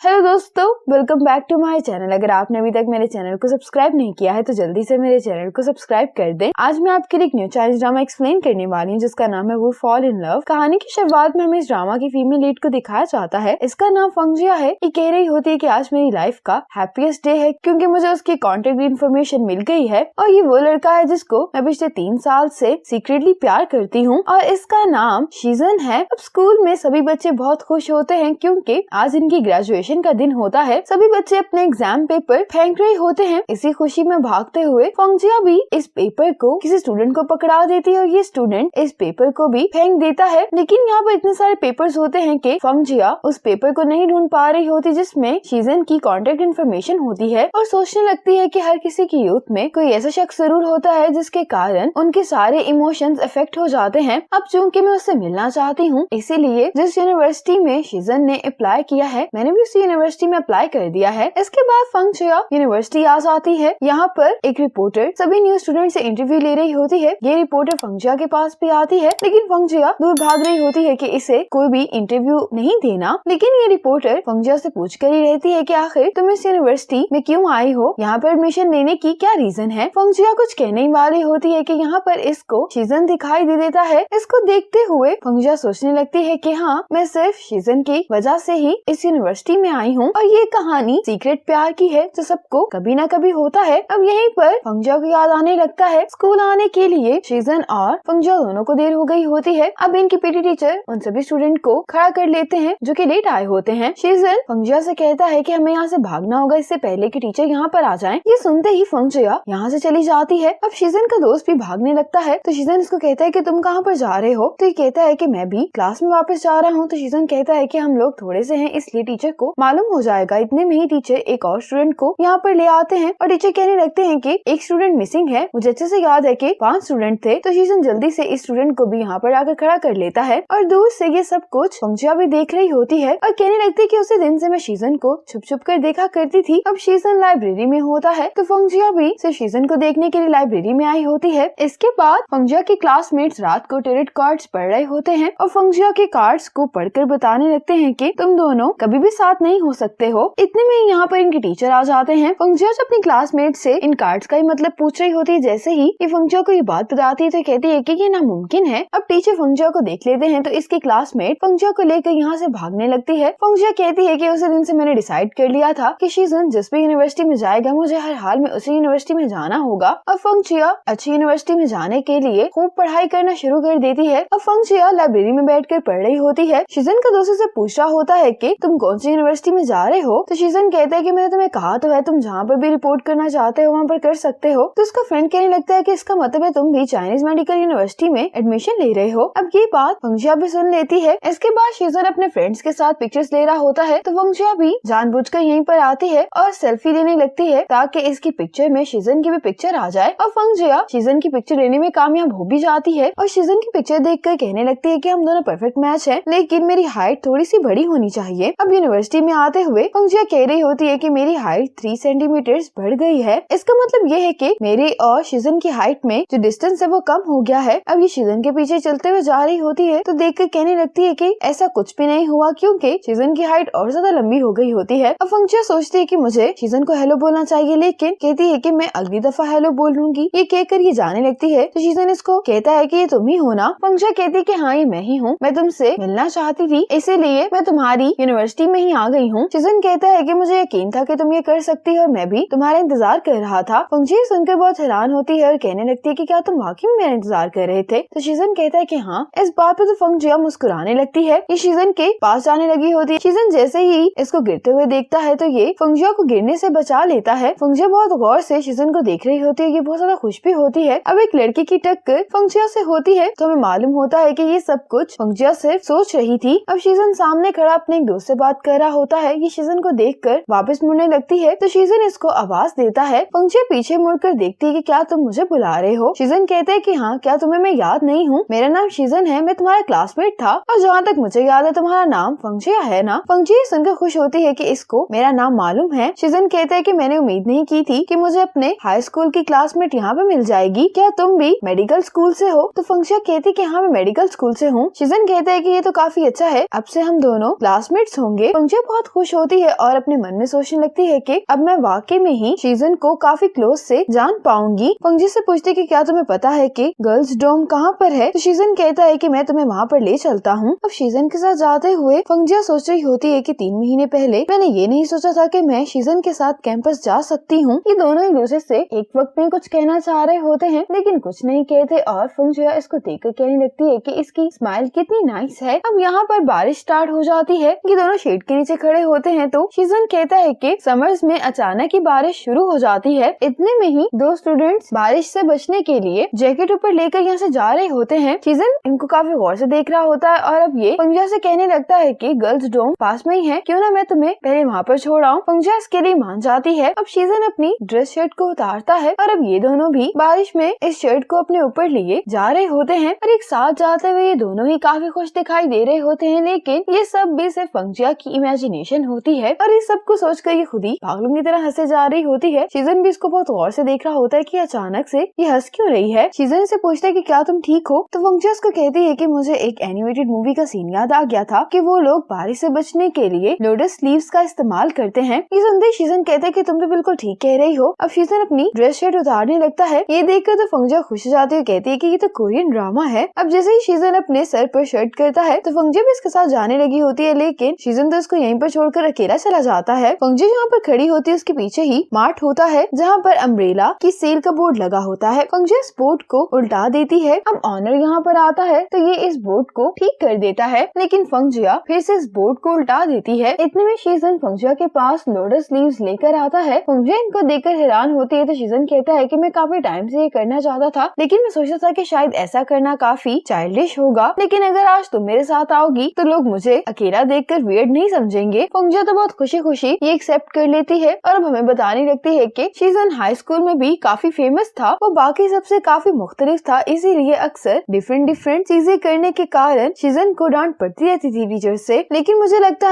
Hello दोस्तों, welcome back to my channel. अगर आपने अभी तक मेरे चैनल को सब्सक्राइब नहीं किया है तो जल्दी से मेरे चैनल को सब्सक्राइब कर दें। आज मैं आपके लिए एक न्यू चाइनीज ड्रामा एक्सप्लेन करने वाली हूँ जिसका नाम है वो फॉल इन लव। कहानी की शुरुआत में हमें इस ड्रामा की फीमेल लीड को दिखाया जाता है। इसका नाम फंगजिया है। ये कह रही होती है कि आज मेरी लाइफ का हैप्पीएस्ट डे है क्योंकि मुझे उसकी कॉन्टेक्ट इन्फॉर्मेशन मिल गई है और ये वो लड़का है जिसको मैं पिछले 3 साल से सीक्रेटली प्यार करती हूँ और इसका नाम शीजन है। अब स्कूल में सभी बच्चे बहुत खुश होते हैं क्योंकि आज इनकी ग्रेजुएशन का दिन होता है। सभी बच्चे अपने एग्जाम पेपर फेंक रहे होते हैं। इसी खुशी में भागते हुए फंगजिया भी इस पेपर को किसी स्टूडेंट को पकड़ा देती है और ये स्टूडेंट इस पेपर को भी फेंक देता है। लेकिन यहाँ पर इतने सारे पेपर्स होते हैं कि फंगजिया उस पेपर को नहीं ढूंढ पा रही होती जिसमें शीजन की कॉन्टेक्ट इन्फॉर्मेशन होती है और सोचने लगती है कि हर किसी की यूथ में कोई ऐसा शख्स जरूर होता है जिसके कारण उनके सारे इमोशंस इफेक्ट हो जाते हैं। अब चूंकि मैं उससे मिलना चाहती हूँ इसीलिए जिस यूनिवर्सिटी में शीजन ने अप्लाई किया है मैंने भी उसी यूनिवर्सिटी में अप्लाई कर दिया है। इसके बाद फंगजिया यूनिवर्सिटी आ जाती है। यहाँ पर एक रिपोर्टर सभी न्यू स्टूडेंट से इंटरव्यू ले रही होती है। ये रिपोर्टर फंगजिया के पास भी आती है लेकिन फंगजिया दूर भाग रही होती है कि इसे कोई भी इंटरव्यू नहीं देना। लेकिन ये रिपोर्टर फंगजिया से पूछ कर ही रहती है कि आखिर तुम इस यूनिवर्सिटी में क्यों आई हो, यहाँ पर एडमिशन लेने की क्या रीजन है। फंगजिया कुछ कहने वाली होती है कि यहाँ पर इसको शीजन दिखाई दे देता है। इसको देखते हुए फंगजिया सोचने लगती है कि हाँ, मैं सिर्फ शीजन की वजह से ही इस यूनिवर्सिटी में आई हूँ और ये कहानी सीक्रेट प्यार की है जो सबको कभी ना कभी होता है। अब यहीं पर फंगजिया को याद आने लगता है स्कूल आने के लिए शीजन और फंगजिया दोनों को देर हो गई होती है। अब इनकी पीटी टीचर उन सभी स्टूडेंट को खड़ा कर लेते हैं जो कि लेट आए होते हैं। शीजन फंगजिया से कहता है कि हमें यहाँ से भागना होगा इससे पहले कि टीचर यहाँ पर आ जाएं। ये सुनते ही फंगजिया यहाँ से चली जाती है। अब शीजन का दोस्त भी भागने लगता है तो शीजन इसको कहता है कि तुम कहाँ पर जा रहे हो। तो ये कहता है कि मैं भी क्लास में वापस जा रहा हूँ। तो शीजन कहता है कि हम लोग थोड़े से हैं इसलिए टीचर को मालूम हो जाएगा। इतने में ही टीचर एक और स्टूडेंट को यहाँ पर ले आते हैं और टीचर कहने लगते हैं कि एक स्टूडेंट मिसिंग है। मुझे अच्छे से याद है कि 5 स्टूडेंट थे। तो शीजन जल्दी से इस स्टूडेंट को भी यहाँ पर आकर खड़ा कर लेता है और दूर से ये सब कुछ फंगजिया भी देख रही होती है और कहने लगती है कि उसी दिन से मैं शीजन को छुप छुप कर देखा करती थी। अब शीजन लाइब्रेरी में होता है तो फंगजिया भी सिर्फ शीजन को देखने के लिए लाइब्रेरी में आई होती है। इसके बाद फंगजिया के क्लासमेट्स रात को टेरेट कार्ड्स पढ़ रहे होते हैं और फंगजिया के कार्ड्स को पढ़कर बताने लगते हैं कि तुम दोनों कभी भी साथ नहीं हो सकते हो। इतने में यहाँ पर इनके टीचर आ जाते हैं। फंगजिया अपनी क्लासमेट से इन कार्ड्स का ही मतलब पूछ रही होती है। जैसे ही ये फंगजिया को ये बात बताती है तो कहती है कि ये नामुमकिन है। अब टीचर फंगजिया को देख लेते हैं तो इसकी क्लासमेट फंगजिया को लेकर यहाँ से भागने लगती है। फंगजिया कहती है कि उसी दिन से मैंने डिसाइड कर लिया था कि शीजन जिस भी यूनिवर्सिटी में जाएगा मुझे हर हाल में उसी यूनिवर्सिटी में जाना होगा। अब फंगजिया अच्छी यूनिवर्सिटी में जाने के लिए खूब पढ़ाई करना शुरू कर देती है। अब फंगजिया लाइब्रेरी में बैठकर पढ़ रही होती है। शीजन का दोस्त से पूछ रहा होता है कि तुम कौन सी यूनिवर्सिटी में जा रहे हो। तो शीजन कहता है कि मैंने तुम्हें कहा तो है तुम जहाँ पर भी रिपोर्ट करना चाहते हो वहाँ पर कर सकते हो। तो उसका फ्रेंड कहने लगता है कि इसका मतलब है तुम भी चाइनीज मेडिकल यूनिवर्सिटी में एडमिशन ले रहे हो। अब ये बात फंगजिया भी सुन लेती है। इसके बाद शीजन अपने फ्रेंड्स के साथ पिक्चर्स ले रहा होता है तो फंगजिया भी जानबूझकर यहीं पर आती है और सेल्फी लेने लगती है ताकि इसकी पिक्चर में शीजन की भी पिक्चर आ जाए। और फंगजिया शीजन की पिक्चर लेने में कामयाब हो भी जाती है और शीजन की पिक्चर देखकर कहने लगती है कि हम दोनों परफेक्ट मैच है लेकिन मेरी हाइट थोड़ी सी बड़ी होनी चाहिए। अब यूनिवर्सिटी में आते हुए फंगजिया कह रही होती है कि मेरी हाइट 3 सेंटीमीटर बढ़ गई है। इसका मतलब ये है कि मेरी और शीजन की हाइट में जो डिस्टेंस है वो कम हो गया है। अब ये शीजन के पीछे चलते हुए जा रही होती है तो देखकर कहने लगती है कि ऐसा कुछ भी नहीं हुआ क्योंकि शीजन की हाइट और ज्यादा लंबी हो गई होती है। अब फंगजिया सोचती है कि मुझे शीजन को हेलो बोलना चाहिए लेकिन कहती है कि मैं अगली दफा हेलो बोल लूंगी। ये कहकर ये जाने लगती है तो शीजन इसको कहता है कि ये तुम ही हो ना। फंगजिया कहती है कि हाँ ये मैं ही हूँ, मैं तुमसे मिलना चाहती थी इसीलिए मैं तुम्हारी यूनिवर्सिटी में ही आ गई हूँ। शीजन कहता है कि मुझे यकीन था कि तुम ये कर सकती हो और मैं भी तुम्हारा इंतजार कर रहा था। फंगजिया सुनकर बहुत हैरान होती है और कहने लगती है कि क्या तुम वाकई में मेरा इंतजार कर रहे थे। तो शीजन कहता है कि हाँ। इस बात पे तो फंगजिया मुस्कुराने लगती है। ये शीजन के पास जाने लगी होती है। शीजन जैसे ही इसको गिरते हुए देखता है तो ये फंगजिया को गिरने से बचा लेता है। फंगजिया बहुत गौर से शीजन को देख रही होती है। ये बहुत ज्यादा खुश भी होती है। अब एक लड़की की टक्कर फंगजिया से होती है तो हमें मालूम होता है कि ये सब कुछ फंगजिया सिर्फ सोच रही थी। अब शीजन सामने खड़ा अपने एक दोस्त से बात कर रहा होता है। ये शीजन को देखकर वापस मुड़ने लगती है तो शीजन इसको आवाज देता है। फंगजिया पीछे मुड़कर देखती है कि क्या तुम मुझे बुला रहे हो। शीजन कहते हैं कि हाँ, क्या तुम्हें मैं याद नहीं हूँ, मेरा नाम शीजन है, मैं तुम्हारा क्लासमेट था और जहाँ तक मुझे याद है तुम्हारा नाम फंगजिया है ना। फंगजिया सुनकर खुश होती है कि इसको मेरा नाम मालूम है। शीजन कहते हैं कि मैंने उम्मीद नहीं की थी कि मुझे अपने हाई स्कूल की क्लासमेट यहाँ पे मिल जाएगी, क्या तुम भी मेडिकल स्कूल से हो। तो फंगजिया कहती कि हाँ मैं मेडिकल स्कूल से हूँ। शीजन कहते हैं कि ये तो काफी अच्छा है, अब से हम दोनों क्लासमेट्स होंगे। फंगजिया बहुत खुश होती है और अपने मन में सोचने लगती है कि अब मैं वाकई में ही शीजन को काफी क्लोज से जान पाऊंगी। फंगजी से पूछती है कि क्या तुम्हें पता है कि गर्ल्स डोम कहाँ पर है? तो शीजन कहता है कि मैं तुम्हें वहाँ पर ले चलता हूँ। अब शीजन के साथ जाते हुए फंगजिया सोच रही होती है कि 3 महीने पहले मैंने ये नहीं सोचा था कि मैं शीजन के साथ कैंपस जा सकती हूँ। ये दोनों एक दूसरे से एक वक्त में कुछ कहना चाह रहे होते हैं लेकिन कुछ नहीं कहते और फंगजिया इसको देखकर कहने लगती है कि इसकी स्माइल कितनी नाइस है। अब यहाँ पर बारिश स्टार्ट हो जाती है। ये दोनों शेड के नीचे खड़े होते हैं तो शीजन कहता है कि समर्स में अचानक ही बारिश शुरू हो जाती है। इतने में ही 2 स्टूडेंट्स बारिश से बचने के लिए जैकेट ऊपर लेकर यहाँ से जा रहे होते हैं। शीजन इनको काफी गौर से देख रहा होता है और अब ये फंगजिया से कहने लगता है कि गर्ल्स डोम पास में ही है, क्यों ना मैं तुम्हें पहले वहाँ पर छोड़ आऊं। फंगजिया इसके लिए मान जाती है। अब शीजन अपनी ड्रेस शर्ट को उतारता है और अब ये दोनों भी बारिश में इस शर्ट को अपने ऊपर लिए जा रहे होते हैं और एक साथ जाते हुए ये दोनों ही काफी खुश दिखाई दे रहे होते हैं। लेकिन ये सब भी सिर्फ फंगजिया की इमेजिनेशन होती है और इस सब को सोचकर ये खुद ही पागलों की तरह हंसे जा रही होती है। शीजन भी इसको बहुत गौर से देख रहा होता है कि अचानक से ये हंस क्यों रही है। शीजन से पूछता है कि क्या तुम ठीक हो? तो फंगजिया उसको कहती है कि मुझे एक एनिमेटेड मूवी का सीन याद आ गया था कि वो लोग बारिश से बचने के लिए लोटस लीव्स का इस्तेमाल करते हैं। ये सुनते शीजन कहते हैं कि तुम तो बिल्कुल ठीक कह रही हो। अब शीजन अपनी ड्रेस शर्ट उतारने लगता है। ये देखकर तो फंगजिया खुश हो जाती है, कहती है कि ये तो कोरियन ड्रामा है। अब जैसे ही शीजन अपने सर पर शर्ट करता है तो फंगजिया भी इसके साथ जाने लगी होती है लेकिन शीजन तो इसको यहीं पर छोड़कर अकेला चला जाता है। फंगजिया जहाँ पर खड़ी होती है उसके पीछे ही मार्ट होता है जहाँ पर अम्ब्रेला की सेल का बोर्ड लगा होता है। फंगजिया इस बोर्ड को उल्टा देती है। अब ऑनर यहाँ पर आता है तो ये इस बोर्ड को ठीक कर देता है लेकिन फंगजिया फिर से इस बोर्ड को उल्टा देती है। इतने में शीजन फंगजिया के पास लोटस लीव्स लेकर आता है। फंगजिया इनको देखकर हैरान होती है तो शीजन कहता है कि मैं काफी टाइम से ये करना चाहता था लेकिन मैं सोचा था कि शायद ऐसा करना काफी चाइल्डिश होगा, लेकिन अगर आज तुम मेरे साथ आओगी तो लोग मुझे अकेला देखकर वियर्ड नहीं समझेंगे। फंगजिया तो बहुत खुशी खुशी ये एक्सेप्ट कर लेती है और अब हमें बताने लगती है कि शीजन हाई स्कूल में भी काफी फेमस था। वो बाकी सबसे काफी मुख्तलिफ था, इसीलिए अक्सर डिफरेंट चीजें करने के कारण शीजन को डांट पड़ती रहती थी टीचर से। लेकिन मुझे लगता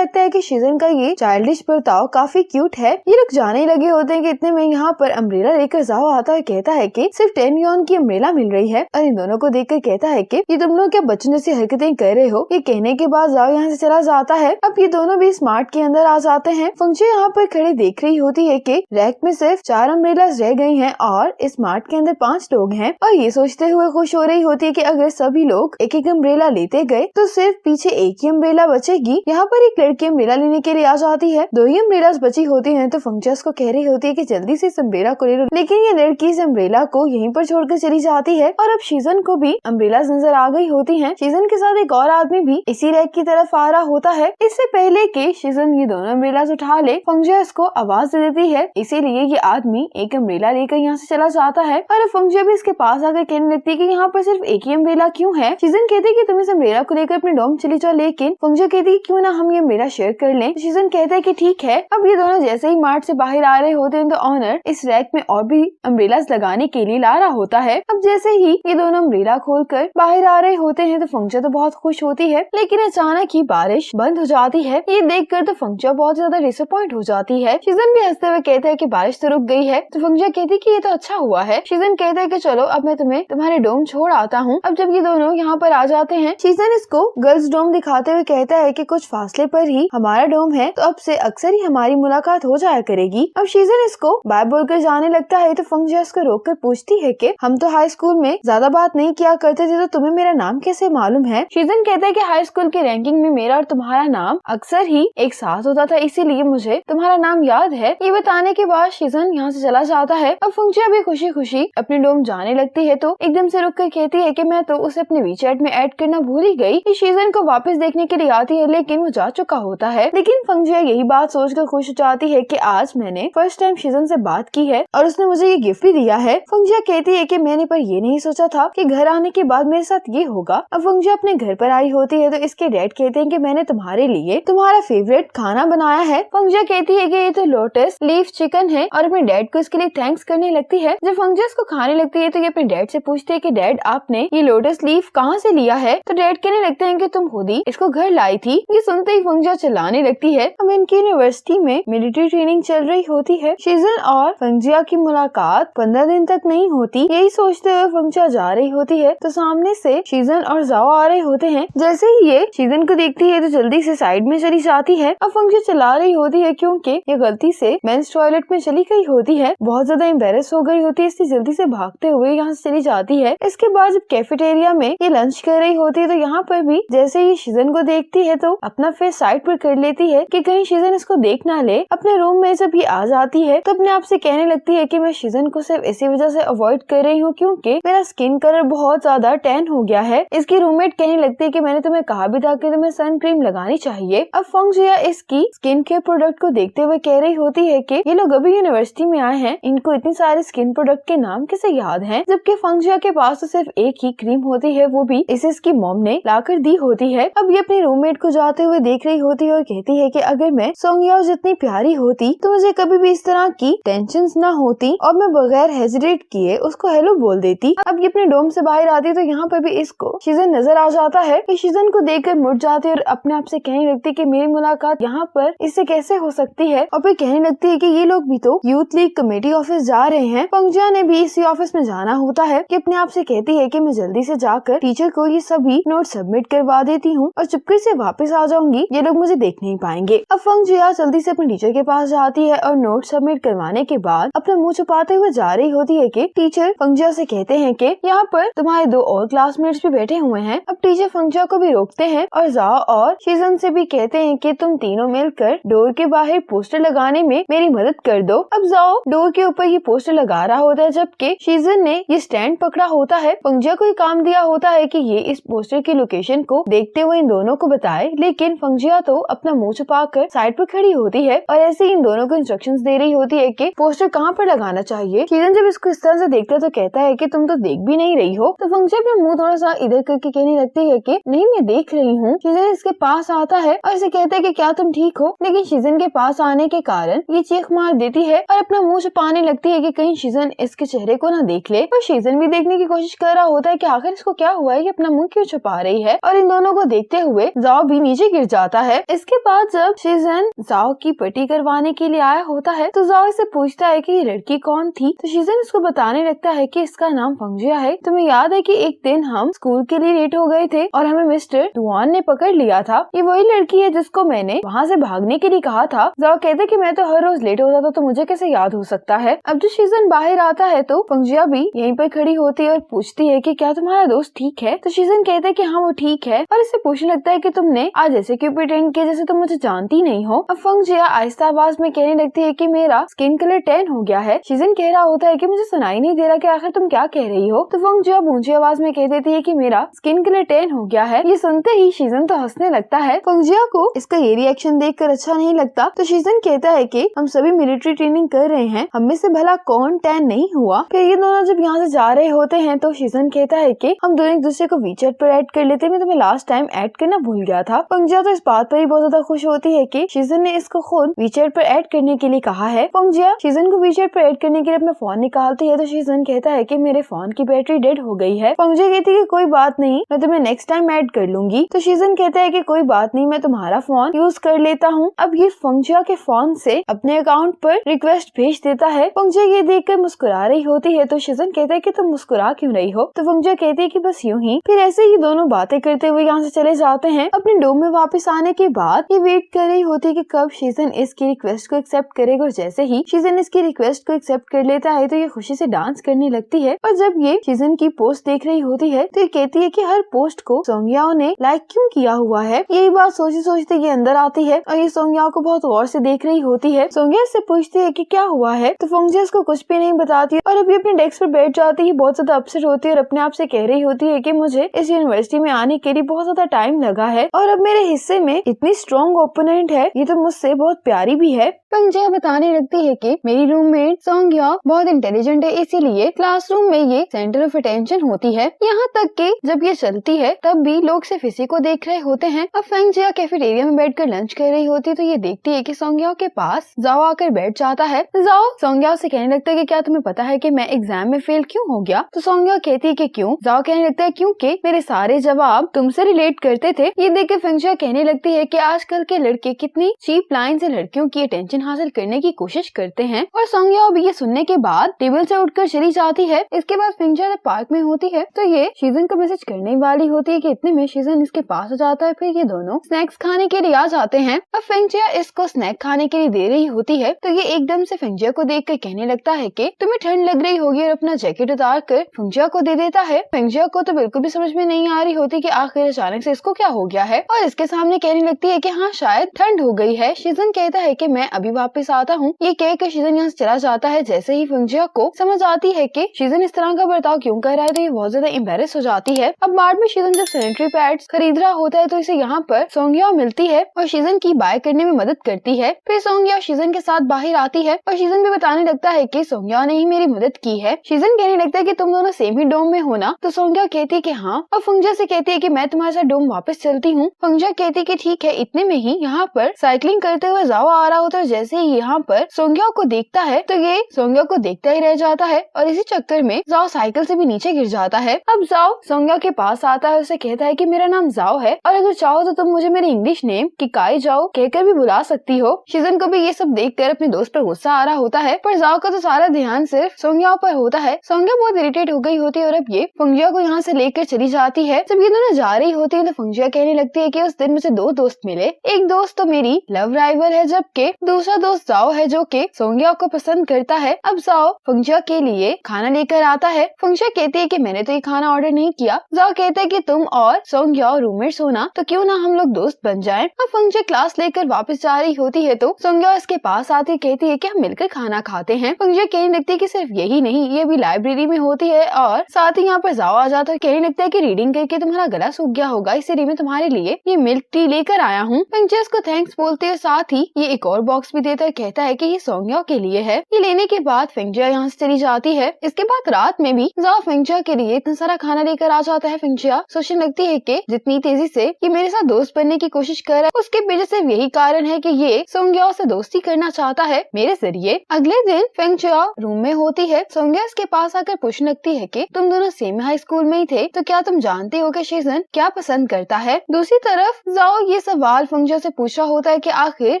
है कि शीजन का ये चाइल्डिश बर्ताव काफी क्यूट है। ये लोग जाने लगे होते हैं कि इतने में यहाँ पर अम्ब्रेला लेकर जाओ आता है, कहता है कि सिर्फ 10 यॉन की अम्ब्रेला मिल रही है और इन दोनों को देखकर कहता है कि ये तुम लोग क्या बच्चों जैसी हरकतें कर रहे हो। ये कहने के बाद जाओ यहाँ से चला जाता है। अब ये दोनों भी स्मार्ट के अंदर आ जाते हैं। फंगजिया यहाँ पर खड़ी देख रही होती है कि रैक में सिर्फ 4 अम्ब्रेलास रह गई हैं और स्मार्ट के अंदर 5 लोग हैं और ये सोचते हुए खुश हो रही होती है कि अगर सभी लोग एक एक अम्ब्रेला लेते गए तो सिर्फ पीछे एक ही अम्ब्रेला बचेगी। यहाँ पर एक लड़की अम्ब्रेला लेने के लिए आ जाती है। 2 ही अम्ब्रेलास बची होती हैं तो फंगजिया को कह रही होती है कि जल्दी से इस अम्ब्रेला को ले लो, लेकिन ये लड़की इस अम्ब्रेला को यहीं पर छोड़कर चली जाती है और अब शीजन को भी अम्ब्रेलास नजर आ गई होती हैं। शीजन के साथ एक और आदमी भी इसी रैक की तरफ आ रहा होता है। इससे पहले कि शीजन ये दोनों अम्ब्रेलास उठा ले फंगजिया इसको आवाज दे देती है, इसीलिए ये आदमी एक अम्ब्रेला लेकर यहाँ से चला जाता है और अब फंगजिया भी इसके पास आकर कहने लगती है कि यहाँ पर सिर्फ एक ही अम्ब्रेला क्यों है। शीजन कहती है कि तुम इस अम्ब्रेला को लेकर अपने डोम चली जाओ, लेकिन फंगजिया कहती है क्यों ना हम ये अम्ब्रेला शेयर कर लें। शीजन कहता है कि ठीक है। अब ये दोनों जैसे ही मार्ट से बाहर आ रहे होते हैं तो ऑनर इस रैक में और भी अम्ब्रेलास लगाने के लिए ला रहा होता है। अब जैसे ही ये दोनों अम्ब्रेला खोलकर बाहर आ रहे होते हैं तो फंगजिया तो बहुत खुश होती है, लेकिन अचानक ही बारिश बंद हो जाती है। ये देखकर तो फंगजिया बहुत ज्यादा डिसअपॉइंट हो जाती है। शीजन भी हंसते हुए कहता है कि बारिश तो रुक गई है। तो फंगजिया कहती है कि ये तो अच्छा हुआ है। शीजन कहता है कि चलो अब मैं तुम्हें तुम्हारे डोम छोड़ आता हूँ। अब जब ये दोनों यहाँ पर आ जाते हैं शीजन इसको गर्ल्स डोम दिखाते हुए कहता है कि कुछ फासले पर ही हमारा डोम है तो अब से अक्सर ही हमारी मुलाकात हो जाया करेगी। अब शीजन इसको बाय बोलकर जाने लगता है तो फंगजिया इसको रोककर पूछती है कि हम तो हाई स्कूल में ज्यादा बात नहीं किया करते थे तो तुम्हें मेरा नाम कैसे मालूम है। शीजन कहता है कि हाई स्कूल की रैंकिंग में मेरा और तुम्हारा नाम अक्सर ही एक साथ होता था, इसीलिए मुझे तुम्हारा नाम याद है। ये बताने के बाद शीजन यहाँ से चला जाता है। अब फंगजिया भी खुशी खुशी अपने डोम जाने लगती है तो एकदम से रुककर कहती है कि मैं तो उसे अपने वीचैट में ऐड करना भूल ही गई। ये शीजन को वापस देखने के लिए आती है लेकिन वो जा चुका होता है। लेकिन फंगजिया यही बात सोचकर खुश हो जाती है कि आज मैंने फर्स्ट टाइम शीजन से बात की है और उसने मुझे ये गिफ्ट भी दिया है। फंगजिया कहती है कि मैंने पर ये नहीं सोचा था कि घर आने के बाद मेरे साथ ये होगा। अब फंगजिया अपने घर पर आई होती है तो इसके डैड कहते हैं कि मैंने तुम्हारे लिए तुम्हारा फेवरेट खाना बनाया है। फंगजिया कहती है कि ये तो लोटस लीफ चिकन है और अपने डैड को इसके लिए थैंक्स करने लगती है। जब फंगजिया इसको खाने लगती है तो ये अपने डैड से पूछते है कि डैड आपने ये लोटस लीफ कहाँ से लिया है। तो डैड कहने लगते हैं कि तुम खुद ही इसको घर लाई थी। ये सुनते ही फंगजिया चिल्लाने लगती है। अब इनकी यूनिवर्सिटी में मिलिट्री ट्रेनिंग चल रही होती है। शीजन और फंगजिया की मुलाकात 15 दिन तक नहीं होती। यही सोचते हुए फंगजिया जा रही होती है तो सामने से शीजन और जाओ आ रहे होते हैं। जैसे ही ये शीजन को देखती है तो जल्दी से साइड में चली जाती है। अब फंक्शन चला रही होती है क्योंकि ये गलती से मेंस टॉयलेट में चली गई होती है। बहुत ज्यादा एम्बेरस हो गई होती है, इसलिए जल्दी से भागते हुए यहाँ से चली जाती है। इसके बाद जब कैफेटेरिया में ये लंच कर रही होती है तो यहाँ पर भी जैसे ही शीजन को देखती है तो अपना फेस साइड पर कर लेती है कि कहीं शीजन इसको देख ना ले। अपने रूम में जब ये आ जाती है तो अपने आप से कहने लगती है कि मैं शीजन को सिर्फ इसी वजह से अवॉइड कर रही हूँ क्योंकि मेरा स्किन कलर बहुत ज्यादा टैन हो गया है। इसकी रूममेट कहने लगती है कि मैंने तुम्हें कहा भी था कि तुम्हें सन क्रीम लगानी चाहिए। अब फंगजिया इसकी स्किन केयर प्रोडक्ट को देखते हुए कह रही होती है कि ये लोग अभी यूनिवर्सिटी में आए हैं, इनको इतनी सारे स्किन प्रोडक्ट के नाम कैसे याद हैं? जबकि फंगजिया के पास तो सिर्फ एक ही क्रीम होती है, वो भी इसे इसकी मॉम ने लाकर दी होती है। अब ये अपनी रूममेट को जाते हुए देख रही होती है और कहती है कि अगर मैं सोंगयाओ जितनी प्यारी होती तो मुझे कभी भी इस तरह की टेंशन ना होती और मैं बगैर हेजिटेट किए उसको हेलो बोल देती। अब ये अपने डोम से बाहर आती तो यहाँ पर भी इसको शीजन नजर आ जाता है। शीजन को देखकर मुड़ जाती और अपने आप से कहने लगती कि मेरी मुलाकात यहाँ पर इससे कैसे हो सकती है। और फिर कहने लगती है कि ये लोग भी तो यूथ लीग कमेटी ऑफिस जा रहे हैं। फंगजिया ने भी इसी ऑफिस में जाना होता है कि अपने आप से कहती है कि मैं जल्दी से जाकर टीचर को ये सभी नोट सबमिट करवा देती हूँ और चुपके से वापस आ जाऊंगी, ये लोग मुझे देख नहीं पाएंगे। अब फंगजिया जल्दी से अपने टीचर के पास जाती है और नोट सबमिट करवाने के बाद अपना मुंह छुपाते हुए जा रही होती है कि टीचर फंगजिया से कहते हैं कि यहाँ पर तुम्हारे 2 और क्लासमेट्स भी बैठे हुए हैं। अब टीचर फंगजिया को भी रोकते हैं और जाओ और शीजन से भी कहते हैं कि तुम तीनों मिलकर डोर के बाहर पोस्टर लगाने में मेरी मदद कर दो। अब जाओ डोर के ऊपर ये पोस्टर लगा रहा होता है जबकि शीजन ने ये स्टैंड पकड़ा होता है। फंगजिया को ये काम दिया होता है कि ये इस पोस्टर की लोकेशन को देखते हुए इन दोनों को बताए, लेकिन फंगजिया तो अपना मुंह छुपाकर साइड पर खड़ी होती है और ऐसे ही इन दोनों को इंस्ट्रक्शंस दे रही होती है कि पोस्टर कहाँ पर लगाना चाहिए। शीजन जब इसको इस तरह से देखता है तो कहता है कि तुम तो देख भी नहीं रही हो। तो फंगजिया अपना मुंह थोड़ा सा इधर करके कहने लगती है कि नहीं मैं देख रही हूँ। शीजन इसके पास आता है और इसे कहता है कि क्या तुम ठीक हो, लेकिन शीजन के पास आने के कारण ये चीख मार देती है और अपना मुंह छुपाने लगती है कि कहीं शीजन इसके चेहरे को ना देख ले। और शीजन भी देखने की कोशिश कर रहा होता है कि आखिर इसको क्या हुआ है, ये अपना मुंह क्यों छुपा रही है। और इन दोनों को देखते हुए जाओ भी नीचे गिर जाता है। इसके बाद जब शीजन जाओ की पट्टी करवाने के लिए आया होता है तो जाओ इसे पूछता है कि ये लड़की कौन थी। तो शीजन इसको बताने लगता है कि इसका नाम फंगजिया है। तुम्हें याद है कि एक दिन हम स्कूल के लिए लेट हो गए थे और हमें मिस्टर दुआन ने पकड़ लिया था। ये वही लड़की है जिसको मैंने वहाँ से भागने के लिए कहा था। जाओ कहते कि मैं तो हर रोज लेट होता था तो मुझे कैसे याद हो सकता है। अब जो शीजन बाहर आता है तो फंगजिया भी यहीं पर खड़ी होती है और पूछती है कि क्या तुम्हारा दोस्त ठीक है। तो शीजन कहते है कि हाँ वो ठीक है और इसे पूछने लगता है कि तुमने आज ऐसे क्यों प्रिटेंड किया जैसे तुम मुझे जानती नहीं हो। अब फंगजिया आहिस्ता आवाज में कहने लगती है कि मेरा स्किन कलर टैन हो गया है। शीजन कह रहा होता है कि मुझे सुनाई नहीं दे रहा कि आखिर तुम क्या कह रही हो। तो फंगजिया ऊंची आवाज में कह देती है कि मेरा स्किन कलर टैन हो गया है। ये सुनते ही शीजन तो हंसने लगता है। फंगजिया को इसका ये रिएक्शन देखकर अच्छा नहीं लगता तो शीजन कहता है कि हम सभी मिलिट्री ट्रेनिंग कर रहे हैं, हम में से भला कौन टैन नहीं हुआ। फिर ये दोनों जब यहाँ से जा रहे होते हैं तो शीजन कहता है कि हम दोनों एक दूसरे को वीचैट पर ऐड कर लेते, मैं तुम्हें लास्ट टाइम ऐड करना भूल गया था। फंगजिया तो इस बात पर ही बहुत ज्यादा खुश होती है कि शीजन ने इसको खुद वीचैट पर ऐड करने के लिए कहा है। फंगजिया शीजन को वीचैट पर ऐड करने के लिए अपना फोन निकालती है तो शीजन कहता है कि मेरे फोन की बैटरी डेड हो गई है। फंगजिया कहती है कि कोई बात नहीं, मैं तुम्हें नेक्स्ट टाइम ऐड कर लूंगी। तो शीजन कहता है कि कोई बात नहीं, मैं तुम्हारा फोन यूज कर लेता हूँ। अब ये फंगजिया के फोन से अपने अकाउंट पर रिक्वेस्ट भेज देता है। फंगजिया ये देखकर मुस्कुरा रही होती है तो शीजन कहता है कि तुम मुस्कुरा क्यों रही हो। तो फंगजिया कहती है कि बस यूं ही। फिर ऐसे ही दोनों बातें करते हुए यहाँ से चले जाते हैं। अपने डोम में वापस आने के बाद ये वेट कर रही होती है कि कब शीजन इसकी रिक्वेस्ट को एक्सेप्ट करेगा और जैसे ही शीजन इसकी रिक्वेस्ट को एक्सेप्ट कर लेता है तो ये खुशी से डांस करने लगती है। और जब ये शीजन की पोस्ट देख रही होती है तो ये कहती है कि हर पोस्ट को सोंगयाओ ने लाइक क्यों किया हुआ है। यही बात सोचते सोचते ये अंदर आती है और ये सोंगयाओ को बहुत गौर से देख रही होती है। सोंगया से पूछती है कि क्या हुआ है तो फंगजिया इसको कुछ भी नहीं बताती और अभी अपने डेस्क पर बैठ जाती है। बहुत ज्यादा अपसेट होती है और अपने आप से कह रही होती है कि मुझे इस यूनिवर्सिटी में आने के लिए बहुत ज्यादा टाइम लगा है और अब मेरे हिस्से में इतनी स्ट्रॉन्ग ओपोनेंट है, ये तो मुझसे बहुत प्यारी भी है। फंगजिया बताने लगती है कि मेरी रूममेट सोंगया बहुत इंटेलिजेंट है, इसीलिए क्लासरूम में ये सेंटर ऑफ अटेंशन होती है। यहाँ तक कि जब ये चलती है तब भी लोग सिर्फ इसी को देख रहे होते हैं। अब फंगजिया कैफेटेरिया में बैठकर लंच कर रही होती है तो ये देखती है कि सोंगया के पास जाओ आकर बैठ जाता है। जाओ सोंगया से कहने लगता है कि क्या तुम्हें पता है कि मैं एग्जाम में फेल क्यों हो गया। तो सोंगया कहती है कि क्यों। जाओ कहने लगता है क्योंकि मेरे सारे जवाब तुमसे रिलेट करते थे। ये देख के फंगजिया कहने लगती है कि आजकल के लड़के कितनी चीप लाइन से लड़कियों की अटेंशन हासिल करने की कोशिश करते हैं। और सोंगया भी ये सुनने के बाद टेबल से उठकर चली जाती है। इसके बाद फंगजिया पार्क में होती है तो ये शीजन को मैसेज करने वाली होती है कि इतने में शीजन इसके पास आ जाता है। फिर ये दोनों स्नैक्स खाने के लिए आ जाते हैं। अब फेंगजिया इसको स्नैक खाने के लिए दे रही होती है तो ये एकदम से फेंगजिया को देख कर कहने लगता है कि तुम्हें ठंड लग रही होगी, और अपना जैकेट उतार कर फेंगजिया को दे देता है। फेंगजिया को तो बिल्कुल भी समझ में नहीं आ रही होती कि आखिर अचानक से इसको क्या हो गया है, और इसके सामने कहने लगती है कि हाँ शायद ठंड हो गई है। शीजन कहता है कि मैं अभी वापस आता हूँ। ये कहकर शीजन यहाँ से चला जाता है। जैसे ही फेंगजिया को समझ आती है कि शीजन इस तरह का बर्ताव क्यों कर रहा है तो ये बहुत ज्यादा एम्बेरस हो जाती है। अब बाद में शीजन जब सैनिटरी पैड्स खरीद रहा होता है तो इसे यहाँ पर सोंगया मिलती है और शीजन की बाय करने में मदद करती है। फिर सोंगया शीजन के साथ बाहर आती है और शीजन भी बताने लगता है कि सोंगया ने ही मेरी मदद की है। शीजन कहने लगता है कि तुम दोनों सेम ही डोम में हो ना, तो सोंगया कहती है कि हाँ, और फेंगजिया से कहती है कि मैं तुम्हारे साथ डोम वापस चलती हूँ। फेंगजिया कहती है कि ठीक है। इतने में ही यहाँ पर साइकिलिंग करते हुए जाओ आ रहा होता है। जैसे ही यहाँ पर सोंगया को देखता है तो ये सोंगया को देखता ही रह जाता है और इसी चक्कर में जाओ साइकिल से भी नीचे गिर जाता है। अब जाओ सोंगया के पास आता है, उसे कहता है कि मेरा नाम जाओ है और अगर चाहो तो तुम मुझे मेरे इंग्लिश नेम किकाई जाओ कहकर भी बुला सकती हो। शीजन को भी ये सब देखकर अपने दोस्त पर गुस्सा आ रहा होता है, पर जाओ का तो सारा ध्यान सिर्फ सोंगया पर होता है। सोंगया बहुत इरिटेट हो गई होती है और अब ये फेंगजिया को यहाँ से लेकर चली जाती है। जब ये दोनों जा रही होती है तो फेंगजिया कहने लगती है कि उस दिन मुझे दो दोस्त मिले, एक दोस्त तो मेरी लव राइवल है जबकि दूसरा दोस्त जाओ है जो कि सोंगया को पसंद करता है। अब जाओ फेंगजिया के लिए खाना लेकर आता है। फेंगजिया कहती है कि मैंने तो ये खाना ऑर्डर नहीं किया। जाओ कहता है कि तुम और सोंगया रूममेट्स हो ना, तो क्यों ना हम लोग दोस्त बन जाएं। अब फेंगजिया क्लास लेकर वापस जा रही होती है तो सोंगया इसके पास आती कहती है कि हम मिलकर खाना खाते हैं। फेंगजिया कहने लगती है कि सिर्फ यही नहीं, ये भी लाइब्रेरी में होती है और साथ ही यहाँ पर जाओ आ जाता है। कहने लगता है कि रीडिंग करके तुम्हारा गला सूख गया होगा, इसीलिए मैं तुम्हारे लिए ये मिल्क टी लेकर आया हूँ। फेंगजिया इसको थैंक्स बोलते हैं, साथ ही ये एक और बॉक्स भी देता है। कहता है कि ये सोंगया के लिए है। ये लेने के बाद फेंगजिया यहाँ से चली जाती है। इसके बाद रात में भी जाओ फेंगजिया के लिए इतना सारा खाना लेकर आ जाता है। फेंगजिया सोचने लगती है कि जितनी तेजी से ये मेरे साथ दोस्त बनने की कोशिश कर रहा है उसके पीछे सिर्फ यही कारण है कि ये सोंगया से दोस्ती करना चाहता है मेरे जरिए। अगले दिन फेंगजिया रूम में होती है। सोंगया इसके पास आकर पूछने लगती है कि तुम दोनों सेम हाई स्कूल में ही थे, तो क्या तुम जानते हो कि शीजन क्या पसंद करता है। दूसरी तरफ जाओ ये सवाल फेंगजिया से पूछा होता है कि आखिर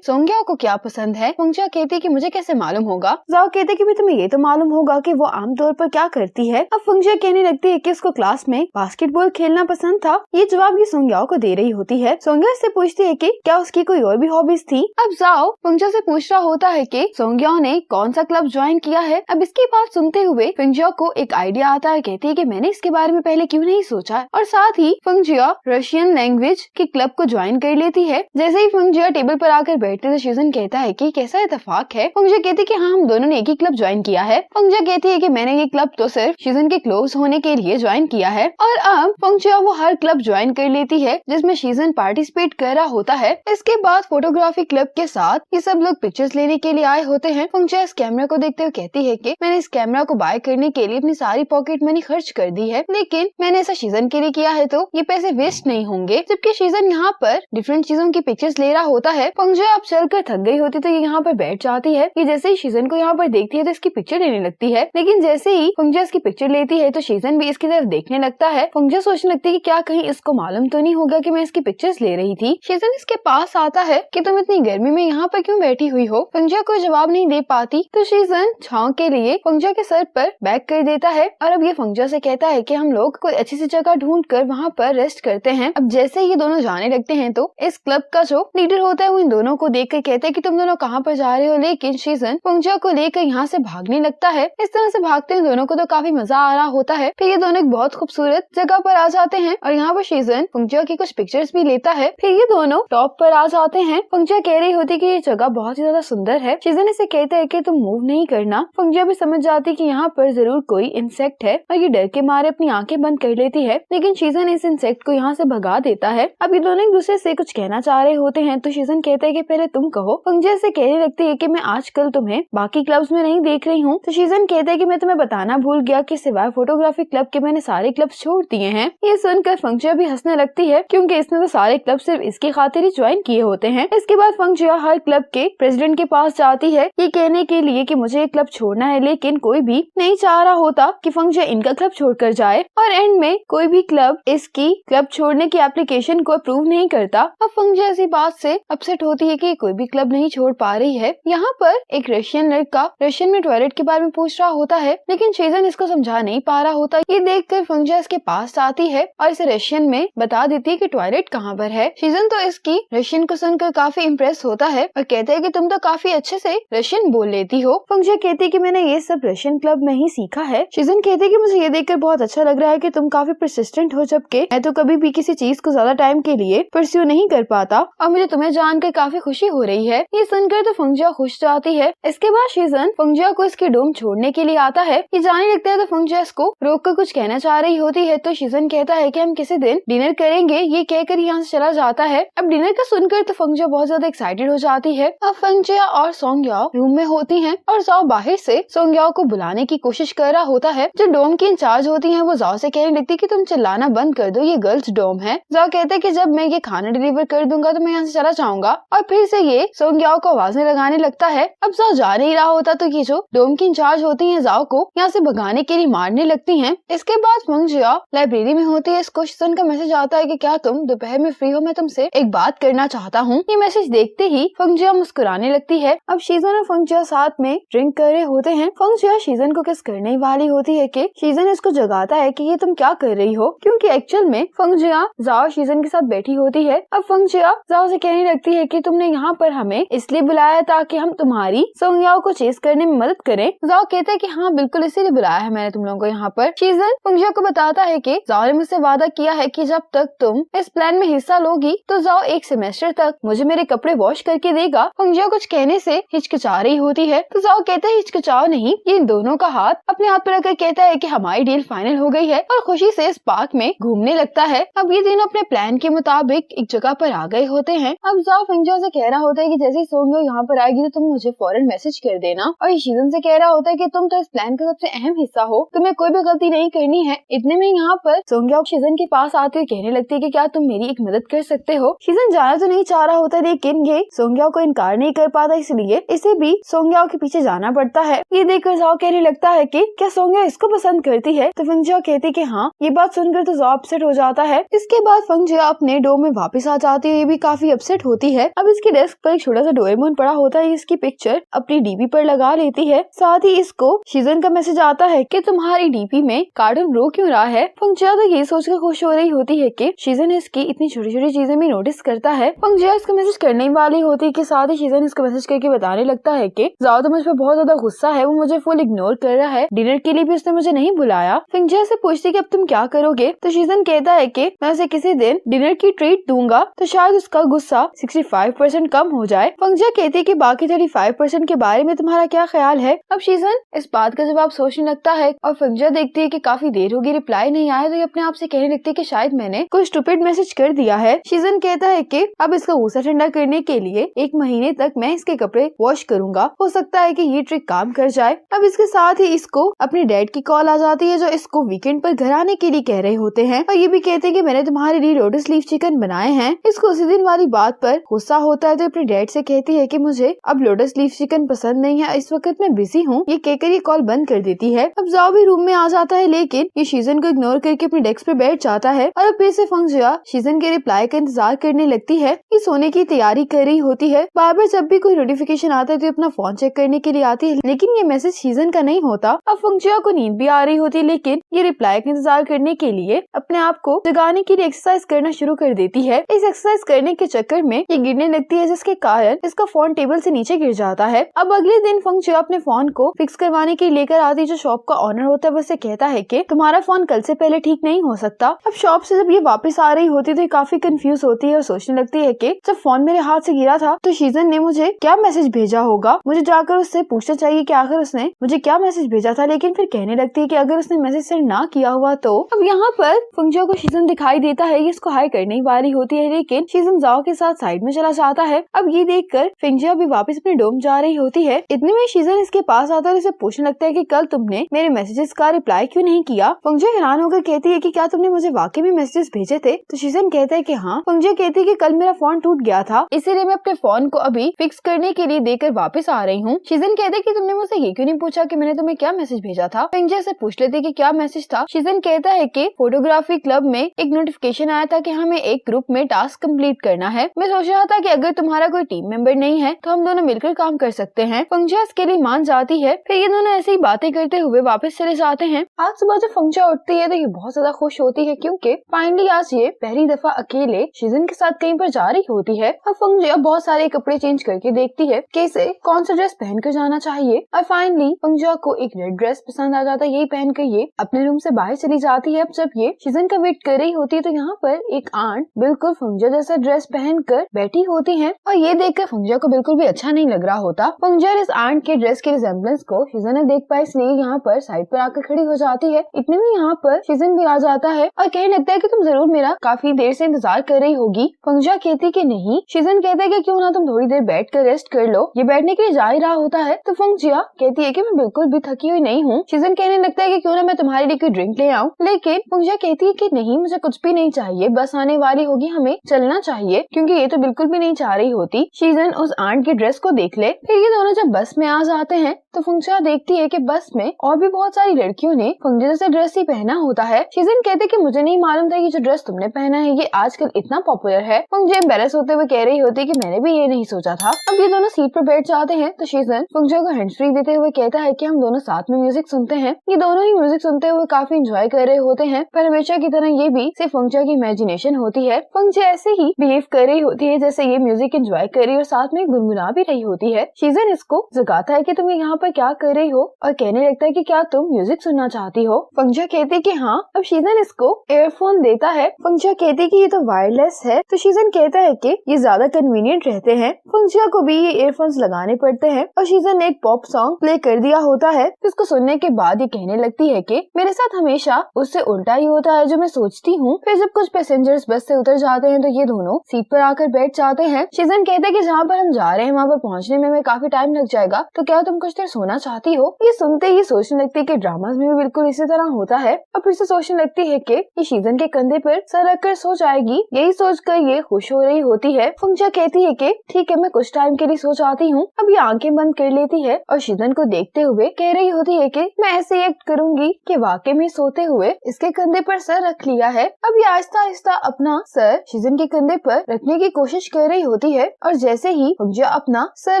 सोंगया को क्या पसंद है। फेंगजिया कहती है कि मुझे कैसे मालूम होगा। जाओ कहते है कि भी तुम्हें ये तो मालूम होगा कि वो आमतौर पर क्या करती है। अब फेंगजिया कहने लगती है कि उसको क्लास में बास्केटबॉल खेलना पसंद था। ये जवाब ये सोंगया को दे रही होती है। सोंगया इससे पूछती है कि क्या उसकी कोई और भी हॉबीज थी। अब जाओ फेंगजिया से पूछ रहा होता है कि सोंगया ने कौन सा क्लब ज्वाइन किया है। अब इसकी बात सुनते हुए फेंगजिया को एक आइडिया आता है। कहती है कि मैंने इसके बारे में पहले क्यों नहीं सोचा, और साथ ही फेंगजिया रशियन लैंग्वेज के क्लब को ज्वाइन कर लेती है। जैसे ही फेंगजिया टेबल पर आकर बैठते तो शीजन कहता है कि कैसा इत्तेफाक है। फेंगजिया कहती है कि हाँ, हम दोनों ने एक ही क्लब ज्वाइन किया है। फेंगजिया कहती है कि मैंने ये क्लब तो सिर्फ शीजन के क्लोज होने के लिए ज्वाइन किया है, और अब फेंगजिया वो हर क्लब ज्वाइन कर लेती है जिसमें शीजन पार्टिसिपेट कर रहा होता है। इसके बाद फोटोग्राफी क्लब के साथ ये सब लोग पिक्चर्स लेने के लिए आए होते हैं। फेंगजिया इस कैमरा को देखते हुए कहती है कि मैंने इस कैमरा को बाय करने के लिए अपनी सारी पॉकेट मनी खर्च कर दी है, लेकिन मैंने ऐसा शीजन के लिए किया है तो ये पैसे वेस्ट नहीं होंगे। जबकि शीजन यहाँ पर डिफरेंट चीजों की पिक्चर्स ले रहा होता है। फेंगजिया अब चलकर थक गई होती तो ये यहाँ पर बैठ जाती है। ये जैसे ही शीजन को यहाँ पर देखती है तो इसकी पिक्चर लेने लगती है, लेकिन जैसे ही फेंगजिया इसकी पिक्चर लेती है तो शीजन भी इसकी तरफ देखने लगता है। फेंगजिया सोचने लगती है कि क्या कहीं इसको मालूम तो नहीं होगा कि मैं इसकी पिक्चर्स ले रही थी। शीजन इसके पास आता है कि तुम इतनी गर्मी में यहाँ पर क्यों बैठी हुई हो। फेंगजिया कोई जवाब नहीं दे पाती तो शीजन छांव के लिए फेंगजिया के सर पर बैग कर देता है, और अब ये फेंगजिया से कहता है कि हम लोग कोई अच्छी सी जगह ढूंढ कर वहाँ पर रेस्ट करते हैं। अब जैसे ये दोनों जाने लगते हैं तो इस क्लब का जो लीडर होता है वो इन दोनों को देख कर कहते हैं कि तुम दोनों कहाँ पर जा रहे हो, लेकिन शीजन फेंगजिया को लेकर यहाँ से भागने लगता है। इस तरह से भागते हैं दोनों को तो काफी मजा आ रहा होता है। फिर ये दोनों एक बहुत खूबसूरत जगह पर आ जाते हैं और यहाँ पर शीजन फेंगजिया की कुछ पिक्चर्स भी लेता है। फिर ये दोनों टॉप पर आ जाते हैं। फेंगजिया कह रही होती कि ये जगह बहुत ही ज्यादा सुंदर है। शीजन इसे कहता है कि तुम मूव नहीं करना। फेंगजिया भी समझ जाती कि यहाँ पर जरूर कोई इंसेक्ट है और ये डर के मारे अपनी आंखें बंद कर लेती है, लेकिन शीजन इस इंसेक्ट को यहाँ से भगा देता है। अब ये दोनों एक दूसरे से कुछ कहना चाह रहे होते हैं तो शीजन कहता है कि पहले तुम कहो। फेंगजिया से कहने लगती है कि मैं आजकल तुम्हें बाकी क्लब्स में नहीं देख रही हूँ। तो शीजन कहता है कि मैं तुम्हें बताना भूल गया कि सिवाय फोटोग्राफी क्लब के मैंने सारे क्लब्स छोड़ दिए हैं। ये सुनकर फेंगजिया भी हंसने लगती है क्योंकि इसने तो सारे क्लब सिर्फ इसकी खातिर ही ज्वाइन किए होते हैं। इसके बाद फेंगजिया हर क्लब के प्रेसिडेंट के पास जाती है ये कहने के लिए कि मुझे ये क्लब छोड़ना है, लेकिन कोई भी नहीं चाह रहा होता कि फेंगजिया इनका क्लब छोड़कर जाए, और एंड में कोई भी क्लब इसकी क्लब छोड़ने की एप्लीकेशन को अप्रूव नहीं करता। अब फेंगजिया इसी बात से अपसेट होती है कि कोई भी क्लब नहीं छोड़ पा रही है। यहाँ पर एक रशियन लड़का रशियन में टॉयलेट के बारे में पूछ रहा होता है, लेकिन शीजन इसको समझा नहीं पा रहा होता। ये देखकर फेंगजिया इसके पास आती है और इसे रशियन में बता देती है कि टॉयलेट कहाँ पर है। शीजन तो इसकी रशियन को सुनकर काफी इम्प्रेस होता है और कहता है कि तुम तो काफी अच्छे से रशियन बोल लेती हो। फंगजिया कहती है कि मैंने ये सब रशियन क्लब में ही सीखा है। शीजन कहती है कि मुझे ये देखकर बहुत अच्छा लग रहा है कि तुम काफी परसिस्टेंट हो, जबकि मैं तो कभी भी किसी चीज को ज्यादा टाइम के लिए परस्यू नहीं कर पाता और मुझे तुम्हें जानकर काफी खुशी हो रही है। ये सुनकर तो फंगजिया खुश जाती है। इसके बाद शीजन फंगजिया को इसके डोम छोड़ने के लिए आता है। ये जाने लगता है तो फंगजिया इसको रोक कर कुछ कहना चाह रही होती है, तो शीजन कहता है कि हम किसी दिन डिनर करेंगे। ये कहकर यहाँ से चला जाता है। अब डिनर का सुनकर तो फंगजिया बहुत ज्यादा एक्साइटेड हो जाती है। अब फंगजिया और सोंगयाओ रूम में होती हैं और जाओ बाहर से सोंगयाओ को बुलाने की कोशिश कर रहा होता है। जो डोम की इंचार्ज होती है वो जाओ से कहने लगती कि तुम चिल्लाना बंद कर दो, ये गर्ल्स डोम है। जाओ कहते कि जब मैं ये खाना डिलीवर कर दूंगा तो मैं यहाँ से चला जाऊंगा और फिर से ये सोंगयाओ को आवाजें लगाने लगता है। अब जाओ जा नहीं रहा होता तो ये जो डोम की इंचार्ज होती है जाओ को यहाँ से भगाने के लिए मारने लगती हैं। इसके बाद फंगजिया लाइब्रेरी में होती है। इसको शीजन का मैसेज आता है कि क्या तुम दोपहर में फ्री हो, मैं तुमसे एक बात करना चाहता हूँ। ये मैसेज देखते ही फंगजिया मुस्कुराने लगती है। अब शीजन और फंगजिया साथ में ड्रिंक कर रहे होते हैं। फंगजिया शीजन को किस करने वाली होती है कि शीजन इसको जगाता है कि ये तुम क्या कर रही हो, क्योंकि एक्चुअल में फंगजिया जाओ शीजन के साथ बैठी होती है। अब फंगजिया जाओ से कहने लगती है कि तुमने यहाँ पर हमें इसलिए बुलाया ताकि हम तुम्हारी सोंगयाओ को चेस करने में मदद करें। जाओ कहता है कि हाँ बिल्कुल इसीलिए बुलाया है मैंने तुम लोगों को यहाँ पर। शीजन फंगजिया को बताता है कि जाओ ने मुझसे वादा किया है कि जब तक तुम इस प्लान में हिस्सा लोगी तो जाओ एक सेमेस्टर तक मुझे मेरे कपड़े वॉश करके देगा। फंगजिया कुछ कहने से हिचकिचा रही होती है तो जाओ कहता है हिचकिचाओ नहीं। ये इन दोनों का हाथ अपने हाथ पर रखकर कहता है कि हमारी डील फाइनल हो गई है और खुशी से इस पार्क में घूमने लगता है। अब ये तीनों अपने प्लान के मुताबिक एक जगह पर आ गए होते हैं। अब जाओ फंगजिया से कह रहा होता है कि जैसे ही सोंगयाओ यहाँ पर आएगी तो तुम मुझे फौरन मैसेज कर देना। और ये शीजन से कह रहा होता है कि तुम तो इस प्लान का सबसे अहम हिस्सा हो, तुम्हें कोई भी गलती नहीं करनी है। इतने में यहाँ पर सोंगयाओ शीजन के पास आते हुए कहने लगती है कि क्या तुम मेरी एक मदद कर सकते हो। शीजन जाना तो नहीं चाह रहा होता लेकिन ये सोंगयाओ को इनकार नहीं कर पाता, इसलिए इसे भी सोंगयाओ के पीछे जाना पड़ता है। ये देखकर जाओ कहने लगता है कि क्या सोंगयाओ इसको पसंद करती है, तो फंगजिया कहती कि हाँ। ये बात सुनकर तो जाओ अपसेट हो जाता है। इसके बाद फंगजिया अपने डोम में वापस आ जाती है। ये भी काफी अपसेट होती है। अब इसके डेस्क पर एक छोटा सा डोरेमोन पड़ा होता है। इसकी पिक्चर अपनी डीपी पर लगा लेती है। साथ ही इसको शीजन का मैसेज आता है कि तुम्हारी डीपी में कार्टून रो क्यों रहा है। फंगजिया तो ये सोचकर खुश हो रही होती है कि शीजन इसकी इतनी छोटी छोटी चीजें भी नोटिस करता है। फंगजिया इसको मैसेज करने वाली होती है कि साथ ही शीजन इसको मैसेज करके बताने लगता है कि जाओ तो मुझ पर बहुत ज्यादा गुस्सा है, वो मुझे फुल इग्नोर कर रहा है, डिनर के लिए भी उसने मुझे नहीं बुलाया। फंगजिया से पूछती कि अब तुम क्या करोगे, तो शीजन कहता है कि मैं उसे किसी दिन डिनर की ट्रीट दूंगा तो शायद उसका गुस्सा 65% कम हो जाए। फंगजिया कहती है कि बाकी 35% के बारे में तुम्हारा क्या ख्याल है। अब शीजन इस बात का जवाब सोचने लगता है और फंगजिया देखती है कि काफी देर होगी रिप्लाई नहीं आया, तो ये अपने आप से कहने लगती है कि शायद मैंने कोई स्टूपिड मैसेज कर दिया है। शीजन कहता है कि अब इसका गुस्सा ठंडा करने के लिए 1 महीने तक मैं इसके कपड़े वॉश करूंगा, हो सकता है कि ये ट्रिक काम कर जाए। अब इसके साथ ही इसको अपने डैड की कॉल आ जाती है जो इसको वीकेंड पर घर आने के लिए कह रहे होते हैं और ये भी कहते हैं कि मैंने तुम्हारे लिए लोटस लीफ चिकन बनाए हैं। इसको उसी दिन वाली बात पर गुस्सा होता है तो अपने डैड से कहती है कि मुझे अब लोटस लीफ चिकन पसंद नहीं है, इस वक्त मैं बिजी हूँ। ये कहकर ये कॉल बंद कर देती है। अब जाओ भी रूम में आ जाता है लेकिन ये शीजन को इग्नोर करके अपने डेस्क पे बैठ जाता है और अब फिर से फंगजिया शीजन के रिप्लाई का इंतजार करने लगती है। ये सोने की तैयारी कर रही होती है। बार बार जब भी कोई नोटिफिकेशन आता है तो अपना फोन चेक करने के लिए आती है लेकिन ये मैसेज शीजन का नहीं होता। अब फंगजिया को नींद भी आ रही होती है लेकिन ये रिप्लाई का इंतजार करने के लिए अपने आप को जगाने के लिए एक्सरसाइज करना शुरू कर देती है। इस एक्सरसाइज करने के चक्कर में ये गिरने लगती है जिसके कारण इसका फोन टेबल से नीचे गिर जाता है। अब अगले दिन फंगजिया अपने फोन को फिक्स करवाने के लिए लेकर आती है। जो शॉप का ऑनर होता है वो उसे कहता है कि तुम्हारा फोन कल से पहले ठीक नहीं हो सकता। अब शॉप से जब ये वापस आ रही होती है तो ये काफी कंफ्यूज होती है और सोचने लगती है कि जब फोन मेरे हाथ से गिरा था तो शीजन ने मुझे क्या मैसेज भेजा होगा, मुझे जाकर उससे पूछना चाहिए कि आखिर उसने मुझे क्या मैसेज भेजा था। लेकिन फिर कहने लगती है कि अगर उसने मैसेज सेंड ना किया हुआ तो। अब यहाँ पर फंगजिया को शीजन दिखाई देता है, ये इसको हाई करने वाली होती है लेकिन शीजन जाओ के साथ साइड में चला जाता है। अब ये देखकर फंगजिया भी वापस अपने डोम जा रही होती है। इतने में शीजन इसके पास आता है, इसे पूछने लगता है कि कल तुमने मेरे मैसेजेस का रिप्लाई क्यों नहीं किया। फंगजिया हैरान होकर कहती है कि क्या तुमने मुझे वाकई में मैसेजेस भेजे थे, तो शीजन कहता है कि हाँ। फंगजिया कहती है कि कल मेरा फोन टूट गया था इसीलिए मैं अपने फोन को अभी फिक्स करने के लिए देकर वापस आ रही हूँ। शीजन कहते कि तुमने मुझसे ये क्यों नहीं पूछा कि मैंने तुम्हें क्या मैसेज भेजा था। फंगजिया से पूछ लेती कि क्या मैसेज मैसेज था। शीजन कहता है कि फोटोग्राफी क्लब में एक नोटिफिकेशन आया था कि हमें एक ग्रुप में टास्क कंप्लीट करना है। मैं सोच रहा था कि अगर तुम्हारा कोई टीम मेंबर नहीं है तो हम दोनों मिलकर काम कर सकते हैं। फंगजिया इसके लिए मान जाती है। फिर ये दोनों ऐसी ही बातें करते हुए वापस चले जाते हैं। आज सुबह जब फंगजिया उठती है तो ये बहुत ज्यादा खुश होती है क्योंकि फाइनली आज ये पहली दफा अकेले शीजन के साथ कहीं पर जा रही होती है। अब फंगजिया बहुत सारे कपड़े चेंज करके देखती है कि इसे कौन सा ड्रेस पहनकर जाना चाहिए और फाइनली फंगजिया को एक रेड ड्रेस पसंद आ जाता है। यही पहनकर ये अपने रूम से बाहर चली जाती है। अब जब ये शीजन का वेट कर रही होती है तो यहाँ पर एक आंट बिल्कुल फंगजिया जैसा ड्रेस पहनकर बैठी होती है और ये देखकर फंगजिया को बिल्कुल भी अच्छा नहीं लग रहा होता। फंगजिया इस आंट के ड्रेस के रिजेम्बलेंस को शीजन ने देख पाया, इसलिए यहाँ पर साइड पर आकर खड़ी हो जाती है। इतने में यहाँ पर शीजन भी आ जाता है और कहने लगता है कि तुम जरूर मेरा काफी देर से इंतजार कर रही होगी। फंगजिया कहती कि नहीं। शीजन कहता है कि क्यों ना तुम थोड़ी देर बैठ कर रेस्ट कर लो। ये बैठने के लिए जा ही रहा होता है तो फंगजिया कहती है कि मैं बिल्कुल भी थकी हुई नहीं हूँ। शीजन कहने लगता है कि क्यों ना मैं तुम्हारे लिए कोई ड्रिंक ले आऊँ, लेकिन फंगजिया कहती है कि नहीं, मुझे कुछ भी नहीं चाहिए, बस आने वाली होगी, हमें चलना चाहिए, क्योंकि ये तो बिल्कुल भी नहीं चाह रही होती शीजन उस आंट की ड्रेस को देख ले। फिर ये दोनों जब बस में आ जाते हैं तो फंगजिया देखती है कि बस में और भी बहुत सारी लड़कियों ने फंगजिया जैसा ड्रेस ही पहना होता है। शीजन कहते कि मुझे नहीं मालूम था ये जो ड्रेस तुमने पहना है ये आजकल इतना पॉपुलर है। फंगजिया एम्बैरेस होते हुए कह रही होती है कि मैंने भी ये नहीं सोचा था। अब ये दोनों सीट पर बैठ जाते हैं तो शीजन फंगजिया को हैंड्स फ्री देते हुए कहता है कि हम दोनों साथ में म्यूजिक सुनते हैं। ये दोनों ही म्यूजिक सुनते हुए काफी एंजॉय कर रहे होते हैं, पर हमेशा की तरह ये भी सिर्फ फंगजिया की इमेजिनेशन होती है। फंगजिया ऐसे ही बिहेव कर रही होती है जैसे ये म्यूजिक एंजॉय कर रही और साथ में गुनगुना भी रही होती है। शीजन इसको जगाता है कि तुम यहाँ पर क्या कर रही हो और कहने लगता है कि क्या तुम म्यूजिक सुनना चाहती हो। फंगजिया कहती कि हाँ। अब शीजन इसको एयरफोन देता है। फंगजिया कहती कि ये तो वायरलेस है तो शीजन कहता है कि ये ज्यादा कन्वीनियंट रहते हैं। फंगजिया को भी ये एयरफोन्स लगाने पड़ते हैं और शीजन ने एक पॉप सॉन्ग प्ले कर दिया होता है। इसको सुनने के बाद ये कहने लगती है कि मेरे साथ हमेशा उससे उल्टा ही होता है जो मैं सोचती हूँ। फिर जब कुछ पैसेंजर्स बस से उतर जाते हैं तो ये दोनों सीट पर आकर बैठ जाते हैं। शीजन कहते हैं कि जहाँ पर हम जा रहे हैं वहाँ पर पहुँचने में हमें काफी टाइम लग जाएगा, तो क्या तुम कुछ देर सोना चाहती हो। ये सुनते ही सोचने लगती है कि ड्रामास में भी बिल्कुल इसी तरह होता है और फिर से सोचने लगती है कि ये शीजन के कंधे पर सर रखकर सो जाएगी। यही सोचकर ये खुश हो रही होती है। फंगजिया कहती है कि ठीक है, मैं कुछ टाइम के लिए सो जाती हूँ। अब ये आंखें बंद कर लेती है और शीजन को देखते हुए कह रही होती है कि मैं ऐसे एक्ट करूंगी कि वाकई में सोते हुए इसके कंधे पर सर रख लिया है। अब ये आहिस्ता आहिस्ता अपना सर शीजन के कंधे पर रखने की कोशिश कर रही होती है और जैसे ही फंगजिया अपना सर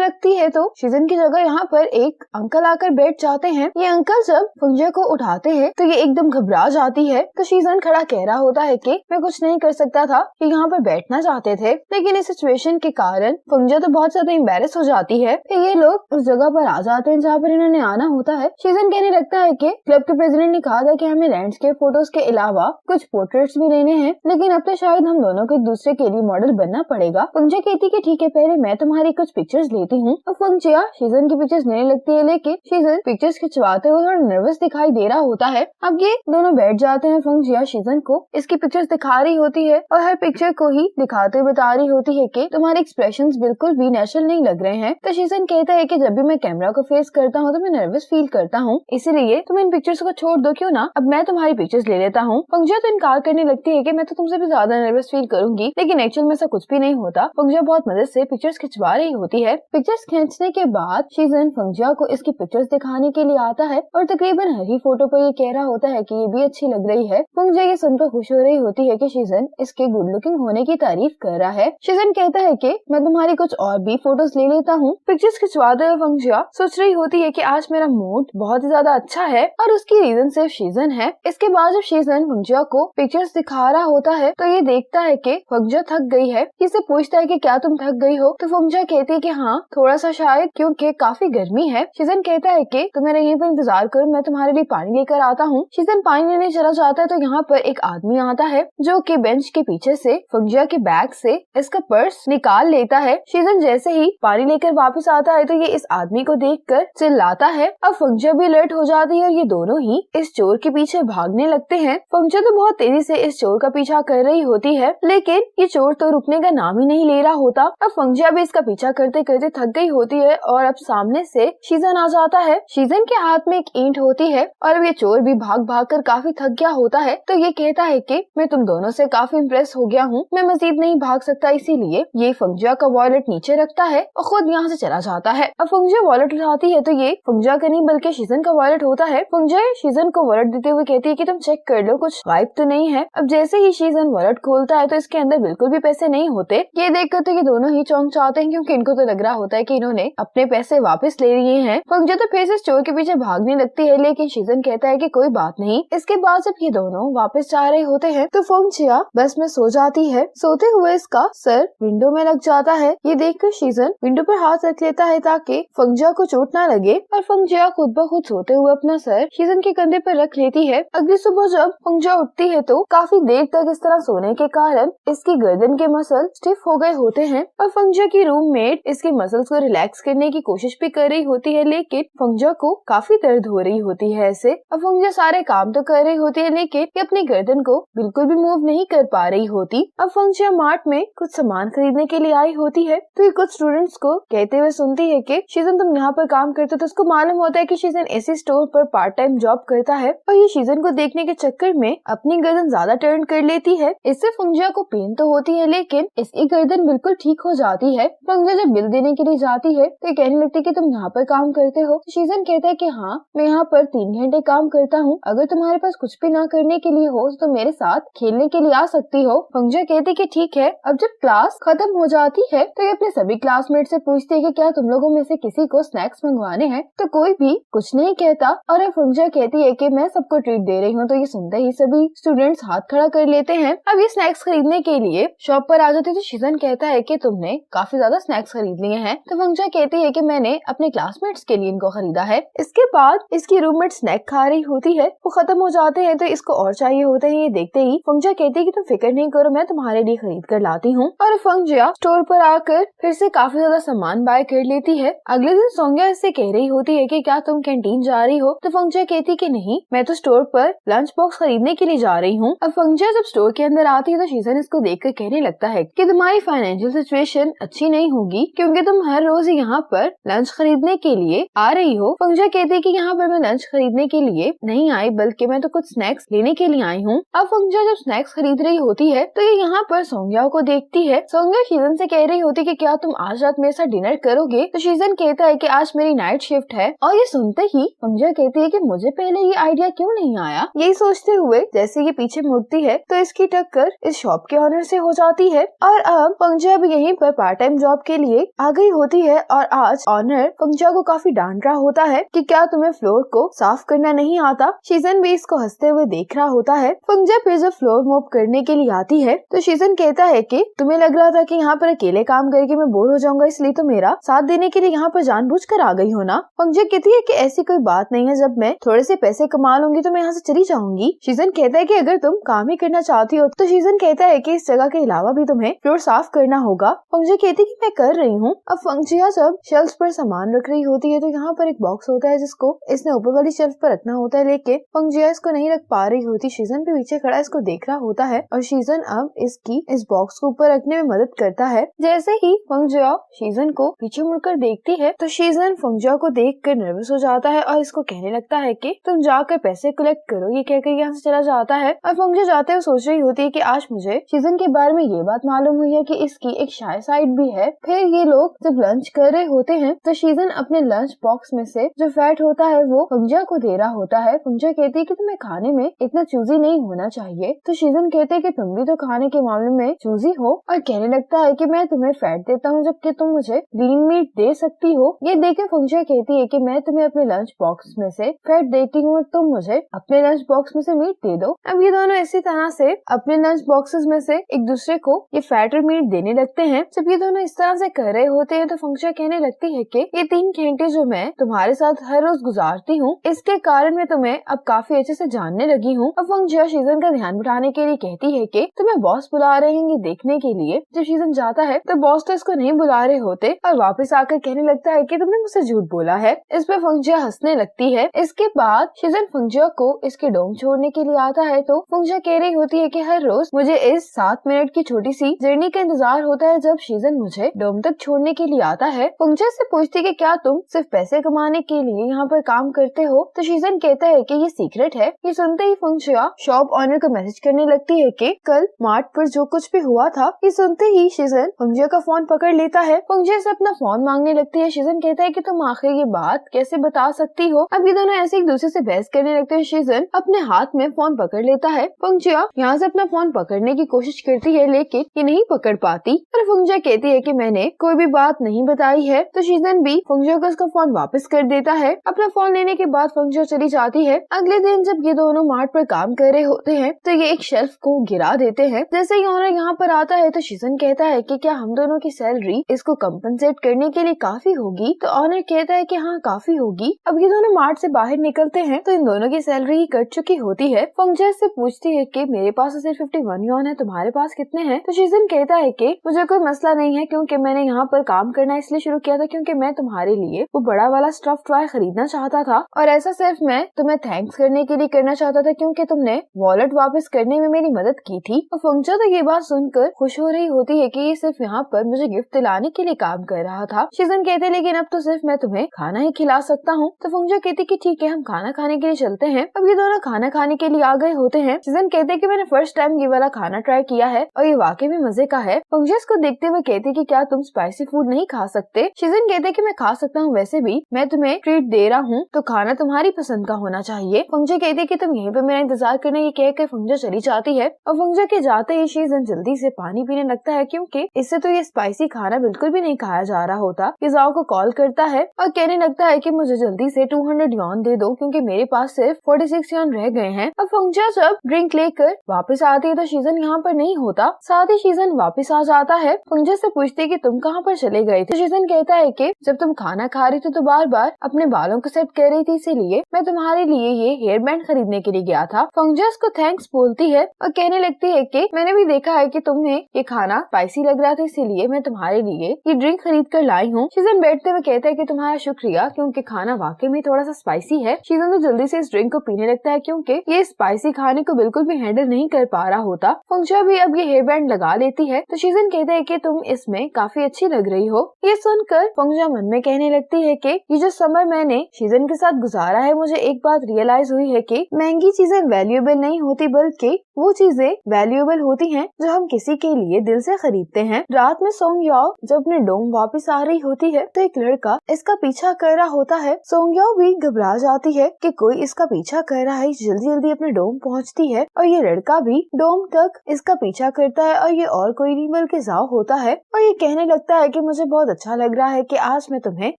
रखती है तो शीजन की जगह यहाँ पर एक अंकल आकर बैठ जाते हैं। ये अंकल जब फंगजिया को उठाते हैं तो ये एकदम घबरा जाती है। तो शीजन खड़ा कह रहा होता है कि मैं कुछ नहीं कर सकता था, कि यहाँ पर बैठना चाहते थे, लेकिन इस सिचुएशन के कारण फंगजिया तो बहुत ज्यादा एम्बैरेस हो जाती है। फिर ये लोग उस जगह पर आ जाते हैं जहाँ पर इन्होंने आना होता है। शीजन कहने लगता है कि क्लब के प्रेसिडेंट ने कहा था कि हमें लैंडस्केप फोटोज के अलावा कुछ पोर्ट्रेट्स भी लेने हैं, लेकिन अब तो शायद हम दोनों को एक दूसरे के लिए मॉडल बनना पड़ेगा। फंगजिया कहती कि ठीक है, पहले मैं तुम्हारी कुछ पिक्चर्स लेती हूँ। अब फंगजिया शीजन की पिक्चर्स लेने लगती है, लेकिन शीजन पिक्चर्स खिंचवाते हुए थोड़ा नर्वस दिखाई दे रहा होता है। अब ये दोनों बैठ जाते हैं। फंगजिया शीजन को इसकी पिक्चर्स दिखा रही होती है और हर पिक्चर को ही दिखाते हुए बता रही होती है कि तुम्हारे एक्सप्रेशंस बिल्कुल भी नेचुरल नहीं लग रहे हैं। तो शीजन कहता है कि जब भी मैं कैमरा को फेस करता हूँ तो मैं नर्वस फील करता हूँ, इसीलिए तुम इन पिक्चर्स को छोड़ दो, क्यों ना अब मैं तुम्हारी पिक्चर्स ले लेता हूँ। फंगजिया तो इनकार करने लगती है कि मैं तो तुमसे भी ज्यादा नर्वस फील करूंगी, लेकिन एक्चुअल में ऐसा कुछ भी नहीं होता। फंगजिया बहुत मदद से पिक्चर्स खिंचवा रही होती है। पिक्चर्स खींचने के बाद शीजन फंगजिया को इसकी पिक्चर्स दिखाने के लिए आता है और तकरीबन हर ही फोटो पर ये कह रहा होता है कि ये भी अच्छी लग रही है। फंगजिया ये सुनकर खुश हो रही होती है कि शीजन इसके गुड लुकिंग होने की तारीफ कर रहा है। शीजन कहता है कि मैं तुम्हारी कुछ और भी फोटोज ले लेता हूँ। पिक्चर्स खिंचवाते हुए फंगजिया सोच रही होती है कि आज मेरा मूड बहुत ही ज्यादा अच्छा है और उसकी रीजन सिर्फ शीजन है। इसके बाद जब शीजन फंगजिया को पिक्चर्स दिखा रहा होता है तो ये देखता है कि फंगजिया थक गई है। इसे पूछता है कि क्या तुम थक गई हो, तो फंगजिया कहती है कि हाँ थोड़ा सा शायद, क्योंकि काफी गर्मी है। शीजन कहता है कि तुम मेरे यहीं पर इंतजार करो, मैं तुम्हारे लिए पानी लेकर आता हूँ। शीजन पानी लेने चला जाता है तो यहाँ पर एक आदमी आता है जो कि बेंच के पीछे से फंगजिया के बैग से इसका पर्स निकाल लेता है। शीजन जैसे ही पानी लेकर वापस आता है तो ये इस आदमी को देखकर चिल्लाता है। अब फंगजिया भी अलर्ट हो जाती है और ये दोनों ही इस चोर के पीछे भागने लगते हैं। फंगजिया तो बहुत तेजी से इस चोर का पीछा कर रही होती है, लेकिन ये चोर तो रुकने का नाम ही नहीं ले रहा होता। अब फंगजिया भी इसका पीछा करते करते थक गई होती है और अब सामने से शीजन आ जाता है। शीजन के हाथ में एक ईंट होती है और अब ये चोर भी भाग भाग कर काफी थक गया होता है, तो ये कहता है कि मैं तुम दोनों से काफी इम्प्रेस हो गया हूँ, मैं मजीद नहीं भाग सकता, इसीलिए ये फंगजिया का वॉलेट नीचे रखता है और खुद यहाँ से चला जाता है। अब फंगजिया वॉलेट उठाती है तो ये फंगजिया का नहीं बल्कि शीजन का वॉलेट होता है। फंगजिया शीजन को वॉलेट देते हुए कहती है कि तुम चेक कर लो, कुछ गायब तो नहीं है। अब जैसे ही शीजन वॉलेट खोलता है तो इसके अंदर बिल्कुल भी पैसे नहीं होते। ये देखकर तो ये दोनों ही चौंक जाते हैं क्योंकि इनको तो लग रहा होता है कि इन्होंने अपने पैसे वापस ले लिए हैं। फंगजिया तो फिर से चोर के पीछे भागने लगती है, लेकिन शीजन कहता है कि कोई बात नहीं। इसके बाद जब ये दोनों वापस जा रहे होते हैं तो फंगजिया बस में सो जाती है। सोते हुए इसका सर विंडो में लग जाता है। ये देखकर शीजन विंडो पर हाथ रख लेता है ताकि फंगजिया को चोट ना लगे और फंगजिया खुद ब खुद सोते हुए अपना सर शीजन के कंधे पर रख लेती है। अगली सुबह जब फंगजिया उठती है तो काफी देर तक इस तरह सोने के कारण इसकी गर्दन के मसल स्टिफ हो गए होते हैं और फंगजिया की रूममेट इसके मसल्स को रिलैक्स करने की कोशिश भी कर रही होती है, लेकिन फंगजिया को काफी दर्द हो रही होती है ऐसे। अब फंगजिया सारे काम तो कर रही होती है लेकिन ये अपनी गर्दन को बिल्कुल भी मूव नहीं कर पा रही होती। अब फंगजिया मार्ट में कुछ सामान खरीदने के लिए आई होती है तो ये कुछ स्टूडेंट्स को कहते हुए सुनती है कि शीजन तुम यहाँ पर काम करते हो, तो उसको मालूम होता है कि शीजन ऐसी स्टोर पर पार्ट टाइम जॉब करता है और ये शीजन को देखने के चक्कर में अपनी गर्दन ज्यादा टर्न कर लेती है। इससे फंगजिया को पेन तो होती है लेकिन इसकी गर्दन बिल्कुल ठीक हो जाती है। फंगजिया जब बिल देने के लिए जाती है तो ये कहने लगती है कि तुम यहाँ पर काम करते हो। शीजन कहता है कि हाँ, मैं यहाँ पर 3 घंटे काम करता हूँ, अगर तुम्हारे पास कुछ भी ना करने के लिए हो तो मेरे साथ खेलने के लिए आ सकती हो। फंगजिया कहती कि ठीक है। अब जब क्लास खत्म हो जाती है तो ये अपने सभी क्लासमेट से पूछती है कि क्या तुम लोगों में से किसी को स्नैक्स मंगवाने हैं, तो कोई भी कुछ नहीं कहता और अब फंगजिया कहती है कि मैं सबको ट्रीट दे रही हूँ। तो ये सुनते ही सभी स्टूडेंट्स हाथ खड़ा कर लेते हैं। अब ये स्नैक्स खरीदने के लिए शॉप पर आ जाते हैं तो शीजन कहता है कि तुमने काफी ज्यादा स्नैक्स खरीद लिए हैं, तो फंगजिया कहती है कि मैंने अपने क्लासमेट्स के लिए इनको खरीदा है। इसके बाद इसकी रूममेट स्नैक खा रही होती है, वो खत्म हो जाते हैं तो इसको और चाहिए होते हैं। ये देखते ही फंगजिया कहती है कि तुम फिक्र नहीं करो, मैं तुम्हारे लिए खरीद कर लाती हूँ और फंगजिया स्टोर पर आकर फिर से काफी ज्यादा सामान बाय कर लेती है। अगले दिन सोंगिया इससे कह रही होती है कि क्या तुम कैंटीन जा रही हो, तो फंगजिया कहती कि नहीं, मैं तो स्टोर पर लंच बॉक्स खरीदने के लिए जा रही हूँ। अब फंगजिया जब स्टोर के अंदर आती है तो शीजन इसको देखकर कहने लगता है कि तुम्हारी फाइनेंशियल सिचुएशन अच्छी नहीं होगी क्योंकि तुम हर रोज यहाँ पर लंच खरीदने के लिए आ रही हो। फंगजिया कहती है कि यहाँ पर मैं लंच खरीदने के लिए नहीं आई बल्कि मैं तो कुछ स्नैक्स लेने के लिए आई हूँ। अब फंगजिया जब स्नैक्स खरीद रही होती है तो ये यहाँ पर सोंगिया को देखती है। सोंगिया शीजन से कह रही होती है कि क्या तुम आज रात मेरे साथ डिनर करोगे, तो शीजन कहता है कि आज मेरी नाइट शिफ्ट है और ये सुनते ही फंगजिया कहती है कि मुझे पहले ये आइडिया क्यों नहीं आया। यही सोचते हुए जैसे ये पीछे मुड़ती है तो इसकी टक्कर इस शॉप के ऑनर से हो जाती है और अब फंगजिया भी यहीं पर पार्ट टाइम जॉब के लिए आ गई होती है और आज ऑनर फंगजिया को काफी डांट रहा होता है कि क्या तुम्हें फ्लोर को साफ करना नहीं आता। शीजन भी इसको हंसते हुए देख रहा होता है। फंगजिया फिर जब फ्लोर मॉप करने के लिए आती है तो शीजन कहता है कि तुम्हें लग रहा था कि यहाँ पर अकेले काम करके मैं बोर हो जाऊंगा, इसलिए तो मेरा साथ देने के लिए यहाँ पर जानबूझकर आ गई हो ना। फंगजिया कहती है कि ऐसी कोई बात नहीं है, जब मैं थोड़े से पैसे कमा लूंगी तो मैं यहाँ से चली जाऊंगी। शीजन कहता है कि अगर तुम काम ही करना चाहती हो तो शीजन कहता है कि इस जगह के अलावा भी तुम्हें फ्लोर साफ करना होगा। फंगजिया कहती है कि मैं कर रही हूँ। अब फंगजिया जब शेल्फ पर सामान रख रही होती है तो यहाँ पर एक बॉक्स होता है जिसको इसने ऊपर वाली शेल्फ पर रखना होता है, लेकिन फंगजिया इसको नहीं रख पा रही होती। शीजन भी पीछे खड़ा इसको देख रहा होता है और शीजन अब इसकी इस बॉक्स को ऊपर रखने में मदद करता है। जैसे ही फंगजिया शीजन को पीछे मुड़कर देखती है तो शीजन फंगजिया को देखकर नर्वस हो जाता है और इसको कहने लगता है कि तुम जाकर पैसे कलेक्ट करो। ये कहकर यहाँ से चला जाता है और फंगजिया जाते हुए सोच रही होती है कि आज मुझे शीजन के बारे में ये बात मालूम हुई है कि इसकी एक शाय साइड भी है। फिर ये लोग जब लंच कर रहे होते हैं तो शीजन अपने लंच बॉक्स में से जो फैट होता है वो फंगजिया को दे रहा होता है। फंगजिया कहती है कि तुम्हें खाने में इतना चूजी नहीं होना चाहिए, तो शीजन कहते हैं कि तुम भी तो खाने के मामले में चूजी हो और कहने लगता है कि मैं तुम्हें फैट देता हूँ जबकि तुम मुझे लीन मीट दे सकती हो। ये देखे फंगजिया कहती है कि मैं तुम्हें अपने लंच बॉक्स में से फैट देती हूँ और तुम मुझे अपने लंच बॉक्स में से मीट दे दो। अब ये दोनों इसी तरह से अपने लंच बॉक्सेस में से एक दूसरे को ये फैट और मीट देने लगते हैं। जब ये दोनों इस तरह से कर रहे होते हैं तो फंगजिया कहने लगती है कि ये 3 घंटे जो मैं तुम्हारे साथ हर रोज गुजारती हूँ इसके कारण मैं तुम्हें अब काफी अच्छे से जानने लगी हूँ। अब फंगजिया शीजन का ध्यान बढ़ाने के लिए कहती है कि तुम्हें बॉस बुला रहे हैं देखने के लिए। जब शीजन जाता है तो बॉस तो इसको नहीं बुला रहे होते और वापस आकर कहने लगता है कि तुमने मुझसे झूठ बोला है। इस पर फंगजिया हंसने लगती है। इसके बाद शीजन फंगजिया को इसके डोम छोड़ने के लिए आता है तो फंगजिया कह रही होती है कि हर रोज मुझे इस 7 मिनट की छोटी सी जर्नी का इंतजार होता है जब शीजन मुझे डोम तक छोड़ने के लिए आता है। फंगजिया से पूछती है कि क्या तुम सिर्फ पैसे कमाने के लिए यहाँ पर काम करते हो। तो शीजन कहता है कि ये सीक्रेट है। ये सुनते ही फंगजिया शॉप ऑनर को मैसेज करने लगती है कि कल मार्ट पर जो कुछ भी हुआ था। ये सुनते ही शीजन फंगजिया का फोन पकड़ लेता है। फंगजिया से अपना फोन मांगने लगती है। शीजन कहता है कि तुम आखिर ये बात कैसे बता सकती हो। अब ये दोनों ऐसे एक दूसरे से बहस करने लगते हैं। शीजन अपने हाथ में फोन पकड़ लेता है। फंगजिया यहाँ से अपना फोन पकड़ने की कोशिश करती है लेकिन ये नहीं पकड़ पाती और फंगजिया कहती है कि मैंने कोई भी बात नहीं बताई है। तो शीजन भी फंगजिया को उसका फोन वापस कर देता है। अपना फोन लेने के बाद फंगजिया चली जाती है। अगले दिन जब ये दोनों मार्ट पर काम कर रहे होते हैं तो ये एक शेल्फ को गिरा देते हैं। जैसे ही ऑनर यहाँ पर आता है तो शीजन कहता है कि क्या हम दोनों की सैलरी इसको कंपनसेट करने के लिए काफी होगी। तो ऑनर कहता है कि हाँ काफी होगी। अब ये दोनों मार्ट से बाहर निकलते हैं तो इन दोनों की सैलरी ही कट चुकी होती है। फंगजिया से पूछती है कि मेरे पास सिर्फ 51 यॉन है, तुम्हारे पास कितने हैं। तो शीजन कहता है कि मुझे कोई मसला नहीं है क्योंकि मैंने यहाँ पर काम करना इसलिए शुरू किया था क्योंकि मैं तुम्हारे लिए वो बड़ा वाला स्टफ टॉय खरीदना चाहता था और ऐसा सिर्फ मैं तुम्हें थैंक्स करने के लिए करना चाहता था क्योंकि तुमने वॉलेट वापस करने में मेरी मदद की थी। और फंगजिया तो ये बात सुनकर खुश हो रही होती है कि ये सिर्फ यहाँ पर मुझे गिफ्ट दिलाने के लिए काम कर रहा था। शीजन कहते लेकिन अब तो सिर्फ मैं तुम्हें खाना ही खिला सकता हूँ। तो फंगजिया कहती कि ठीक है हम खाना खाने के लिए चलते हैं। अब ये दोनों खाना खाने के लिए आ गए होते हैं। शीजन कहते कि मैंने फर्स्ट टाइम ये वाला खाना ट्राई किया है और ये वाकई में मजे का है। फंगजिया इसको देखते हुए कहती कि क्या तुम स्पाइसी फूड नहीं खा सकते। शीजन कहते कि मैं खा सकता हूँ, वैसे भी मैं तुम्हें ट्रीट दे रहा हूँ तो खाना तुम्हारी पसंद का होना चाहिए। फंगजिया कहती कि तुम यहीं पे मेरा इंतजार करना। ये कहकर फंगजिया चली जाती है और फंगजिया के जाते ही शीजन जल्दी से पानी पीने लगता है क्योंकि इससे तो ये स्पाइसी खाना बिल्कुल भी नहीं खाया जा रहा होता। ये जाओ को कॉल करता है और कहने लगता है कि मुझे जल्दी से 200 यॉन दे दो क्योंकि मेरे पास सिर्फ 46 यॉन रह गए हैं। अब फंगजिया जब ड्रिंक लेकर वापस आती है तो शीजन यहाँ पर नहीं होता। साथ ही शीजन वापस आ जाता है। फंगजिया से पूछती है कि तुम कहाँ पर चले गए थे। तो शीजन कहता है कि जब तुम खाना खा रही थी तो बार बार अपने बालों को सेट कर रही थी, इसीलिए मैं तुम्हारे लिए ये हेयर बैंड खरीदने के लिए गया था। फंगजिया को थैंक्स बोलती है और कहने लगती है कि मैंने भी देखा है कि तुम्हें ये खाना स्पाइसी लग रहा था, इसीलिए मैं तुम्हारे लिए ये ड्रिंक खरीद कर लाई हूँ। शीजन बैठते हुए कहता है कि तुम्हारा शुक्रिया क्योंकि खाना वाकई में थोड़ा सा स्पाइसी है। शीजन तो जल्दी से इस ड्रिंक को पीने लगता है क्योंकि ये स्पाइसी खाने को बिल्कुल भी हैंडल नहीं कर पा रहा होता। फंगजिया भी अब ये हेयर बैंड लगा लेती है तो शीजन कहता है कि तुम इसमें काफी अच्छी लग रही हो। ये सुनकर फंगजिया मन में कहने लगती है कि ये जो समय मैंने शीजन के साथ गुजारा है, मुझे एक बात रियलाइज हुई है कि महंगी चीजें वैल्यूएबल नहीं होती बल्कि वो चीजें वैल्यूएबल होती हैं जो हम किसी के लिए दिल से खरीदते हैं। रात में सोंगयाओ जब अपने डोम वापस आ रही होती है तो एक लड़का इसका पीछा कर रहा होता है। सोंगयाओ भी घबरा जाती है कि कोई इसका पीछा कर रहा है। जल्दी जल्दी अपने डोम पहुंचती है और ये लड़का भी डोम तक इसका पीछा करता है और ये और कोई नहीं बल्कि जाओ होता है और ये कहने लगता है कि मुझे बहुत अच्छा लग रहा है कि आज मैं तुम्हें